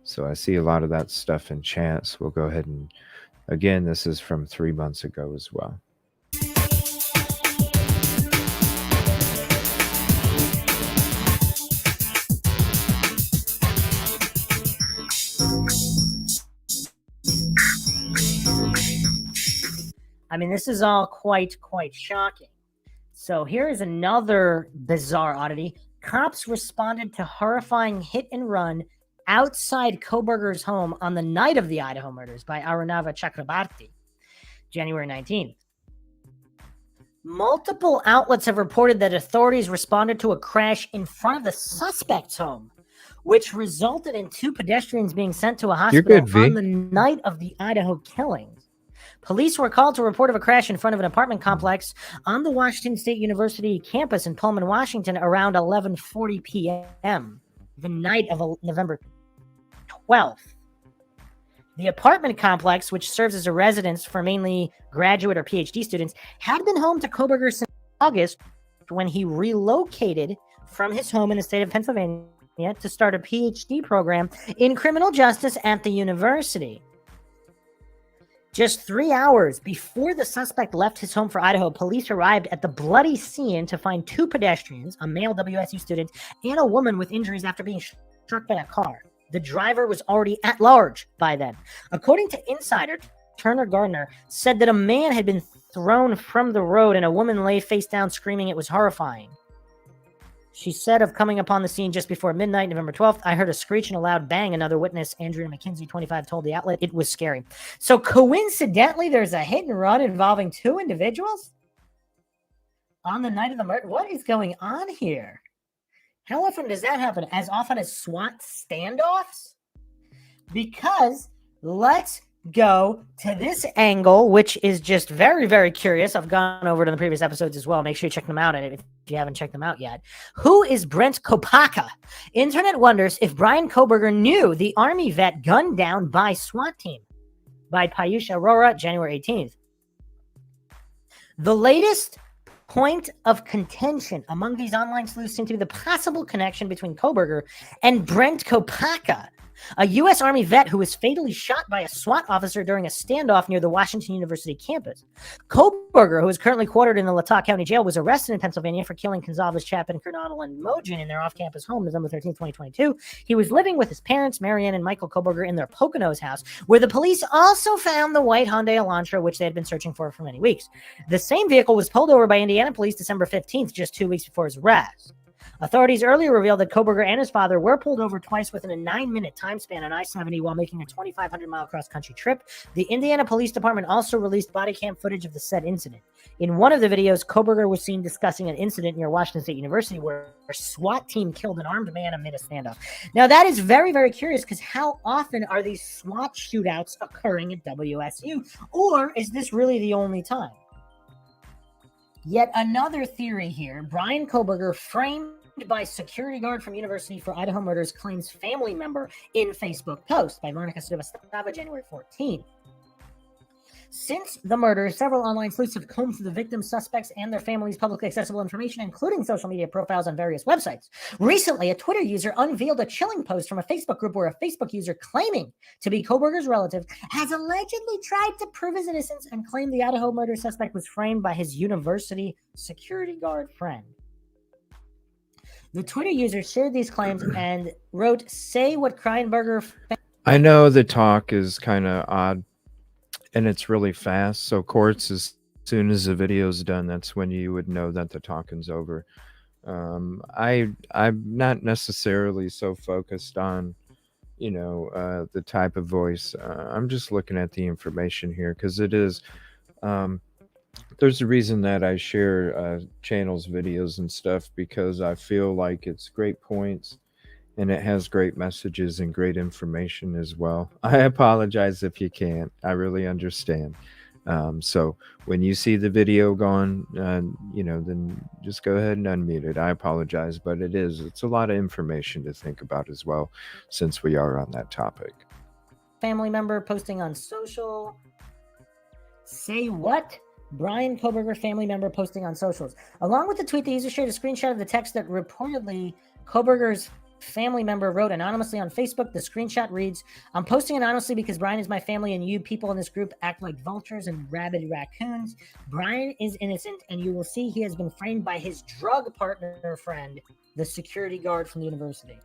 So I see a lot of that stuff in chats. We'll go ahead and, again, this is from 3 months ago as well. I mean, this is all quite shocking. So here is another bizarre oddity. Cops responded to horrifying hit and run outside Koberger's home on the night of the Idaho murders by Arunava Chakrabarti, January 19th. Multiple outlets have reported that authorities responded to a crash in front of the suspect's home, which resulted in 2 pedestrians being sent to a hospital on the night of the Idaho killings. Police were called to report of a crash in front of an apartment complex on the Washington State University campus in Pullman, Washington, around 11:40 p.m., the night of November 12th. The apartment complex, which serves as a residence for mainly graduate or PhD students, had been home to Koberger since August, when he relocated from his home in the state of Pennsylvania to start a PhD program in criminal justice at the university. Just 3 hours before the suspect left his home for Idaho, police arrived at the bloody scene to find 2 pedestrians, a male WSU student, and a woman with injuries after being struck by a car. The driver was already at large by then. According to insider Turner Gardner, said that a man had been thrown from the road and a woman lay face down screaming. It was horrifying. She said of coming upon the scene just before midnight, November 12th, I heard a screech and a loud bang. Another witness, Andrea McKenzie, 25, told the outlet it was scary. So coincidentally, there's a hit and run involving 2 individuals on the night of the murder. What is going on here? How often does that happen? As often as SWAT standoffs? Because let's go to this angle, which is just very, very curious. I've gone over to the previous episodes as well. Make sure you check them out if you haven't checked them out yet. Who is Brent Kopaka? Internet wonders if Brian Koberger knew the Army vet gunned down by SWAT team. By Payush Arora, January 18th. The latest point of contention among these online sleuths seemed to be the possible connection between Koberger and Brent Kopaka, a U.S. Army vet who was fatally shot by a SWAT officer during a standoff near the Washington University campus. Koberger, who is currently quartered in the Latah County Jail, was arrested in Pennsylvania for killing Gonzalez, Chapin, Kernodle, and Mogen in their off-campus home November 13, 2022. He was living with his parents, Marianne and Michael Koberger, in their Poconos house, where the police also found the white Hyundai Elantra, which they had been searching for many weeks. The same vehicle was pulled over by Indiana police December 15th, just 2 weeks before his arrest. Authorities earlier revealed that Koberger and his father were pulled over twice within a 9-minute time span on I-70 while making a 2,500-mile cross-country trip. The Indiana Police Department also released body cam footage of the said incident. In one of the videos, Koberger was seen discussing an incident near Washington State University where a SWAT team killed an armed man amid a standoff. Now, that is very, very curious, because how often are these SWAT shootouts occurring at WSU? Or is this really the only time? Yet another theory here. Brian Koberger, framed by security guard from University for Idaho murders, claims family member in Facebook post by Veronica Stava, January 14th. Since the murder, several online sleuths have combed through the victims, suspects, and their families' publicly accessible information, including social media profiles on various websites. Recently, a Twitter user unveiled a chilling post from a Facebook group where a Facebook user claiming to be Koberger's relative has allegedly tried to prove his innocence and claimed the Idaho murder suspect was framed by his university security guard friend. The Twitter user shared these claims and wrote, say what Kreinberger... I know the talk is kind of odd, and it's really fast. So, courts, as soon as the video's done, that's when you would know that the talking's over. I'm not necessarily so focused on, the type of voice. I'm just looking at the information here, because it is... there's a reason that I share channels, videos, and stuff, because I feel like it's great points and it has great messages and great information as well. I apologize if you can't. I really understand. So when you see the video gone, then just go ahead and unmute it. I apologize, but it's a lot of information to think about as well, since we are on that topic. Family member posting on social. Say what? Brian Koberger, family member, posting on socials. Along with the tweet, the user shared a screenshot of the text that reportedly Koberger's family member wrote anonymously on Facebook. The screenshot reads, "I'm posting anonymously because Brian is my family and you people in this group act like vultures and rabid raccoons. Brian is innocent and you will see he has been framed by his drug partner friend, the security guard from the university."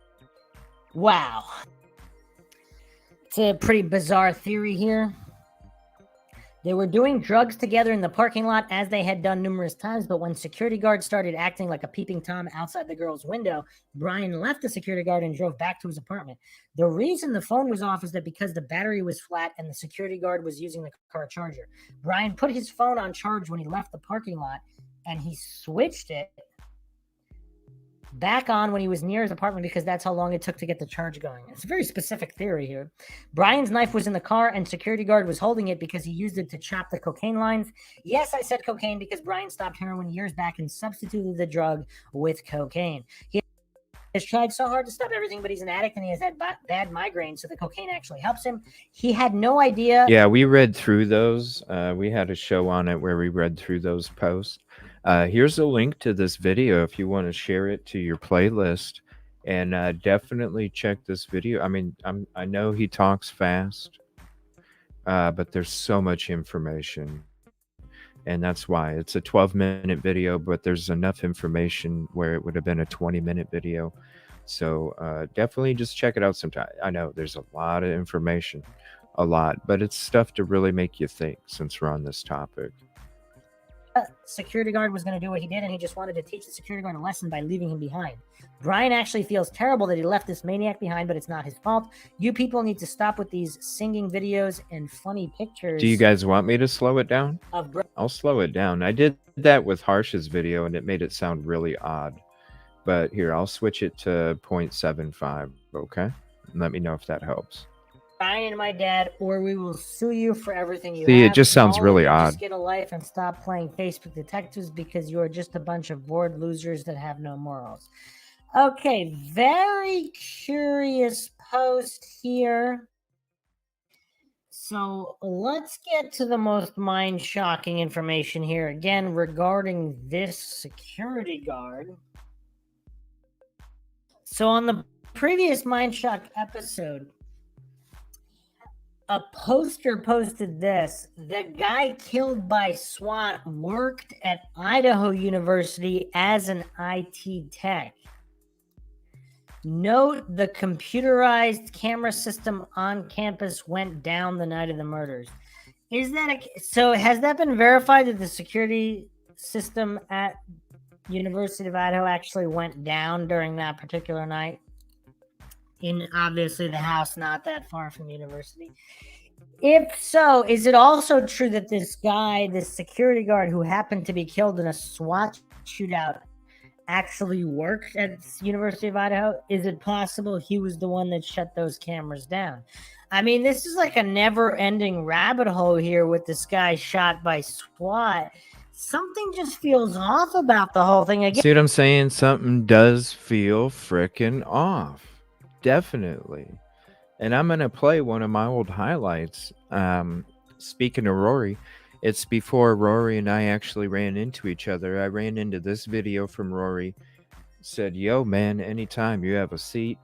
Wow. It's a pretty bizarre theory here. They were doing drugs together in the parking lot as they had done numerous times, but when security guards started acting like a peeping Tom outside the girl's window, Brian left the security guard and drove back to his apartment. The reason the phone was off is that because the battery was flat and the security guard was using the car charger. Brian put his phone on charge when he left the parking lot, and he switched it back on when he was near his apartment because that's how long it took to get the charge going. It's a very specific theory here. Brian's knife was in the car and security guard was holding it because he used it to chop the cocaine lines. Yes, I said cocaine because Brian stopped heroin years back and substituted the drug with cocaine. He has tried so hard to stop everything, but he's an addict and he has had bad migraines, so the cocaine actually helps him. He had no idea. Yeah, we read through those. We had a show on it where we read through those posts. Here's a link to this video if you want to share it to your playlist, and definitely check this video. I mean, I know he talks fast, but there's so much information, and that's why it's a 12-minute video, but there's enough information where it would have been a 20-minute video. So definitely just check it out sometime. I know there's a lot of information, but it's stuff to really make you think since we're on this topic. Security guard was going to do what he did, and he just wanted to teach the security guard a lesson by leaving him behind. Brian actually feels terrible that he left this maniac behind, but it's not his fault. You people need to stop with these singing videos and funny pictures. Do you guys want me to slow it down? I'll slow it down. I did that with Harsh's video, and it made it sound really odd. But here, I'll switch it to 0.75, okay? And let me know if that helps. Brian and my dad, or we will sue you for everything you See, have. it just sounds All really of you odd. Just get a life and stop playing Facebook detectives because you are just a bunch of bored losers that have no morals. Okay, very curious post here. So let's get to the most mind-shocking information here again regarding this security guard. So on the previous Mind Shock episode, a poster posted this. The guy killed by SWAT worked at Idaho University as an IT tech. Note the computerized camera system on campus went down the night of the murders. So has that been verified that the security system at University of Idaho actually went down during that particular night? In obviously the house not that far from the university. If so, is it also true that this guy, this security guard who happened to be killed in a SWAT shootout, actually worked at the University of Idaho? Is it possible he was the one that shut those cameras down? I mean, this is like a never-ending rabbit hole here with this guy shot by SWAT. Something just feels off about the whole thing again. See what I'm saying? Something does feel frickin' off. Definitely. And I'm going to play one of my old highlights. Speaking of Rory, it's before Rory and I actually ran into each other. I ran into this video from Rory. Said, yo, man, anytime you have a seat.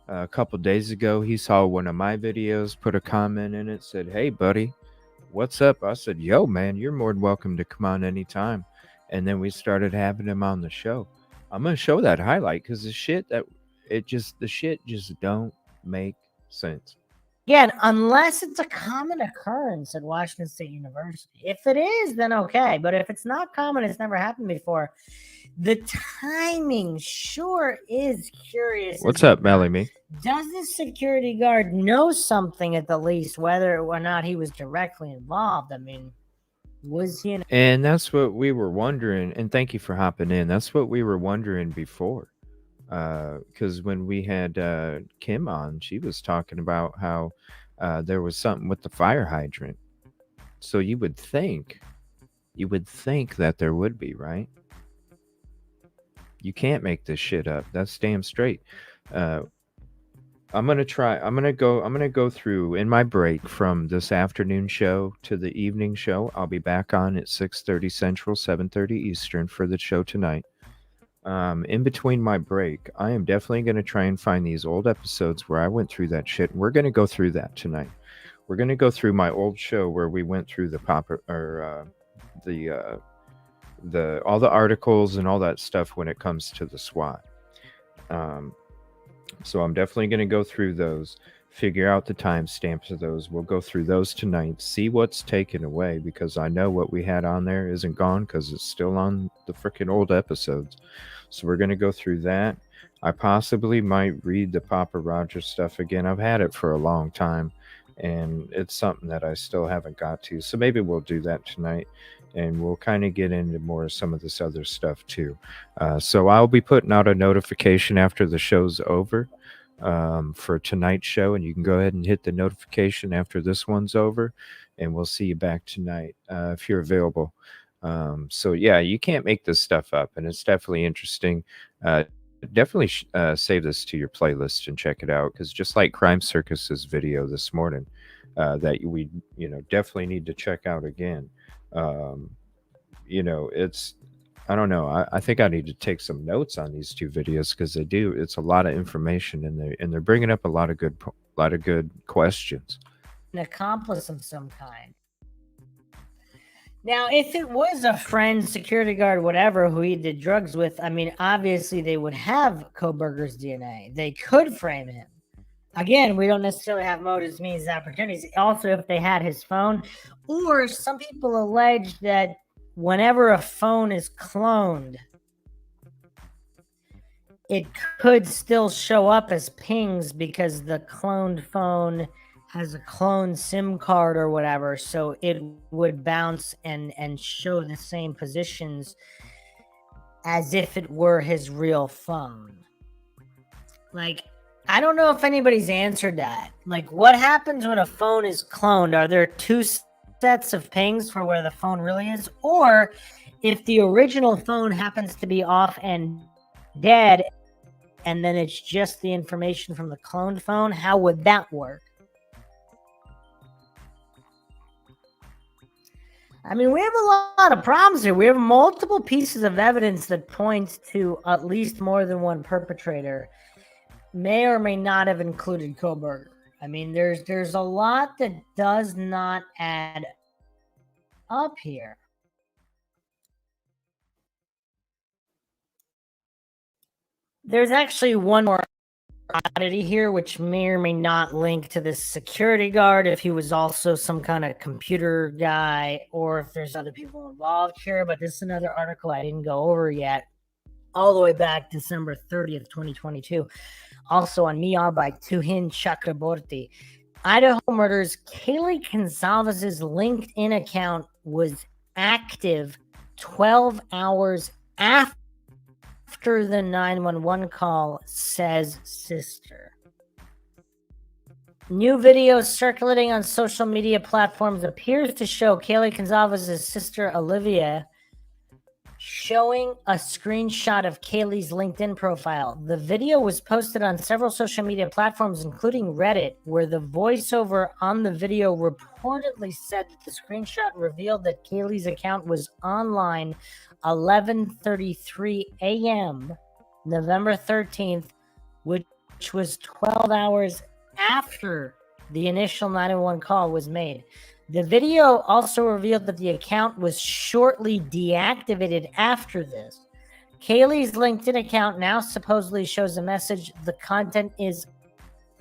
A couple days ago, he saw one of my videos, put a comment in it, said, hey, buddy, what's up? I said, yo, man, you're more than welcome to come on anytime. And then we started having him on the show. I'm going to show that highlight because the shit just don't make sense. Again, unless it's a common occurrence at Washington State University. If it is, then okay. But if it's not common, it's never happened before. The timing sure is curious. What's up, Melanie? Does the security guard know something at the least, whether or not he was directly involved? I mean, was he? And that's what we were wondering. And thank you for hopping in. That's what we were wondering before. Because when we had Kim on, she was talking about how there was something with the fire hydrant. So you would think that there would be, right? You can't make this shit up. That's damn straight. I'm gonna go through in my break from this afternoon show to the evening show. I'll be back on at 6:30 Central, 7:30 Eastern for the show tonight. In between my break, I am definitely gonna try and find these old episodes where I went through that shit. We're gonna go through that tonight. We're gonna go through my old show where we went through the all the articles and all that stuff when it comes to the SWAT. So I'm definitely going to go through those, figure out the timestamps of those. We'll go through those tonight, see what's taken away, because I know what we had on there isn't gone because it's still on the freaking old episodes. So we're going to go through that. I possibly might read the Papa Roger stuff again. I've had it for a long time, and it's something that I still haven't got to. So maybe we'll do that tonight, and we'll kind of get into more of some of this other stuff too. So I'll be putting out a notification after the show's over for tonight's show, and you can go ahead and hit the notification after this one's over, and we'll see you back tonight if you're available. So yeah, you can't make this stuff up, and it's definitely interesting. Definitely save this to your playlist and check it out, because just like Crime Circus's video this morning, that we definitely need to check out again. It's, I don't know. I think I need to take some notes on these two videos, because it's a lot of information, and they're bringing up a lot of good questions. An accomplice of some kind. Now, if it was a friend, security guard, whatever, who he did drugs with, I mean, obviously they would have Kohberger's DNA. They could frame him. Again, we don't necessarily have motives, means, opportunities. Also, if they had his phone, or some people allege that whenever a phone is cloned, it could still show up as pings because the cloned phone has a cloned SIM card or whatever, so it would bounce and show the same positions as if it were his real phone. Like, I don't know if anybody's answered that. Like, what happens when a phone is cloned? Are there two sets of pings for where the phone really is? Or if the original phone happens to be off and dead, and then it's just the information from the cloned phone, how would that work? I mean, we have a lot of problems here. We have multiple pieces of evidence that points to at least more than one perpetrator. May or may not have included Kohberger. I mean, there's a lot that does not add up here. There's actually one more oddity here, which may or may not link to this security guard, if he was also some kind of computer guy, or if there's other people involved here. But this is another article I didn't go over yet, all the way back December 30th, 2022. Also on Mia by Tuhin Chakraborty. Idaho murders. Kaylee Gonzalez's LinkedIn account was active 12 hours after the 911 call, says sister. New video circulating on social media platforms appears to show Kaylee Gonzalez's sister Olivia showing a screenshot of Kaylee's LinkedIn profile. The video was posted on several social media platforms, including Reddit, where the voiceover on the video reportedly said that the screenshot revealed that Kaylee's account was online 11:33 a.m. November 13th, which was 12 hours after the initial 911 call was made. The video also revealed that the account was shortly deactivated after this. Kaylee's LinkedIn account now supposedly shows a message: the content is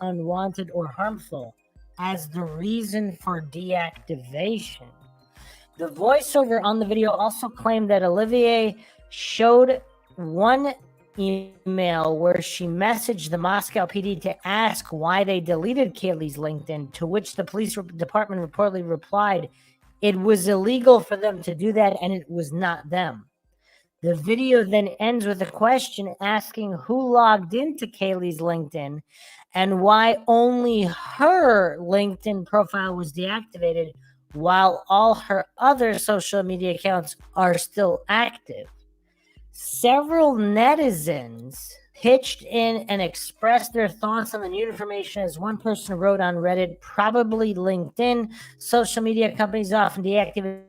unwanted or harmful, as the reason for deactivation. The voiceover on the video also claimed that Olivier showed one email where she messaged the Moscow PD to ask why they deleted Kaylee's LinkedIn, to which the police department reportedly replied it was illegal for them to do that and it was not them. The video then ends with a question asking who logged into Kaylee's LinkedIn and why only her LinkedIn profile was deactivated while all her other social media accounts are still active. Several netizens pitched in and expressed their thoughts on the new information. As one person wrote on Reddit, probably LinkedIn. Social media companies often deactivate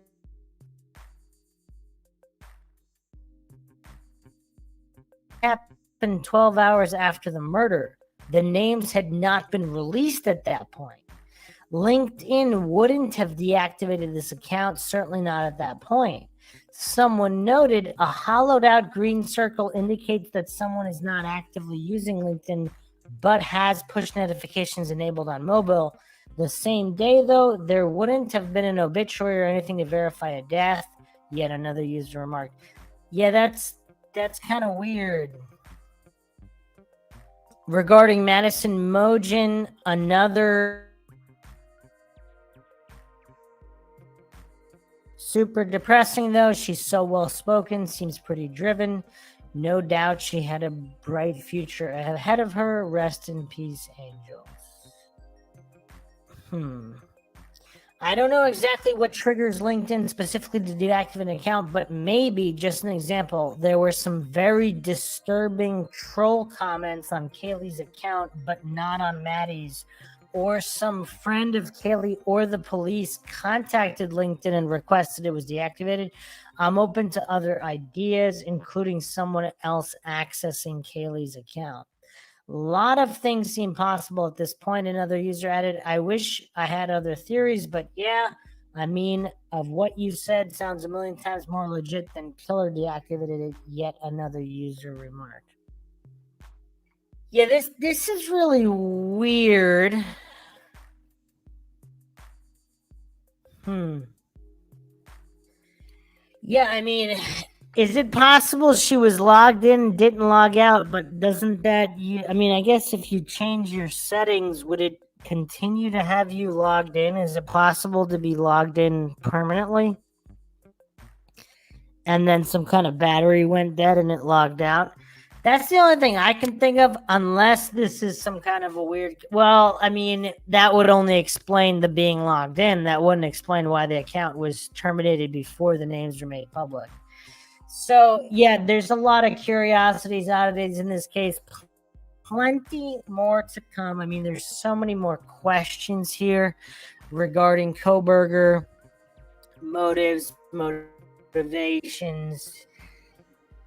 happened 12 hours after the murder. The names had not been released at that point. LinkedIn wouldn't have deactivated this account, certainly not at that point. Someone noted a hollowed out green circle indicates that someone is not actively using LinkedIn, but has push notifications enabled on mobile. The same day, though, there wouldn't have been an obituary or anything to verify a death. Yet another user remarked. Yeah, that's kind of weird. Regarding Madison Mogen, another super depressing, though. She's so well-spoken, seems pretty driven. No doubt she had a bright future ahead of her. Rest in peace, angels. I don't know exactly what triggers LinkedIn specifically to deactivate an account, but maybe, just an example, there were some very disturbing troll comments on Kaylee's account, but not on Maddie's. Or some friend of Kaylee or the police contacted LinkedIn and requested it was deactivated. I'm open to other ideas, including someone else accessing Kaylee's account. A lot of things seem possible at this point. Another user added, I wish I had other theories, but yeah, I mean, of what you said sounds a million times more legit than killer deactivated it, yet another user remarked. Yeah, this is really weird. Yeah, I mean, is it possible she was logged in, didn't log out, but doesn't that, I mean, I guess if you change your settings, would it continue to have you logged in? Is it possible to be logged in permanently? And then some kind of battery went dead and it logged out? That's the only thing I can think of, unless this is some kind of a weird... Well, I mean, that would only explain the being logged in. That wouldn't explain why the account was terminated before the names were made public. So, yeah, there's a lot of curiosities, oddities in this case. Plenty more to come. I mean, there's so many more questions here regarding Kohberger, motives, motivations,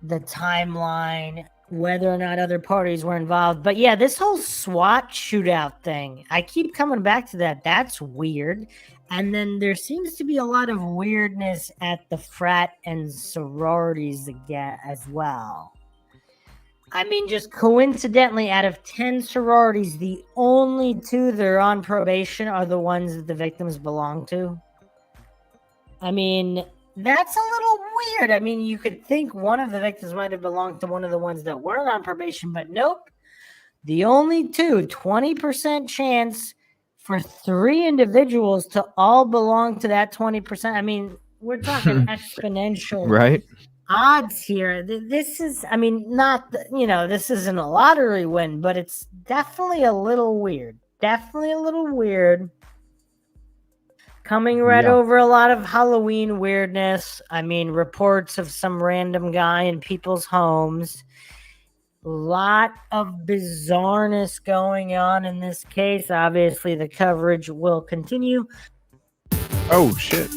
the timeline, whether or not other parties were involved. But yeah, this whole SWAT shootout thing, I keep coming back to that. That's weird. And then there seems to be a lot of weirdness at the frat and sororities again as well. I mean, just coincidentally, out of 10 sororities, the only 2 that are on probation are the ones that the victims belong to. I mean, that's a little weird. I mean, you could think one of the victims might have belonged to one of the ones that weren't on probation, but nope. The only 2, 20% chance for 3 individuals to all belong to that 20%. I mean, we're talking exponential right? Odds here. This is, I mean, not, this isn't a lottery win, but it's definitely a little weird. Definitely a little weird. Coming right over a lot of Halloween weirdness. I mean, reports of some random guy in people's homes. Lot of bizarreness going on in this case. Obviously, the coverage will continue. Oh, shit.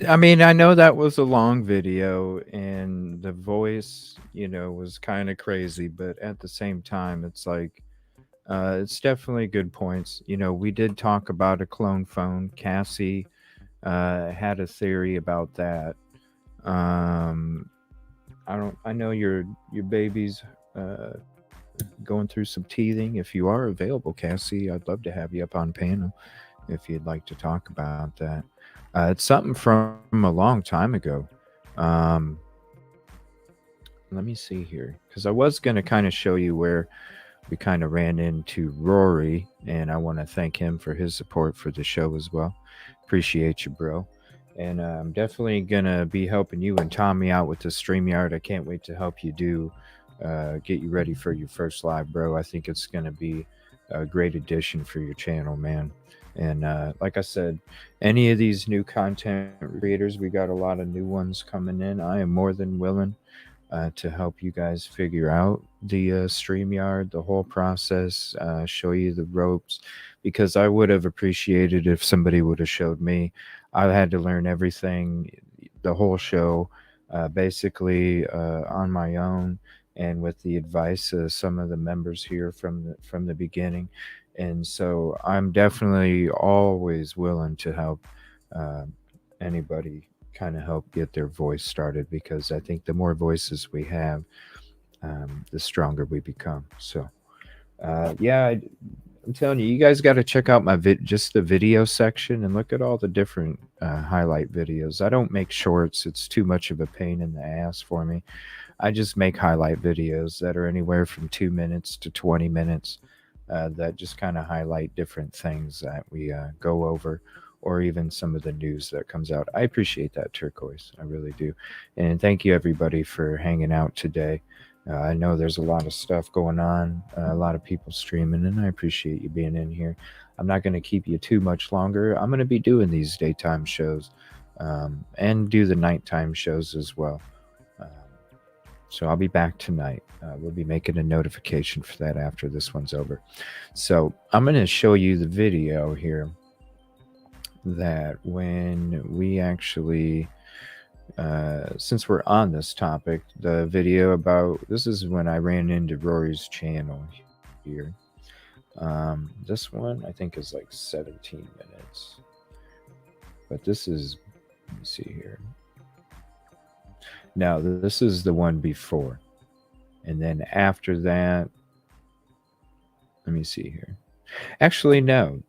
I mean, I know that was a long video and the voice, was kind of crazy, but at the same time, it's like, it's definitely good points. We did talk about a clone phone. Cassie had a theory about that. I know your baby's going through some teething. If you are available, Cassie, I'd love to have you up on panel if you'd like to talk about that. It's something from a long time ago. Let me see here, because I was going to kind of show you where we kind of ran into Rory, and I want to thank him for his support for the show as well. Appreciate you, bro. And I'm definitely going to be helping you and Tommy out with the StreamYard. I can't wait to help you get you ready for your first live, bro. I think it's going to be a great addition for your channel, man. And like I said, any of these new content creators, we got a lot of new ones coming in. I am more than willing to help you guys figure out the StreamYard, the whole process, show you the ropes, because I would have appreciated if somebody would have showed me. I had to learn everything, the whole show, basically on my own, and with the advice of some of the members here from the beginning. And so I'm definitely always willing to help uh, anybody kind of help get their voice started, because I think the more voices we have, the stronger we become. So, yeah, I'm telling you, you guys got to check out my just the video section and look at all the different highlight videos. I don't make shorts; it's too much of a pain in the ass for me. I just make highlight videos that are anywhere from 2 minutes to 20 minutes. That just kind of highlight different things that we go over, or even some of the news that comes out. I appreciate that, Turquoise. I really do. And thank you, everybody, for hanging out today. I know there's a lot of stuff going on, a lot of people streaming, and I appreciate you being in here. I'm not going to keep you too much longer. I'm going to be doing these daytime shows and do the nighttime shows as well. So I'll be back tonight. We'll be making a notification for that after this one's over. So I'm going to show you the video here that when we actually, since we're on this topic, the video about, this is when I ran into Rory's channel here. This one I think is like 17 minutes. But this is, let me see here. Now, this is the one before. And then after that, let me see here. Actually, no.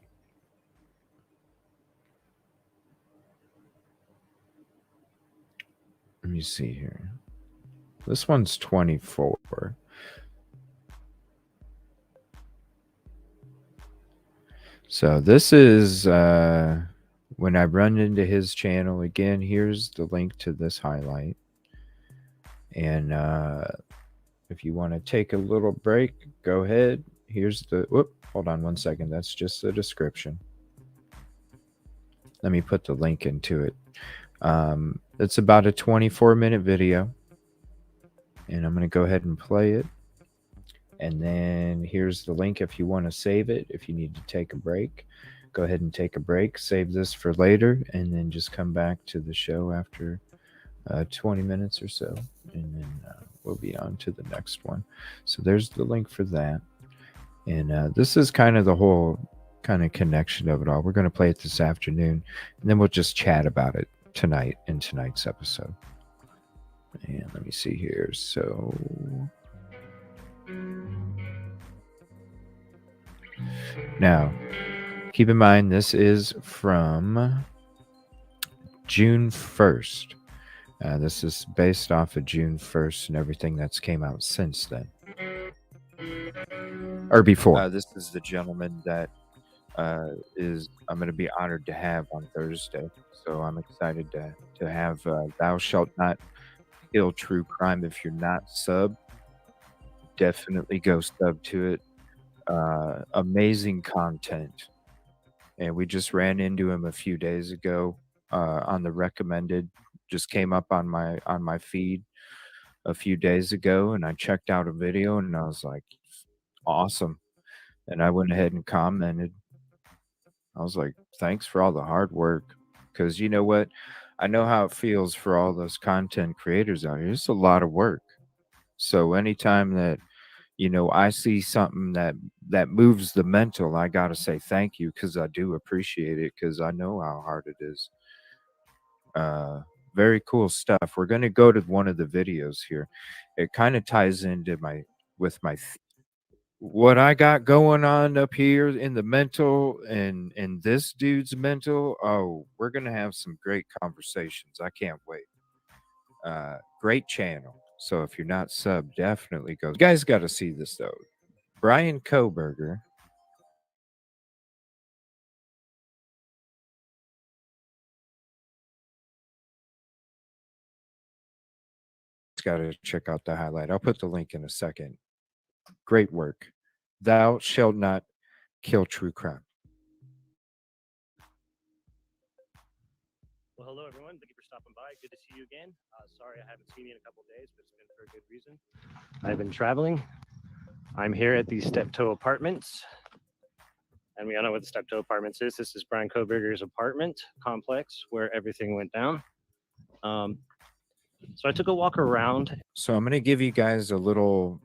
Let me see here. This one's 24. So this is when I run into his channel. Again, here's the link to this highlight. And if you want to take a little break, go ahead. Here's the, whoop, hold on one second. That's just the description. Let me put the link into it. It's about a 24-minute video. And I'm going to go ahead and play it. And then here's the link if you want to save it. If you need to take a break, go ahead and take a break. Save this for later, and then just come back to the show after 20 minutes or so. And then we'll be on to the next one. So there's the link for that. And this is kind of the whole kind of connection of it all. We're going to play it this afternoon, and then we'll just chat about it tonight in tonight's episode. And let me see here. So now, keep in mind, this is from June 1st. This is based off of June 1st and everything that's came out since then. Or before. This is the gentleman that I'm going to be honored to have on Thursday. So I'm excited to have Thou Shalt Not Kill True Crime. If you're not sub, definitely go sub to it. Amazing content. And we just ran into him a few days ago on the recommended. Just came up on my feed a few days ago, and I checked out a video and I was like, awesome. And I went ahead and commented. I was like, thanks for all the hard work. Because you know what? I know how it feels for all those content creators out here. It's a lot of work. So anytime that, you know, I see something that moves the mental, I got to say thank you, because I do appreciate it, because I know how hard it is. Very cool stuff. We're going to go to one of the videos here. It kind of ties into what I got going on up here in the mental and this dude's mental. Oh, we're going to have some great conversations. I can't wait. Great channel. So if you're not sub, definitely go. You guys got to see this though. Brian Koberger. Got to check out the highlight. I'll put the link in a second. Great work. Thou shalt not kill true crime. hello everyone. Thank you for stopping by. Good to see you again. Sorry I haven't seen you in a couple of days, but it's been for a good reason. I've been traveling. I'm here at the Steptoe Apartments. And we all know what the Steptoe Apartments is. This is Brian Koberger's apartment complex where everything went down. So I took a walk around. So I'm going to give you guys a little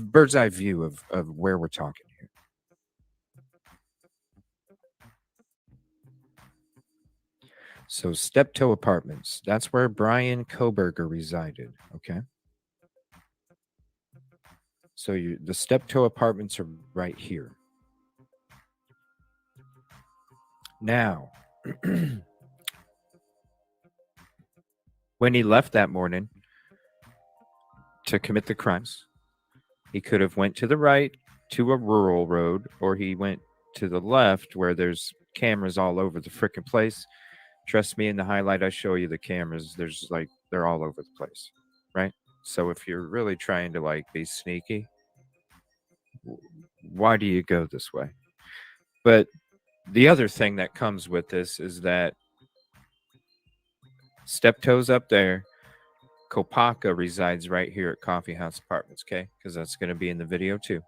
bird's eye view of where we're talking here. So Steptoe Apartments, that's where Brian Koberger resided, okay? So the Steptoe Apartments are right here. Now, when he left that morning to commit the crimes, he could have went to the right to a rural road, or he went to the left where there's cameras all over the frickin' place. Trust me, in the highlight I show you the cameras, they're all over the place, right? So if you're really trying to like be sneaky, why do you go this way? But the other thing that comes with this is that Steptoe's up there. Kopaka resides right here at Coffee House Apartments, okay? Because that's going to be in the video too.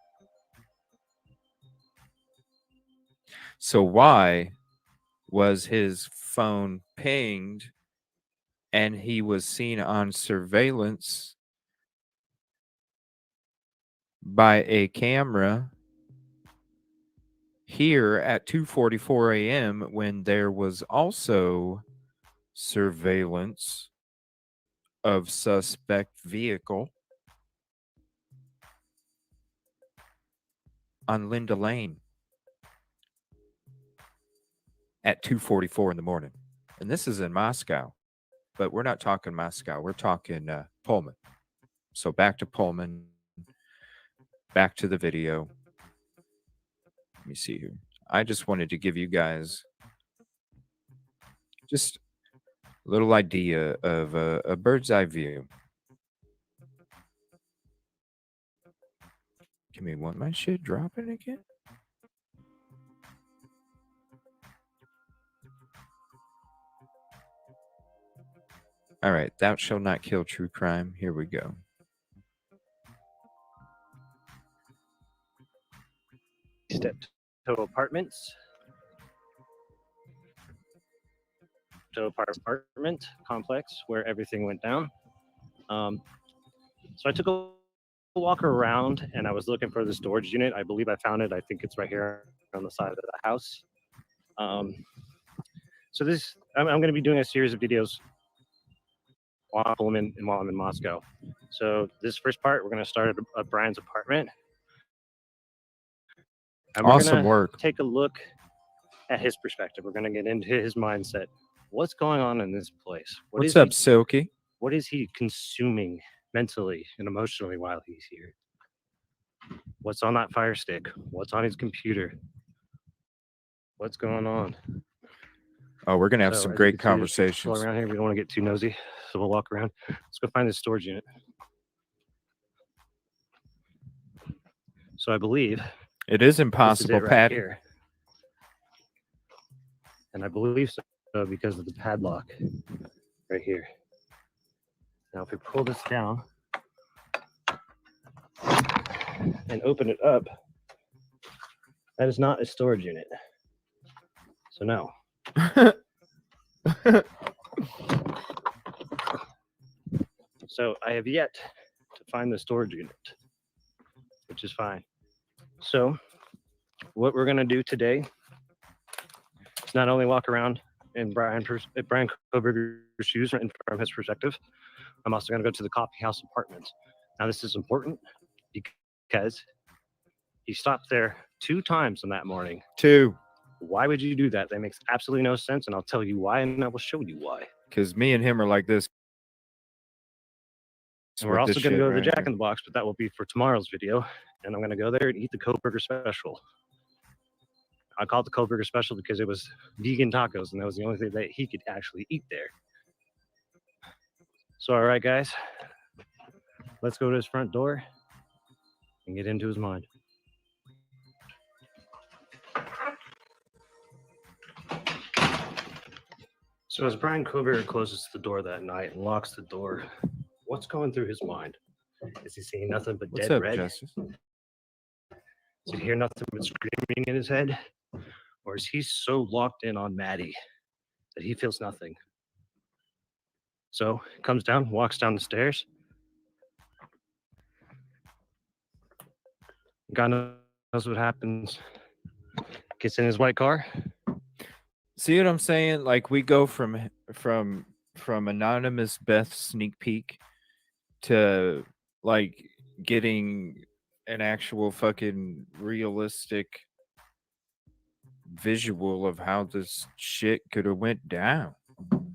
So why was his phone pinged and he was seen on surveillance by a camera here at 2:44 a.m. when there was also surveillance of suspect vehicle on Linda Lane at 2:44 in the morning? And this is in Moscow, but we're not talking Moscow. We're talking Pullman. So back to Pullman, back to the video. Let me see here. I just wanted to give you guys just a little idea of a bird's eye view. Give me one. My shit dropping again? All right. Thou shalt not kill true crime. Here we go. Steptoe Apartments. Steptoe apartment complex where everything went down. So I took a walk around and I was looking for the storage unit. I believe I found it. I think it's right here on the side of the house. So I'm going to be doing a series of videos while I'm in Moscow. So this first part, we're going to start at Brian's apartment. And we're Awesome gonna work. Take a look at his perspective. We're going to get into his mindset. What's going on in this place? What's up, Silky? What is he consuming mentally and emotionally while he's here? What's on that Fire Stick? What's on his computer? What's going on? Oh, we're going to have some great All conversations. around here. We don't want to get too nosy, so we'll walk around. Let's go find this storage unit. So I believe it is impossible, right Patty. Here. And I believe so because of the padlock right here. Now, if we pull this down and open it up, that is not a storage unit. So no. So I have yet to find the storage unit, which is fine. So what we're going to do today is not only walk around in Brian Koberger's shoes from his perspective, I'm also going to go to the Coffee House Apartments. Now, this is important because he stopped there 2 times in that morning. 2. Why would you do that? That makes absolutely no sense, and I'll tell you why, and I will show you why. Because me and him are like this. And we're also going to go to the Jack in the Box, but that will be for tomorrow's video. And I'm going to go there and eat the Koberger special. I call it the Koberger special because it was vegan tacos, and that was the only thing that he could actually eat there. So, all right, guys, let's go to his front door and get into his mind. So as Brian Koberger closes the door that night and locks the door, what's going through his mind? Is he seeing nothing but What's dead up, red? Justice? Does he hear nothing but screaming in his head? Or is he so locked in on Maddie that he feels nothing? So comes down, walks down the stairs. God knows what happens. Gets in his white car. See what I'm saying? Like we go from anonymous Beth sneak peek to like getting an actual fucking realistic visual of how this shit could have went down. And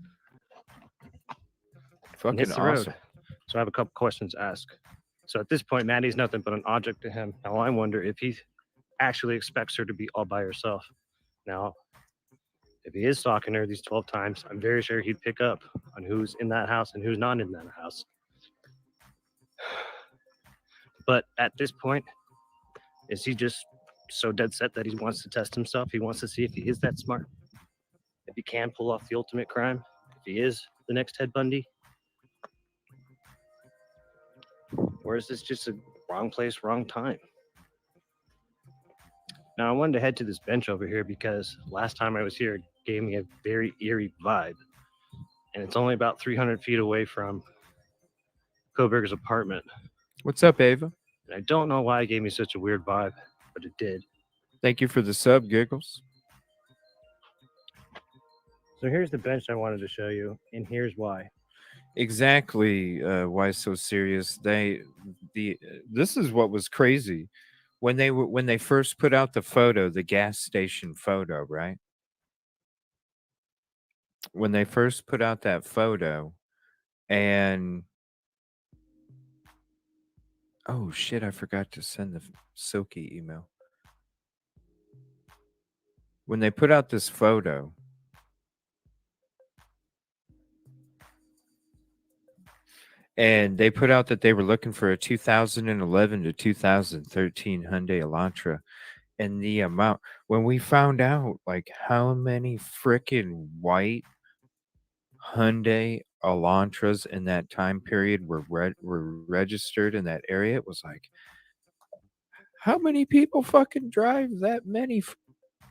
Fucking hits the awesome. road. So I have a couple questions to ask. So at this point, Maddie's nothing but an object to him. Now I wonder if he actually expects her to be all by herself. Now, if he is stalking her these 12 times, I'm very sure he'd pick up on who's in that house and who's not in that house. But at this point, is he just so dead set that he wants to test himself? He wants to see if he is that smart, if he can pull off the ultimate crime, if he is the next Ted Bundy? Or is this just a wrong place, wrong time? Now, I wanted to head to this bench over here because last time I was here, it gave me a very eerie vibe. And it's only about 300 feet away from Koberger's apartment. What's up, Ava? And I don't know why it gave me such a weird vibe, but it did. Thank you for the sub, Giggles. So here's the bench I wanted to show you, and here's why. Exactly. Why so serious? This is what was crazy when they first put out the photo, the gas station photo, right? When they first put out that photo, and oh shit, I forgot to send the Silky email. When they put out this photo, and they put out that they were looking for a 2011 to 2013 Hyundai Elantra, and the amount, when we found out like how many freaking white Hyundai Elantras in that time period were registered in that area, it was like, how many people fucking drive that many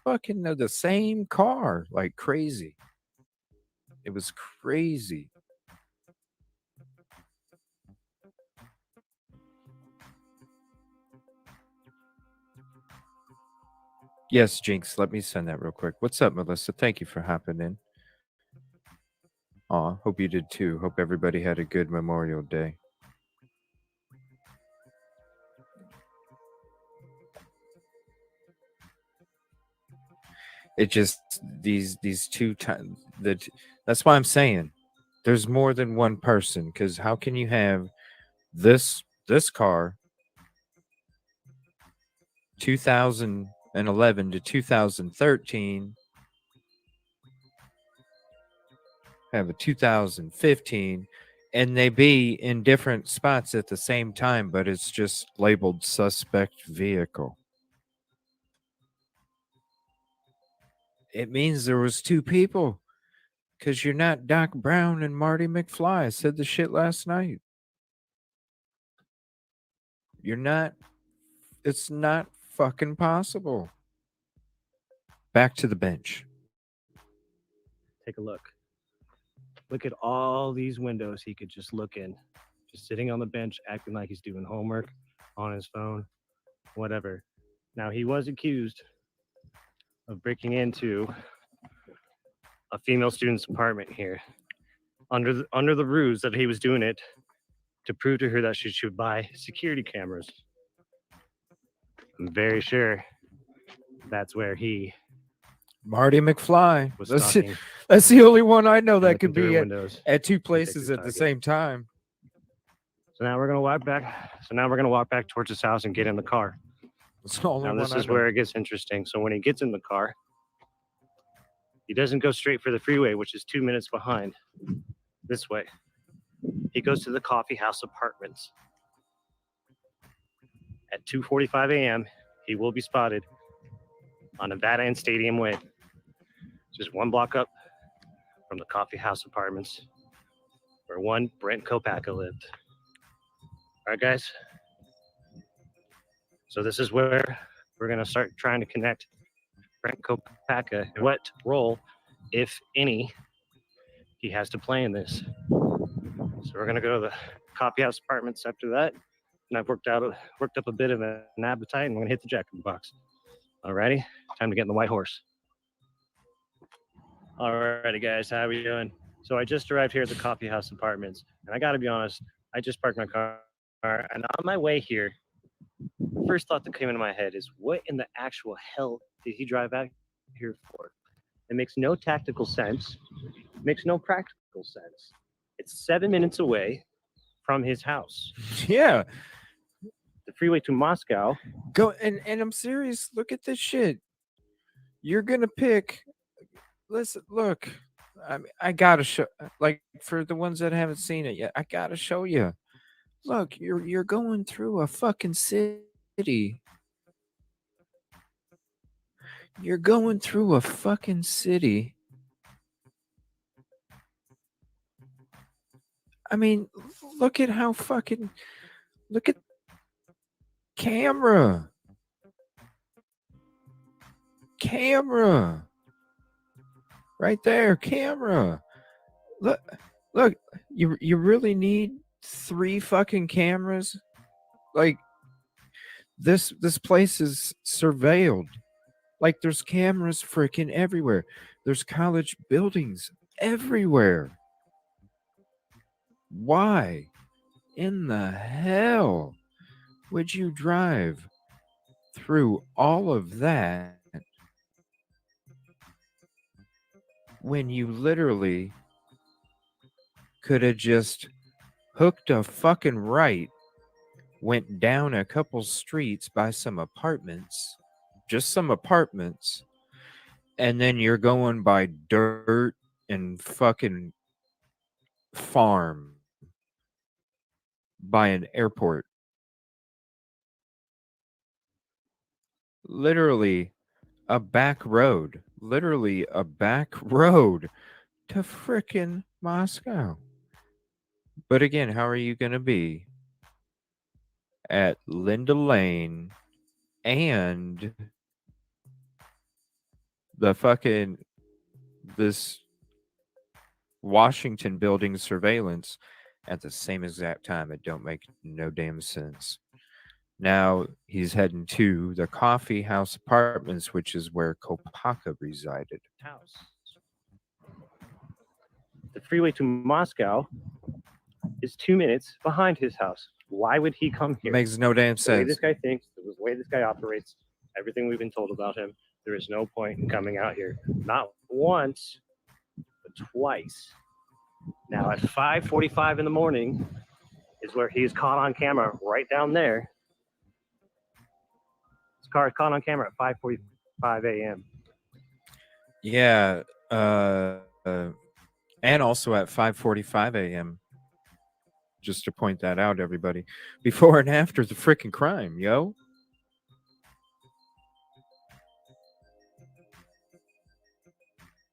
fucking of the same car? Like crazy. It was crazy. Yes, Jinx, let me send that real quick. What's up, Melissa? Thank you for hopping in. Aw, hope you did too. Hope everybody had a good Memorial Day. It just these two times that's why I'm saying there's more than one person, because how can you have this car 2011 to 2013, have a 2015, and they be in different spots at the same time, but it's just labeled suspect vehicle? It means there was two people, because you're not Doc Brown and Marty McFly. I said the shit last night. You're not. It's not fucking possible. Back to the bench. Take a look. Look at all these windows he could just look in. Just sitting on the bench, acting like he's doing homework on his phone, whatever. Now, he was accused of breaking into a female student's apartment here under the ruse that he was doing it to prove to her that she should buy security cameras. I'm very sure that's where he Marty McFly. was That's stalking. that's the only one I know that looking could through be windows at two to pick places his at the target. same time. So now we're gonna walk back. So now we're gonna walk back towards his house and get in the car. That's the only Now this one I is know. where it gets interesting. So when he gets in the car, he doesn't go straight for the freeway, which is 2 minutes behind. This way. He goes to the Coffee House Apartments. At 2:45 a.m., he will be spotted on Nevada and Stadium Way. Just one block up from the Coffee House Apartments, where one Brent Kopaka lived. All right, guys. So this is where we're going to start trying to connect Brent Kopaka. What role, if any, he has to play in this. So we're going to go to the Coffee House Apartments after that. And I've worked up a bit of an appetite, and we're going to hit the Jack in the Box. Alrighty, time to get in the white horse. Alrighty, guys, how are we doing? So I just arrived here at the Coffee House Apartments, and I gotta be honest, I just parked my car, and on my way here, the first thought that came into my head is, what in the actual hell did he drive out here for? It makes no tactical sense, makes no practical sense. It's 7 minutes away from his house. Yeah. The freeway to Moscow. Go and I'm serious. Look at this shit. You're gonna pick. Listen, look. I gotta show. Like for the ones that haven't seen it yet, I gotta show you. Look, you're going through a fucking city. You're going through a fucking city. I mean, look at how fucking. Look at camera. Camera. Right there, camera. Look, you really need 3 fucking cameras? Like this place is surveilled. Like there's cameras freaking everywhere. There's college buildings everywhere. Why in the hell would you drive through all of that when you literally could have just hooked a fucking right, went down a couple streets by some apartments, just some apartments, and then you're going by dirt and fucking farm by an airport. Literally a back road. Literally a back road to frickin' Moscow. But again, how are you going to be at Linda Lane and the fucking this Washington building surveillance at the same exact time? It don't make no damn sense. Now he's heading to the Coffee House Apartments, which is where Kopaka resided. House. The freeway to Moscow is 2 minutes behind his house. Why would he come here? Makes no damn The way sense. this guy thinks, the way this guy operates, everything we've been told about him, there is no point in coming out here. Not once, but twice. Now at 5:45 in the morning is where he's caught on camera right down there. His car is caught on camera at 5:45 a.m. Yeah, and also at 5:45 a.m. Just to point that out, everybody. Before and after the freaking crime, yo.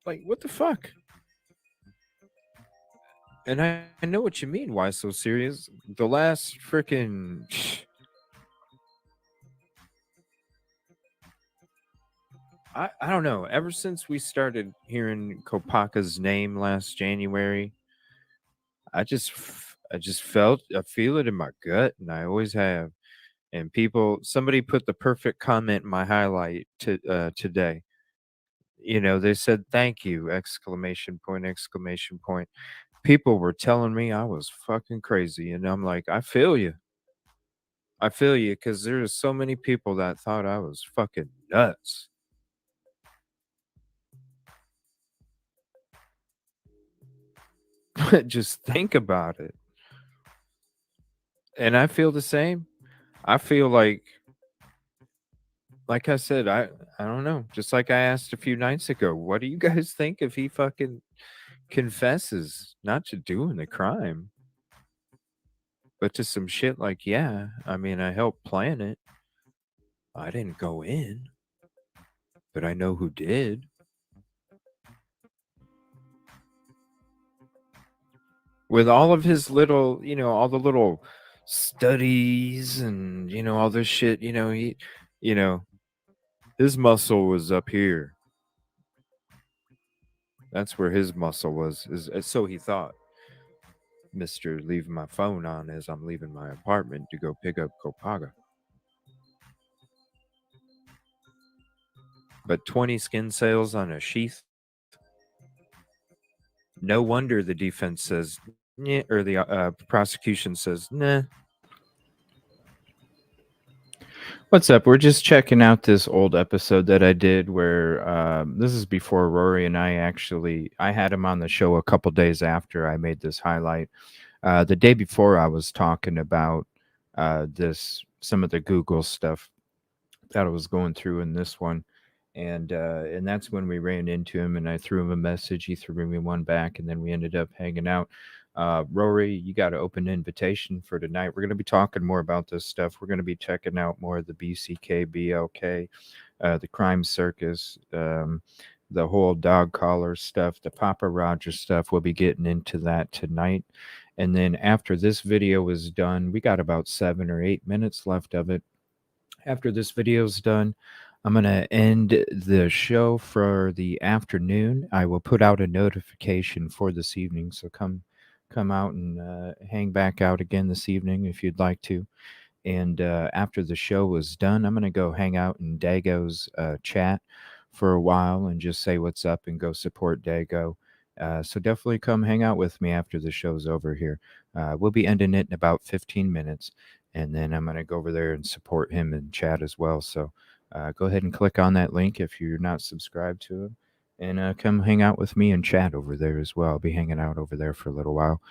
Like, what the fuck? And I know what you mean. Why so serious? The last freaking... I don't know. Ever since we started hearing Kopaka's name last January, I just feel it in my gut, and I always have. And somebody put the perfect comment in my highlight today. You know, they said thank you! Exclamation point! Exclamation point! People were telling me I was fucking crazy, and I'm like, I feel you. I feel you, because there's so many people that thought I was fucking nuts. Just think about it. And I feel the same. I feel like I said, I don't know. Just like I asked a few nights ago, what do you guys think if he fucking confesses not to doing the crime, but to some shit like, yeah, I mean, I helped plan it. I didn't go in, but I know who did. with all of his little, all the little studies and all this shit. You know, his muscle was up here. That's where his muscle was. So he thought. Mr. Leaving my phone on as I'm leaving my apartment to go pick up Kopaga. But 20 skin sales on a sheath. No wonder the defense says, yeah, or the prosecution says, nah. What's up? We're just checking out this old episode that I did where this is before Rory and I had him on the show a couple days after I made this highlight. The day before I was talking about some of the Google stuff that I was going through in this one. And that's when we ran into him and I threw him a message. He threw me one back and then we ended up hanging out. Rory, you got an open invitation for tonight. We're going to be talking more about this stuff. We're going to be checking out more of the BCK BLK, the crime circus, the whole dog collar stuff, the Papa Roger stuff. We'll be getting into that tonight. And then after this video is done, we got about 7 or 8 minutes left of it. After this video is done, I'm going to end the show for the afternoon. I will put out a notification for this evening. So come out and hang back out again this evening if you'd like to. And after the show is done, I'm going to go hang out in Dago's chat for a while and just say what's up and go support Dago. So definitely come hang out with me after the show's over here. We'll be ending it in about 15 minutes. And then I'm going to go over there and support him in chat as well. So go ahead and click on that link if you're not subscribed to him. And come hang out with me and chat over there as well. I'll be hanging out over there for a little while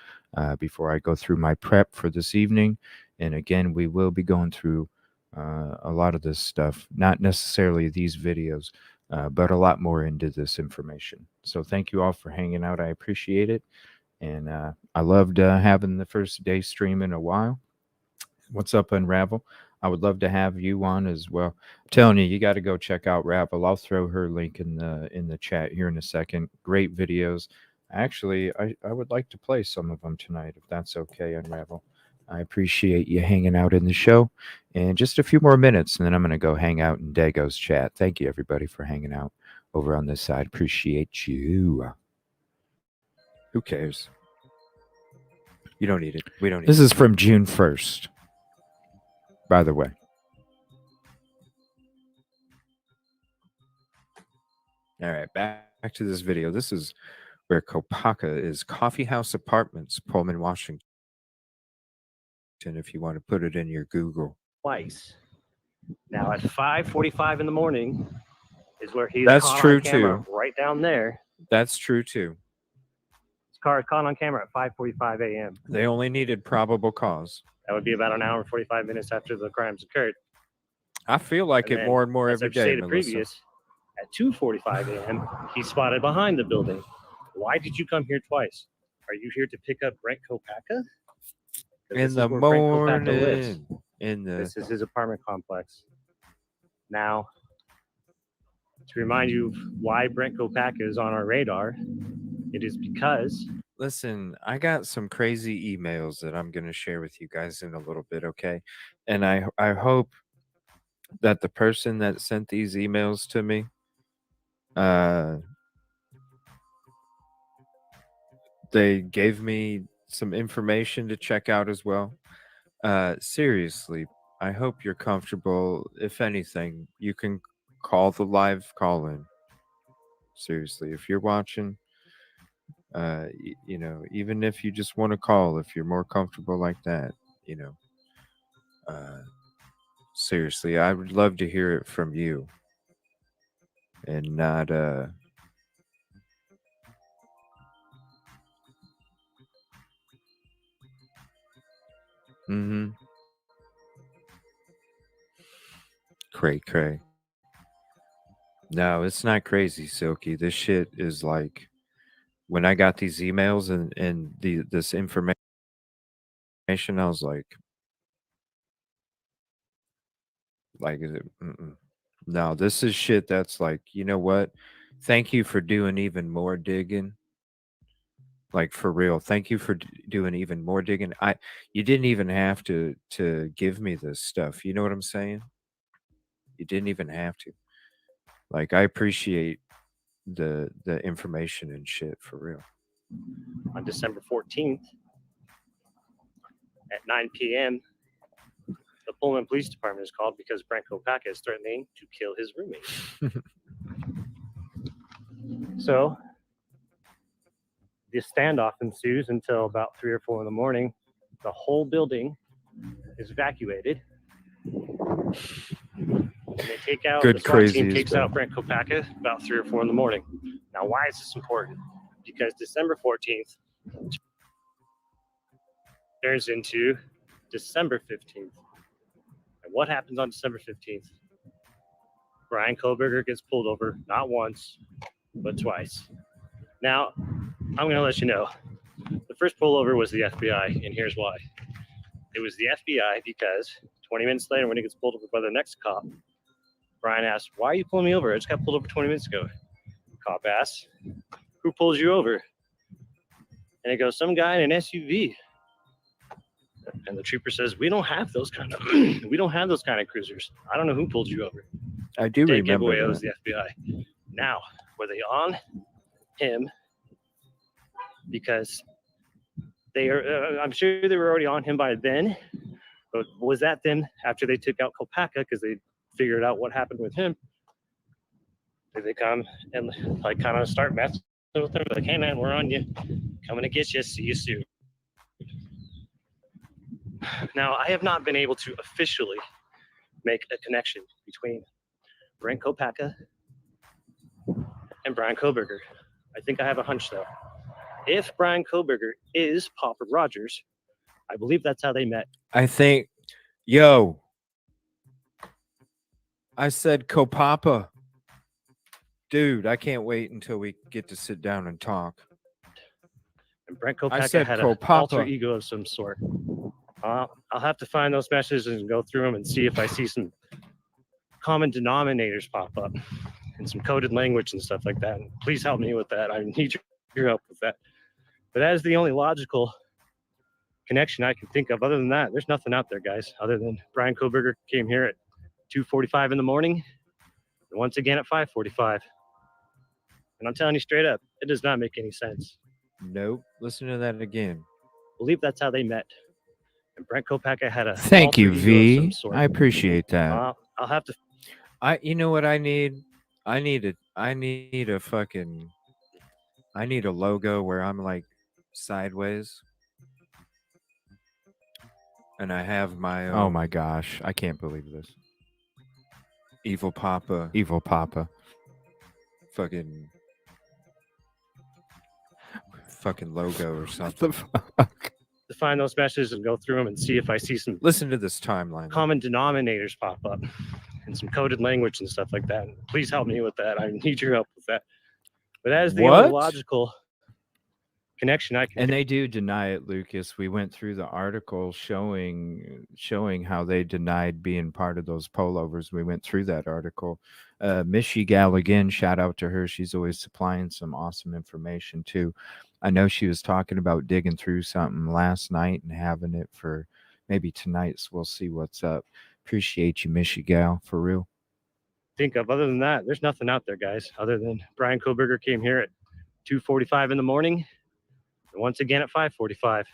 before I go through my prep for this evening. And again, we will be going through a lot of this stuff, not necessarily these videos, but a lot more into this information. So thank you all for hanging out. I appreciate it. And I loved having the first day stream in a while. What's up, Unravel? I would love to have you on as well. I'm telling you, you got to go check out Ravel. I'll throw her link in the chat here in a second. Great videos. Actually, I would like to play some of them tonight, if that's okay, Unravel. I appreciate you hanging out in the show. And just a few more minutes, and then I'm going to go hang out in Dago's chat. Thank you, everybody, for hanging out over on this side. Appreciate you. Who cares? You don't need it. We don't need it. This is from June 1st. By the way. All right, back to this video. This is where Kopaga is. Coffee House Apartments, Pullman, Washington. If you want to put it in your Google. Twice. Now at 5:45 in the morning is where he's That's caught true on camera, too. right down there. That's true too. His car is caught on camera at 5:45 a.m. They only needed probable cause. That would be about an hour and 45 minutes after the crimes occurred. I feel like it more and more as every I've day, stated Melissa. previous, at 2:45 a.m., he's spotted behind the building. Why did you come here twice? Are you here to pick up Brent Kopaga? In the morning. This is his apartment complex. Now, to remind you of why Brent Kopaga is on our radar, it is because... Listen, I got some crazy emails that I'm going to share with you guys in a little bit, okay? And I hope that the person that sent these emails to me, they gave me some information to check out as well. Seriously, I hope you're comfortable. If anything, you can call the live call-in. Seriously, if you're watching, even if you just want to call, if you're more comfortable like that, seriously, I would love to hear it from you and not, cray. No, it's not crazy, Silky. This shit is like, when I got these emails and this information, I was like, no, this is shit that's like, you know what? Thank you for doing even more digging. Like for real. Thank you for doing even more digging. You didn't even have to give me this stuff. You know what I'm saying? You didn't even have to. Like I appreciate the information and shit for real. On December 14th at 9 p.m., the Pullman Police Department is called because Brent Kopaka is threatening to kill his roommate. So the standoff ensues until about 3 or 4 in the morning. The whole building is evacuated. And they take out, Good the SWAT team crazies, takes bro. out Brent Kopaka about 3 or 4 in the morning. Now, why is this important? Because December 14th turns into December 15th. And what happens on December 15th? Brian Koberger gets pulled over, not once, but twice. Now, I'm going to let you know, the first pullover was the FBI, and here's why. It was the FBI because 20 minutes later, when he gets pulled over by the next cop, Brian asks, "Why are you pulling me over? I just got pulled over 20 minutes ago." Cop asks, "Who pulls you over?" And he goes, "Some guy in an SUV." And the trooper says, "We don't have those kind of cruisers. I don't know who pulled you over." I do Dead remember giveaway, it that. was the FBI. Now, were they on him? Because they are, I'm sure they were already on him by then. But was that then after they took out Kopaka because they figured out what happened with him? Did they come and like kind of start messing with him? Like, "Hey man, we're on you. Coming to get you. See you soon." Now, I have not been able to officially make a connection between Brent Kopaka and Brian Koberger. I think I have a hunch though. If Brian Koberger is Papa Rogers, I believe that's how they met. I think, yo, I said Kopapa. Dude, I can't wait until we get to sit down and talk. And Brent I Kopaka said had an Kopapa. alter ego of some sort. I'll have to find those messages and go through them and see if I see some common denominators pop up and some coded language and stuff like that. And please help me with that. I need your help with that. But that is the only logical connection I can think of. Other than that, there's nothing out there, guys, other than Brian Koberger came here at 2:45 in the morning and once again at 5:45. And I'm telling you straight up, it does not make any sense. Nope. Listen to that again. I believe that's how they met. And Brent Kopaka had a Thank you, alter ego of some V. sort. I appreciate that. I'll have to. You know what I need? I need a logo where I'm like sideways. And I have my own. Oh my gosh, I can't believe this. Evil Papa. Fucking logo or something. To find those messages and go through them and see if I see some Listen to this timeline. common denominators pop up and some coded language and stuff like that. And please help me with that. I need your help with that. But that is the only logical connection I can. And they do deny it, Lucas. We went through the article showing how they denied being part of those pullovers. We went through that article. Mishy Gal again, shout out to her. She's always supplying some awesome information too. I know she was talking about digging through something last night and having it for maybe tonight. So we'll see what's up. Appreciate you, Mishy Gal, for real. Think of. Other than that, there's nothing out there, guys, other than Brian Koberger came here at 2:45 in the morning and once again at 5:45.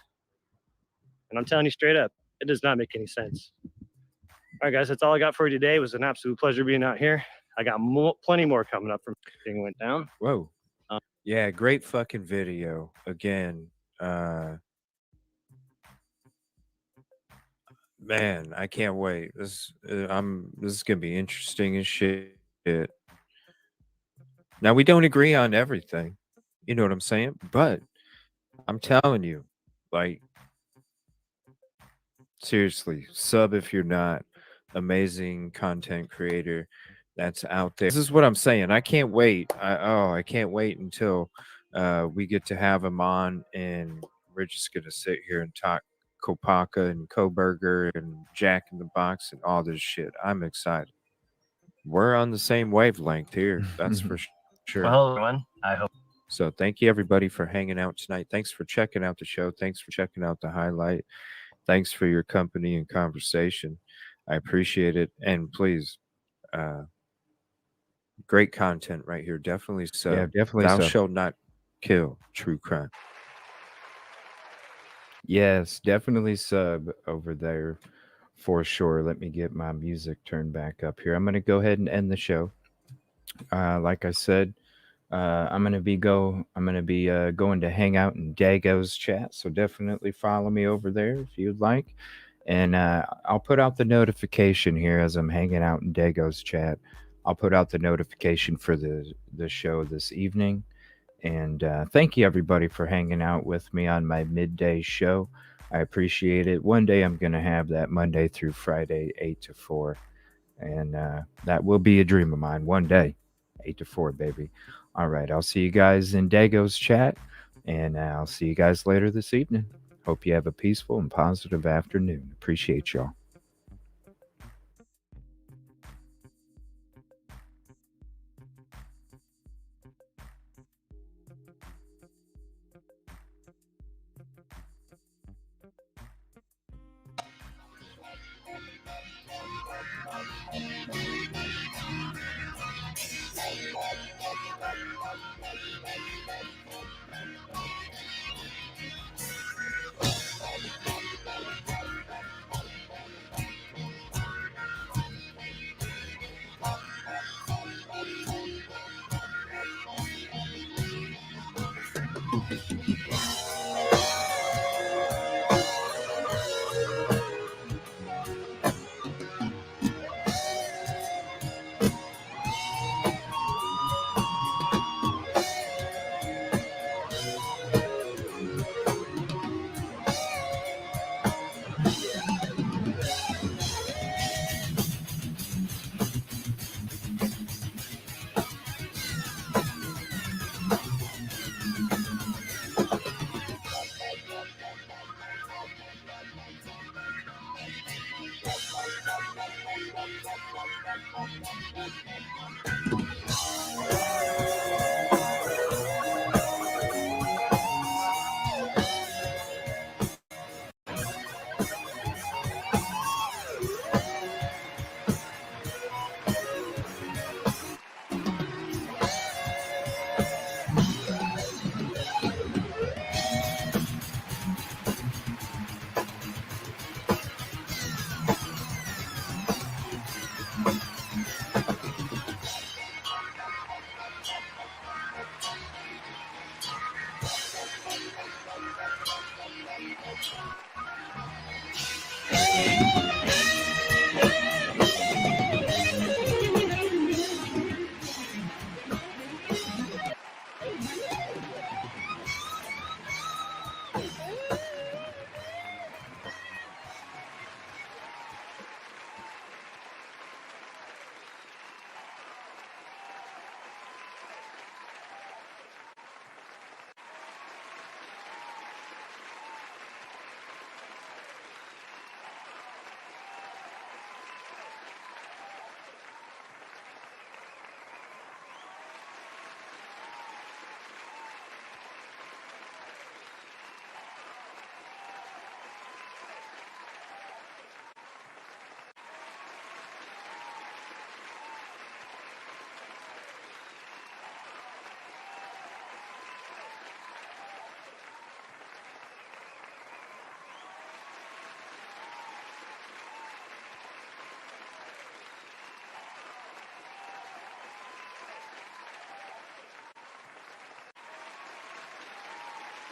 And I'm telling you straight up, it does not make any sense. All right, guys, that's all I got for you today. It was an absolute pleasure being out here. I got plenty more coming up from everything went down. Whoa. Yeah, great fucking video. Again, man, I can't wait. This is gonna be interesting as shit. Now we don't agree on everything, you know what I'm saying? But I'm telling you, like, seriously, sub if you're not. Amazing content creator that's out there. This is what I'm saying. I can't wait. I can't wait until we get to have him on, and we're just gonna sit here and talk Kopaka and Koberger and Jack in the Box and all this shit. I'm excited. We're on the same wavelength here. That's for sure. Well, everyone, I hope So thank you everybody for hanging out tonight. Thanks for checking out the show. Thanks for checking out the highlight. Thanks for your company and conversation. I appreciate it. And please, great content right here. Definitely sub. Yeah, definitely Thou sub. shalt not kill true crime. Yes, definitely sub over there for sure. Let me get my music turned back up here. I'm going to go ahead and end the show. Like I said, I'm going to be going to hang out in Dago's chat. So definitely follow me over there if you'd like. And I'll put out the notification here as I'm hanging out in Dago's chat. I'll put out the notification for the show this evening. And thank you, everybody, for hanging out with me on my midday show. I appreciate it. One day I'm going to have that Monday through Friday, 8 to 4. And that will be a dream of mine one day, 8 to 4, baby. All right. I'll see you guys in Dago's chat. And I'll see you guys later this evening. Hope you have a peaceful and positive afternoon. Appreciate y'all. Thank you.